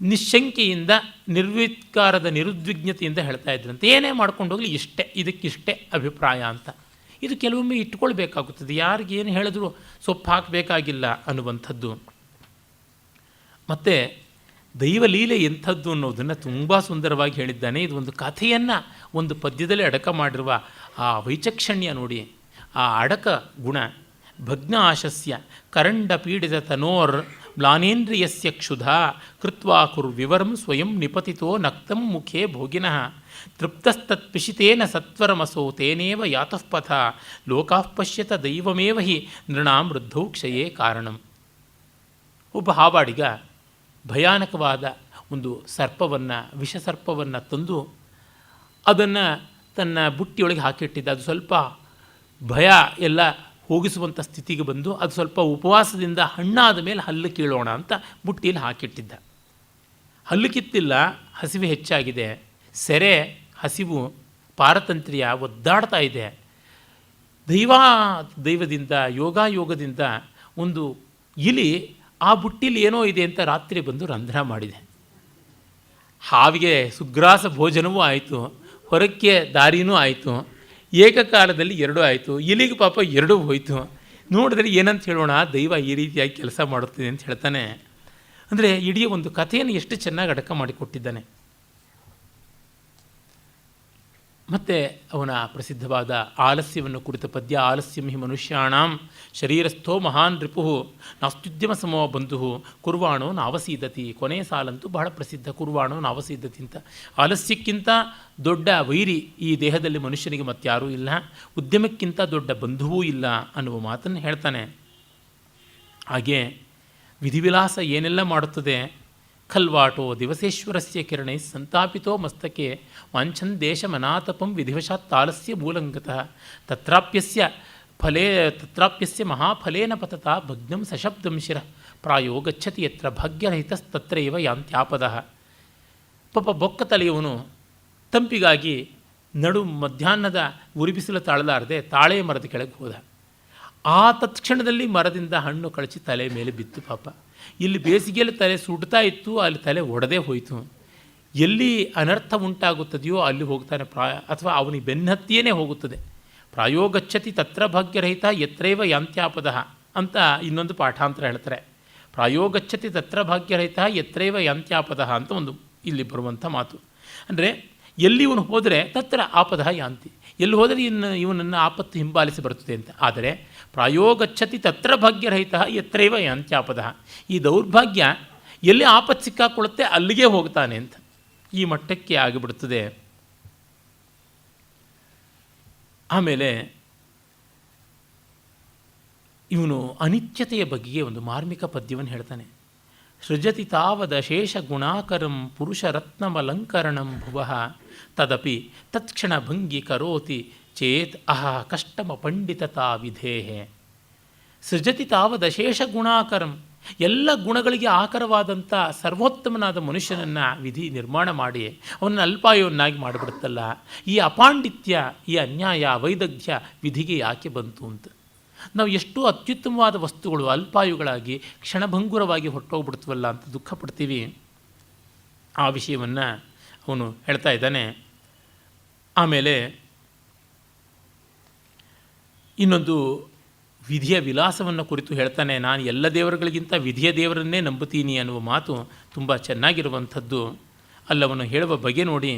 ನಿಶಂಕೆಯಿಂದ, ನಿರ್ವಿಕಾರದ ನಿರುದ್ವಿಗ್ನತೆಯಿಂದ ಹೇಳ್ತಾ ಇದ್ರಂತೆ. ಏನೇ ಮಾಡ್ಕೊಂಡು ಹೋಗಲಿ ಇಷ್ಟೇ, ಇದಕ್ಕಿಷ್ಟೇ ಅಭಿಪ್ರಾಯ ಅಂತ. ಇದು ಕೆಲವೊಮ್ಮೆ ಇಟ್ಕೊಳ್ಬೇಕಾಗುತ್ತದೆ. ಯಾರಿಗೇನು ಹೇಳಿದ್ರು ಸೊಪ್ಪು ಹಾಕಬೇಕಾಗಿಲ್ಲ ಅನ್ನುವಂಥದ್ದು. ಮತ್ತು ದೈವಲೀಲೆ ಎಂಥದ್ದು ಅನ್ನೋದನ್ನು ತುಂಬ ಸುಂದರವಾಗಿ ಹೇಳಿದ್ದಾನೆ. ಇದು ಒಂದು ಕಥೆಯನ್ನು ಒಂದು ಪದ್ಯದಲ್ಲಿ ಅಡಕ ಮಾಡಿರುವ ಆ ವೈಚಕ್ಷಣ್ಯ ನೋಡಿ, ಆ ಅಡಕ ಗುಣ. ಭಗ್ನ ಆಶಸ್ಯ ಕರಂಡ ಪೀಡಿತ ತನೋರ್ ಮ್ಲಾನೇಂದ್ರಿಯಸ್ಯ ಕ್ಷುಧಾ ಕೃತ್ವಾ ಕುರ್ವಿವರಂ ಸ್ವಯಂ ನಿಪತಿತೋ ನಕ್ತಂ ಮುಖೇ ಭೋಗಿನಃ ತೃಪ್ತಸ್ತತ್ಪಿಶಿತೇನ ಸತ್ವರಮಸೋ ತೇನೇವ ಯಾತಃಪಥ ಲೋಕಾಃ ಪಶ್ಯತ ದೈವಮೇವ ಹಿ ನೃಣಾಂ ವೃದ್ಧೌ ಕ್ಷಯೇ ಕಾರಣಂ. ಒಬ್ಬ ಹಾವಾಡಿಗ ಭಯಾನಕವಾದ ಒಂದು ಸರ್ಪವನ್ನು, ವಿಷಸರ್ಪವನ್ನು ತಂದು ಅದನ್ನು ತನ್ನ ಬುಟ್ಟಿಯೊಳಗೆ ಹಾಕಿಟ್ಟಿದ್ದ. ಅದು ಸ್ವಲ್ಪ ಭಯ ಎಲ್ಲ ಹೋಗಿಸುವಂಥ ಸ್ಥಿತಿಗೆ ಬಂದು ಅದು ಸ್ವಲ್ಪ ಉಪವಾಸದಿಂದ ಹಣ್ಣಾದ ಮೇಲೆ ಹಲ್ಲು ಕೀಳೋಣ ಅಂತ ಬುಟ್ಟಿಯಲ್ಲಿ ಹಾಕಿಟ್ಟಿದ್ದ. ಹಲ್ಲು ಕಿತ್ತಿಲ್ಲ, ಹಸಿವೆ ಹೆಚ್ಚಾಗಿದೆ, ಸೆರೆ ಹಸಿವು ಪಾರತಂತ್ರ್ಯ ಒದ್ದಾಡ್ತಾ ಇದೆ. ದೈವದಿಂದ ಯೋಗದಿಂದ ಒಂದು ಇಲಿ ಆ ಬುಟ್ಟಿಲಿ ಏನೋ ಇದೆ ಅಂತ ರಾತ್ರಿ ಬಂದು ರಂಧ್ರ ಮಾಡಿದೆ. ಹಾವಿಗೆ ಸುಗ್ರಾಸ ಭೋಜನವೂ ಆಯಿತು, ಹೊರಕ್ಕೆ ದಾರಿನೂ ಆಯಿತು, ಏಕಕಾಲದಲ್ಲಿ ಎರಡೂ ಆಯಿತು. ಇಲಿಗೆ ಪಾಪ ಎರಡೂ ಹೋಯಿತು. ನೋಡಿದ್ರೆ ಏನಂತ ಹೇಳೋಣ, ದೈವ ಈ ರೀತಿಯಾಗಿ ಕೆಲಸ ಮಾಡುತ್ತದೆ ಅಂತ ಹೇಳ್ತಾನೆ. ಅಂದರೆ ಇಡೀ ಒಂದು ಕಥೆಯನ್ನು ಎಷ್ಟು ಚೆನ್ನಾಗಿ ಅಡಕ ಮಾಡಿಕೊಟ್ಟಿದ್ದಾನೆ. ಮತ್ತು ಅವನ ಪ್ರಸಿದ್ಧವಾದ ಆಲಸ್ಯವನ್ನು ಕುರಿತ ಪದ್ಯ, ಆಲಸ್ಯಂ ಹಿ ಮನುಷ್ಯಾಣಾಂ ಶರೀರಸ್ಥೋ ಮಹಾನ್ ರಿಪು ನಾಸ್ತ್ಯುದ್ಯಮ ಸಮೋ ಬಂಧು ಕುರ್ವಾಣೋ ನಾವಸೀದತಿ. ಕೊನೆಯ ಸಾಲಂತೂ ಬಹಳ ಪ್ರಸಿದ್ಧ, ಕುರ್ವಾಣೋ ನಾವಸೀದತಿ ಅಂತ. ಆಲಸ್ಯಕ್ಕಿಂತ ದೊಡ್ಡ ವೈರಿ ಈ ದೇಹದಲ್ಲಿ ಮನುಷ್ಯನಿಗೆ ಮತ್ತಾರೂ ಇಲ್ಲ, ಉದ್ಯಮಕ್ಕಿಂತ ದೊಡ್ಡ ಬಂಧುವೂ ಇಲ್ಲ ಅನ್ನುವ ಮಾತನ್ನು ಹೇಳ್ತಾನೆ. ಹಾಗೆ ವಿಧಿವಿಲಾಸ ಏನೆಲ್ಲ ಮಾಡುತ್ತದೆ. ಖಲ್ವಾಟೋ ದಿವಸೇಶ್ವರಸ್ಯ ಕಿರಣೈ ಸಂತಾಪಿತೋ ಮಸ್ತಕೆ ವಾಂಛನ್ ದೇಶಮನಾತಪಂ ವಿಧಿವಶಾತ್ ತಾಲಸ್ಯ ಮೂಲಂಗತಃ ತತ್ರಾಪ್ಯಸ್ಯ ಮಹಾಫಲೇನ ಪತತ ಭಗ್ನಂ ಸಶಬ್ದಂ ಶಿರಃ ಪ್ರಾಯೋ ಗಚ್ಚತಿ ಯತ್ರ ಭಾಗ್ಯರಹಿತಸ್ತತ್ರೈವ ಯಾಂತ್ಯಾಪದಃ. ಪಾಪ ಬೊಕ್ಕ ತಲೆಯವನು ತಂಪಿಗಾಗಿ ಮಧ್ಯಾಹ್ನದ ಉರಿಬಿಸಿಲು ತಾಳಲಾರದೆ ತಾಳೆ ಮರದ ಕೆಳಗೆ ಹೋದ. ಆ ತತ್ಕ್ಷಣದಲ್ಲಿ ಮರದಿಂದ ಹಣ್ಣು ಕಳಚಿ ತಲೆ ಮೇಲೆ ಬಿತ್ತು. ಪಾಪ ಇಲ್ಲಿ ಬೇಸಿಗೆಯಲ್ಲಿ ತಲೆ ಸುಡ್ತಾ ಇತ್ತು, ಅಲ್ಲಿ ತಲೆ ಒಡೆದೇ ಹೋಯಿತು. ಎಲ್ಲಿ ಅನರ್ಥ ಉಂಟಾಗುತ್ತದೆಯೋ ಅಲ್ಲಿ ಹೋಗ್ತಾನೆ ಅಥವಾ ಅವನಿಗೆ ಬೆನ್ನತ್ತಿಯೇ ಹೋಗುತ್ತದೆ. ಪ್ರಾಯೋ ಗಚ್ಚತಿ ತತ್ರ ಭಾಗ್ಯರಹಿತ ಯತ್ರೈವ ಯಾಂತ್ಯಾಪದಃ ಅಂತ ಇನ್ನೊಂದು ಪಾಠಾಂತರ ಹೇಳ್ತಾರೆ. ಪ್ರಾಯೋ ಗಚ್ಚತಿ ತತ್ರ ಭಾಗ್ಯರಹಿತ ಯತ್ರೈವ ಯಾಂತ್ಯಾಪದಃ ಅಂತ ಒಂದು ಇಲ್ಲಿ ಬರುವಂಥ ಮಾತು. ಅಂದರೆ ಎಲ್ಲಿ ಇವನು ಹೋದರೆ ತತ್ರ ಆಪದಃ ಯಾಂತಿ, ಎಲ್ಲಿ ಹೋದರೆ ಇವನನ್ನು ಆಪತ್ತು ಹಿಂಬಾಲಿಸಿ ಬರುತ್ತದೆ ಅಂತ. ಆದರೆ ಪ್ರಾಯೋ ಗಚ್ಚತಿ ತತ್ರ ಭಾಗ್ಯರಹಿತ ಯತ್ರೈವ ಯಾಂತ್ಯಾಪದಃ, ಈ ದೌರ್ಭಾಗ್ಯ ಎಲ್ಲಿ ಆಪತ್ತು ಸಿಕ್ಕಾಕೊಳ್ಳುತ್ತೆ ಅಲ್ಲಿಗೆ ಹೋಗ್ತಾನೆ ಅಂತ ಈ ಮಟ್ಟಕ್ಕೆ ಆಗಿಬಿಡುತ್ತದೆ. ಆಮೇಲೆ ಇವನು ಅನಿತ್ಯತೆಯ ಬಗೆಗೆ ಒಂದು ಮಾರ್ಮಿಕ ಪದ್ಯವನ್ನು ಹೇಳ್ತಾನೆ. ಸೃಜತಿ ತಾವದಶೇಷ ಗುಣಾಕರಂ ಪುರುಷರತ್ನಮಲಂಕರಣಂ ಭುವಃ ತದಪಿ ತತ್ಕ್ಷಣ ಭಂಗಿ ಕರೋತಿ ಚೇತ್ ಅಹ ಕಷ್ಟಮ ಪಂಡಿತತಾ ವಿಧೇಹೆ. ಸೃಜತಿ ತಾವದಶೇಷ ಗುಣಾಕರಂ, ಎಲ್ಲ ಗುಣಗಳಿಗೆ ಆಕರವಾದಂಥ ಸರ್ವೋತ್ತಮನಾದ ಮನುಷ್ಯನನ್ನು ವಿಧಿ ನಿರ್ಮಾಣ ಮಾಡಿ ಅವನನ್ನು ಅಲ್ಪಾಯುವನ್ನಾಗಿ ಮಾಡಿಬಿಡುತ್ತಲ್ಲ. ಈ ಅಪಾಂಡಿತ್ಯ, ಈ ಅನ್ಯಾಯ, ವೈದಗ್ಧ್ಯ ವಿಧಿಗೆ ಯಾಕೆ ಬಂತು ಅಂತ. ನಾವು ಎಷ್ಟು ಅತ್ಯುತ್ತಮವಾದ ವಸ್ತುಗಳು ಅಲ್ಪಾಯುಗಳಾಗಿ ಕ್ಷಣಭಂಗುರವಾಗಿ ಹೊರಟೋಗ್ಬಿಡ್ತೀವಲ್ಲ ಅಂತ ದುಃಖ ಪಡ್ತೀವಿ. ಆ ವಿಷಯವನ್ನು ಅವನು ಹೇಳ್ತಾ ಇದ್ದಾನೆ. ಆಮೇಲೆ ಇನ್ನೊಂದು ವಿಧಿಯ ವಿಲಾಸವನ್ನು ಕುರಿತು ಹೇಳ್ತಾನೆ. ನಾನು ಎಲ್ಲ ದೇವರುಗಳಿಗಿಂತ ವಿಧಿಯ ದೇವರನ್ನೇ ನಂಬುತ್ತೀನಿ ಅನ್ನುವ ಮಾತು ತುಂಬ ಚೆನ್ನಾಗಿರುವಂಥದ್ದು. ಅಲ್ಲವನು ಹೇಳುವ ಬಗೆ ನೋಡಿ.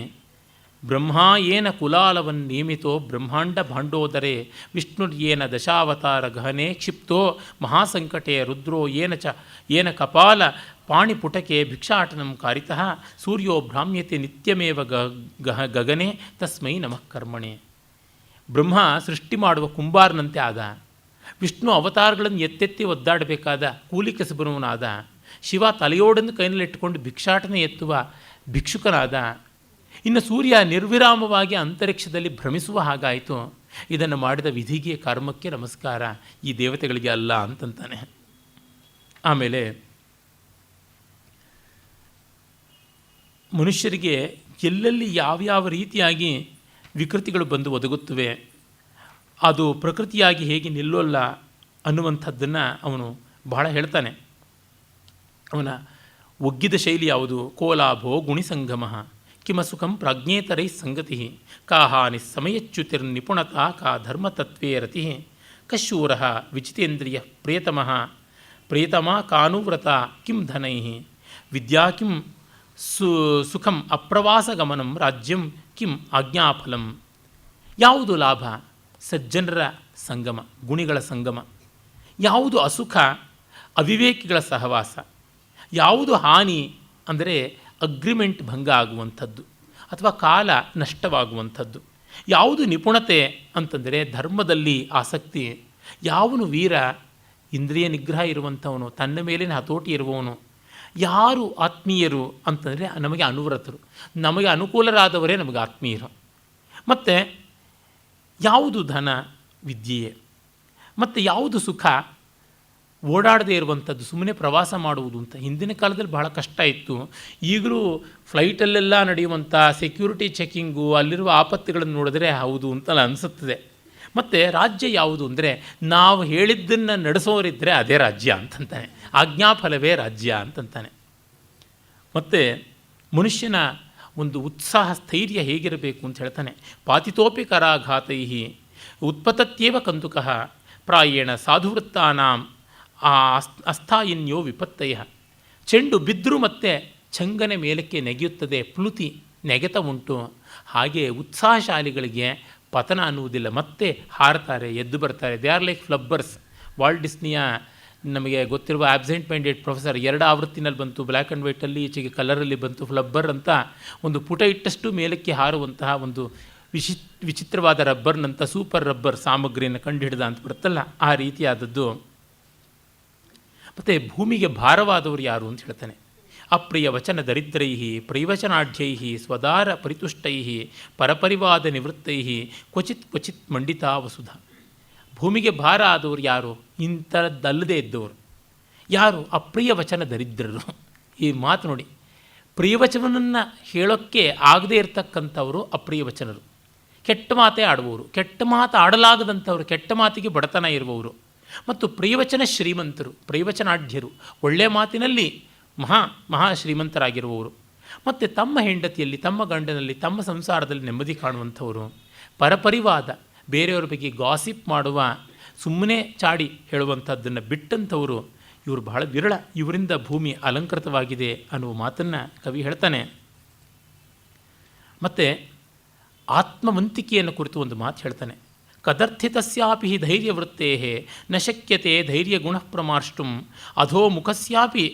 ಬ್ರಹ್ಮ ಏನ ಕುಲಾಲವನ್ ನೇಮಿತೋ ಬ್ರಹ್ಮಾಂಡ ಭಾಂಡೋದರೇ ವಿಷ್ಣುರ್ಯೇನ ದಶಾವತಾರ ಗಹನೆ ಕ್ಷಿಪ್ತೋ ಮಹಾಸಂಕಟೆ ರುದ್ರೋ ಏನ ಕಪಾಲ ಪಾಣಿಪುಟಕೆ ಭಿಕ್ಷಾಟನಂ ಕಾರಿತಃ ಸೂರ್ಯೋ ಭ್ರಾಮ್ಯತೆ ನಿತ್ಯಮೇವ ಗಗನೆ ತಸ್ಮೈ ನಮಃ ಕರ್ಮಣೆ. ಬ್ರಹ್ಮ ಸೃಷ್ಟಿ ಮಾಡುವ ಕುಂಬಾರನಂತೆ ಆದ, ವಿಷ್ಣು ಅವತಾರಗಳನ್ನು ಎತ್ತೆತ್ತಿ ಒದ್ದಾಡಬೇಕಾದ ಕೂಲಿ ಕಸಬನವನಾದ, ಶಿವ ತಲೆಯೋಡನ್ನು ಕೈನಲ್ಲಿಟ್ಟುಕೊಂಡು ಭಿಕ್ಷಾಟನೆ ಎತ್ತುವ ಭಿಕ್ಷುಕನಾದ, ಇನ್ನು ಸೂರ್ಯ ನಿರ್ವಿರಾಮವಾಗಿ ಅಂತರಿಕ್ಷದಲ್ಲಿ ಭ್ರಮಿಸುವ ಹಾಗಾಯಿತು. ಇದನ್ನು ಮಾಡಿದ ವಿಧಿಗೆ ಕರ್ಮಕ್ಕೆ ನಮಸ್ಕಾರ, ಈ ದೇವತೆಗಳಿಗೆ ಅಲ್ಲ ಅಂತಂತಾನೆ. ಆಮೇಲೆ ಮನುಷ್ಯರಿಗೆ ಎಲ್ಲೆಲ್ಲಿ ಯಾವ್ಯಾವ ರೀತಿಯಾಗಿ ವಿಕೃತಿಗಳು ಬಂದು ಒದಗುತ್ತವೆ, ಅದು ಪ್ರಕೃತಿಯಾಗಿ ಹೇಗೆ ನಿಲ್ಲೋಲ್ಲ ಅನ್ನುವಂಥದ್ದನ್ನು ಅವನು ಬಹಳ ಹೇಳ್ತಾನೆ. ಅವನ ಒಗ್ಗಿದ ಶೈಲಿ ಯಾವುದು? ಕೋಲಾಭೋ ಗುಣಿಸಂಗಮ ಕಿಮಸುಖಂ ಪ್ರಾಜ್ಞೇತರೈ ಸಂಗತಿ ಕಾಹಾನಿ ಸಮಯಚ್ಯುತಿರ್ನಿಪುಣತಾ ಕಾ ಧರ್ಮತತ್ವೇ ರತಿ ಕಶೂರ ವಿಚಿತೇಂದ್ರಿಯ ಪ್ರಿಯತಮ ಕಾನುವ್ರತ ಕಿಂ ಧನೈ ವಿದ್ಯಾ ಕಿಂ ಸುಖಂ ಅಪ್ರವಾಸಗಮನಂ ರಾಜ್ಯಂ ಕಿಂ ಆಜ್ಞಾಫಲಂ. ಯಾವುದು ಲಾಭ? ಸಜ್ಜನರ ಸಂಗಮ, ಗುಣಿಗಳ ಸಂಗಮ. ಯಾವುದು ಅಸುಖ? ಅವಿವೇಕಿಗಳ ಸಹವಾಸ. ಯಾವುದು ಹಾನಿ ಅಂದರೆ ಅಗ್ರಿಮೆಂಟ್ ಭಂಗ ಆಗುವಂಥದ್ದು ಅಥವಾ ಕಾಲ ನಷ್ಟವಾಗುವಂಥದ್ದು. ಯಾವುದು ನಿಪುಣತೆ ಅಂತಂದರೆ ಧರ್ಮದಲ್ಲಿ ಆಸಕ್ತಿ. ಯಾವನು ವೀರ? ಇಂದ್ರಿಯ ನಿಗ್ರಹ ಇರುವಂಥವನು, ತನ್ನ ಮೇಲಿನ ಹತೋಟಿ ಇರುವವನು. ಯಾರು ಆತ್ಮೀಯರು ಅಂತಂದರೆ ನಮಗೆ ಅನುವ್ರತರು, ನಮಗೆ ಅನುಕೂಲರಾದವರೇ ನಮಗೆ ಆತ್ಮೀಯರು. ಮತ್ತು ಯಾವುದು ಧನ? ವಿದ್ಯೆಯೇ. ಮತ್ತು ಯಾವುದು ಸುಖ? ಓಡಾಡದೇ ಇರುವಂಥದ್ದು, ಸುಮ್ಮನೆ ಪ್ರವಾಸ ಮಾಡುವುದು ಅಂತ. ಹಿಂದಿನ ಕಾಲದಲ್ಲಿ ಬಹಳ ಕಷ್ಟ ಇತ್ತು. ಈಗಲೂ ಫ್ಲೈಟಲ್ಲೆಲ್ಲ ನಡೆಯುವಂಥ ಸೆಕ್ಯೂರಿಟಿ ಚೆಕ್ಕಿಂಗು, ಅಲ್ಲಿರುವ ಆಪತ್ತುಗಳನ್ನು ನೋಡಿದ್ರೆ ಹೌದು ಅಂತಲ್ಲ ಅನಿಸುತ್ತದೆ. ಮತ್ತು ರಾಜ್ಯ ಯಾವುದು ಅಂದರೆ ನಾವು ಹೇಳಿದ್ದನ್ನು ನಡೆಸೋರಿದ್ದರೆ ಅದೇ ರಾಜ್ಯ ಅಂತಂತಾನೆ. ಆಜ್ಞಾಫಲವೇ ರಾಜ್ಯ ಅಂತಂತಾನೆ. ಮತ್ತು ಮನುಷ್ಯನ ಒಂದು ಉತ್ಸಾಹ ಸ್ಥೈರ್ಯ ಹೇಗಿರಬೇಕು ಅಂತ ಹೇಳ್ತಾನೆ. ಪಾತಿತೋಪಿ ಕರಾಘಾತೈ ಉತ್ಪತತ್ಯೇವ ಕಂದುಕಃ ಪ್ರಾಯೇಣ ಸಾಧುವೃತ್ತಾನಾಂ ಅಸ್ಥಾಯಿನ್ಯೋ ವಿಪತ್ತಯ. ಚೆಂಡು ಬಿದ್ದರೂ ಮತ್ತೆ ಚಂಗನೆ ಮೇಲಕ್ಕೆ ನೆಗೆಯುತ್ತದೆ, ಪ್ಲುತಿ ನೆಗೆತ ಉಂಟು. ಹಾಗೆ ಉತ್ಸಾಹಶಾಲಿಗಳಿಗೆ ಪತನ ಅನ್ನುವುದಿಲ್ಲ, ಮತ್ತೆ ಹಾರ್ತಾರೆ, ಎದ್ದು ಬರ್ತಾರೆ. They are like flubbers. Walt ಡಿಸ್ನಿಯ ನಮಗೆ ಗೊತ್ತಿರುವ ಆಬ್ಸೆಂಟ್ ಮೈಂಡೆಡ್ ಪ್ರೊಫೆಸರ್ 2 ಆವೃತ್ತಿನಲ್ಲಿ ಬಂತು, ಬ್ಲ್ಯಾಕ್ ಆ್ಯಂಡ್ ವೈಟಲ್ಲಿ, ಈಚೆಗೆ ಕಲರಲ್ಲಿ ಬಂತು. ಫ್ಲಬ್ಬರ್ ಅಂತ ಒಂದು ಪುಟ ಇಟ್ಟಷ್ಟು ಮೇಲಕ್ಕೆ ಹಾರುವಂತಹ ಒಂದು ವಿಚಿತ್ರವಾದ ರಬ್ಬರ್ನಂಥ ಸೂಪರ್ ರಬ್ಬರ್ ಸಾಮಗ್ರಿಯನ್ನು ಕಂಡುಹಿಡಿದ ಅಂತ ಬರುತ್ತಲ್ಲ, ಆ ರೀತಿಯಾದದ್ದು. ಮತ್ತು ಭೂಮಿಗೆ ಭಾರವಾದವರು ಯಾರು ಅಂತ ಹೇಳ್ತಾನೆ. ಅಪ್ರಿಯ ವಚನ ದರಿದ್ರೈ ಪ್ರೈವಚನಾಢ್ಯೈ ಸ್ವದಾರ ಪರಿತುಷ್ಟೈ ಪರಪರಿವಾದ ನಿವೃತ್ತೈ ಕ್ವಚಿತ್ ಕ್ವಚಿತ್ ಮಂಡಿತಾ ವಸುಧ. ಭೂಮಿಗೆ ಭಾರ ಆದವರು ಯಾರು? ಇಂಥದ್ದಲ್ಲದೇ ಇದ್ದವರು ಯಾರು? ಅಪ್ರಿಯ ವಚನ ದರಿದ್ರರು. ಈ ಮಾತು ನೋಡಿ, ಪ್ರಿಯವಚನವನ್ನು ಹೇಳೋಕ್ಕೆ ಆಗದೇ ಇರತಕ್ಕಂಥವರು ಅಪ್ರಿಯ ವಚನರು. ಕೆಟ್ಟ ಮಾತೇ ಆಡುವವರು, ಕೆಟ್ಟ ಮಾತು ಆಡಲಾಗದಂಥವರು, ಕೆಟ್ಟ ಮಾತಿಗೆ ಬಡತನ ಇರುವವರು. ಮತ್ತು ಪ್ರಿಯವಚನ ಶ್ರೀಮಂತರು, ಪ್ರಿಯವಚನಾಢ್ಯರು, ಒಳ್ಳೆಯ ಮಾತಿನಲ್ಲಿ ಮಹಾ ಶ್ರೀಮಂತರಾಗಿರುವವರು. ಮತ್ತು ತಮ್ಮ ಹೆಂಡತಿಯಲ್ಲಿ, ತಮ್ಮ ಗಂಡನಲ್ಲಿ, ತಮ್ಮ ಸಂಸಾರದಲ್ಲಿ ನೆಮ್ಮದಿ ಕಾಣುವಂಥವರು. ಪರಪರಿವಾದ, ಬೇರೆಯವರ ಬಗ್ಗೆ ಗಾಸಿಪ್ ಮಾಡುವ, ಸುಮ್ಮನೆ ಚಾಡಿ ಹೇಳುವಂಥದ್ದನ್ನು ಬಿಟ್ಟಂಥವರು. ಇವರು ಬಹಳ ವಿರಳ, ಇವರಿಂದ ಭೂಮಿ ಅಲಂಕೃತವಾಗಿದೆ ಅನ್ನುವ ಮಾತನ್ನು ಕವಿ ಹೇಳ್ತಾನೆ. ಮತ್ತು ಆತ್ಮವಂತಿಕೆಯನ್ನು ಕುರಿತು ಒಂದು ಮಾತು ಹೇಳ್ತಾನೆ. ಕದರ್ಥಿತಸ್ಯಾಪಿ ಧೈರ್ಯವೃತ್ತೇ ನ ಶಕ್ಯತೆ ಧೈರ್ಯಗುಣ ಪ್ರಮಾರ್ಷ್ಟುಂ ಅಧೋ ಮುಖಸ್ಯಾಪಿ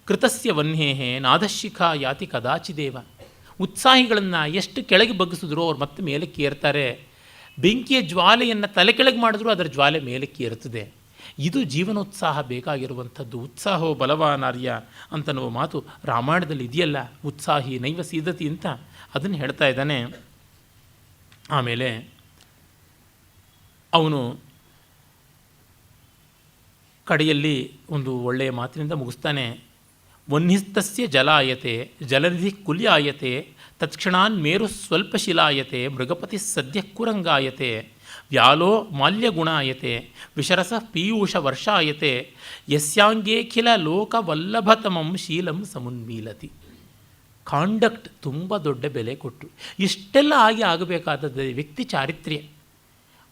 ಕೃತಸ್ಯ ವನ್ಹೇ ನಾದಶಿಖಾ ಯಾತಿ ಕದಾಚಿದೇವ. ಉತ್ಸಾಹಿಗಳನ್ನು ಎಷ್ಟು ಕೆಳಗೆ ಬಗ್ಗಿಸಿದ್ರು ಅವ್ರು ಮತ್ತೆ ಮೇಲಕ್ಕೆ ಏರ್ತಾರೆ. ಬೆಂಕಿಯ ಜ್ವಾಲೆಯನ್ನು ತಲೆ ಕೆಳಗೆ ಮಾಡಿದ್ರೂ ಅದರ ಜ್ವಾಲೆ ಮೇಲಕ್ಕೆ ಏರುತ್ತದೆ. ಇದು ಜೀವನೋತ್ಸಾಹ ಬೇಕಾಗಿರುವಂಥದ್ದು. ಉತ್ಸಾಹೋ ಬಲವಾನಾರ್ಯ ಅಂತನ್ನುವ ಮಾತು ರಾಮಾಯಣದಲ್ಲಿ ಇದೆಯಲ್ಲ, ಉತ್ಸಾಹಿ ನೈವ ಸೀದತಿ ಅಂತ, ಅದನ್ನು ಹೇಳ್ತಾ ಇದ್ದಾನೆ. ಆಮೇಲೆ ಅವನು ಕಡೆಯಲ್ಲಿ ಒಂದು ಒಳ್ಳೆಯ ಮಾತಿನಿಂದ ಮುಗಿಸ್ತಾನೆ. ವನ್ನಿಸ್ತಸ್ಯ ಜಲಾಯತೆ ಜಲನಿಧಿ ಕುಲ್ಯಾಯತೆ ತತ್ಕ್ಷಣಾನ್ ಮೇರು ಸ್ವಲ್ಪ ಶಿಲಾಯತೆ ಮೃಗಪತಿ ಸದ್ಯ ಕುರಂಗಾಯತೆ ವ್ಯಾಲೋ ಮಾಲ್ಯಗುಣಾಯತೆ ವಿಶರಸ ಪೀಯೂಷ ವರ್ಷಾಯತೆ ಯಸ್ಯಾಂಗೇಖಿಲ ಲೋಕವಲ್ಲಭತಮಂ ಶೀಲಂ ಸಮುನ್ಮೀಲತಿ. ಕಾಂಡಕ್ಟ್ ತುಂಬ ದೊಡ್ಡ ಬೆಲೆ ಕೊಟ್ಟು ಇಷ್ಟೆಲ್ಲ ಆಗಬೇಕಾದದ್ದು ವ್ಯಕ್ತಿ ಚಾರಿತ್ರ್ಯ.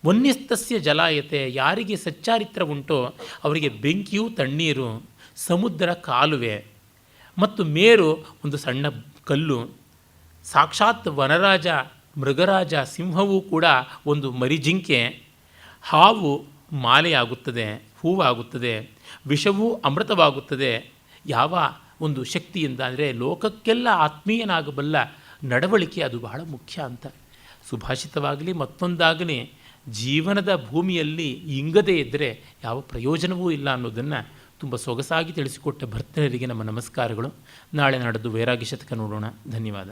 ವನ್ಯಸ್ತಸ್ಯ ಜಲಾಯತೆ, ಯಾರಿಗೆ ಸಚ್ಚಾರಿತ್ರ ಉಂಟೋ ಅವರಿಗೆ ಬೆಂಕಿಯು ತಣ್ಣೀರು, ಸಮುದ್ರ ಕಾಲುವೆ, ಮತ್ತು ಮೇರು ಒಂದು ಸಣ್ಣ ಕಲ್ಲು. ಸಾಕ್ಷಾತ್ ವನರಾಜ, ಮೃಗರಾಜ, ಸಿಂಹವೂ ಕೂಡ ಒಂದು ಮರಿಜಿಂಕೆ. ಹಾವು ಮಾಲೆಯಾಗುತ್ತದೆ, ಹೂವಾಗುತ್ತದೆ, ವಿಷವೂ ಅಮೃತವಾಗುತ್ತದೆ. ಯಾವ ಒಂದು ಶಕ್ತಿಯಿಂದ ಅಂದರೆ ಲೋಕಕ್ಕೆಲ್ಲ ಆತ್ಮೀಯನಾಗಬಲ್ಲ ನಡವಳಿಕೆ, ಅದು ಬಹಳ ಮುಖ್ಯ ಅಂತ. ಸುಭಾಷಿತವಾಗಲಿ ಮತ್ತೊಂದಾಗಲಿ ಜೀವನದ ಭೂಮಿಯಲ್ಲಿ ಇಂಗದೇ ಇದ್ದರೆ ಯಾವ ಪ್ರಯೋಜನವೂ ಇಲ್ಲ ಅನ್ನೋದನ್ನು ತುಂಬ ಸೊಗಸಾಗಿ ತಿಳಿಸಿಕೊಟ್ಟ ಭರ್ತೃರಿಗೆ ನಮ್ಮ ನಮಸ್ಕಾರಗಳು. ನಾಳೆ ನಾಡದ್ದು ವೈರಾಗ್ಯ ಶತಕ ನೋಡೋಣ. ಧನ್ಯವಾದ.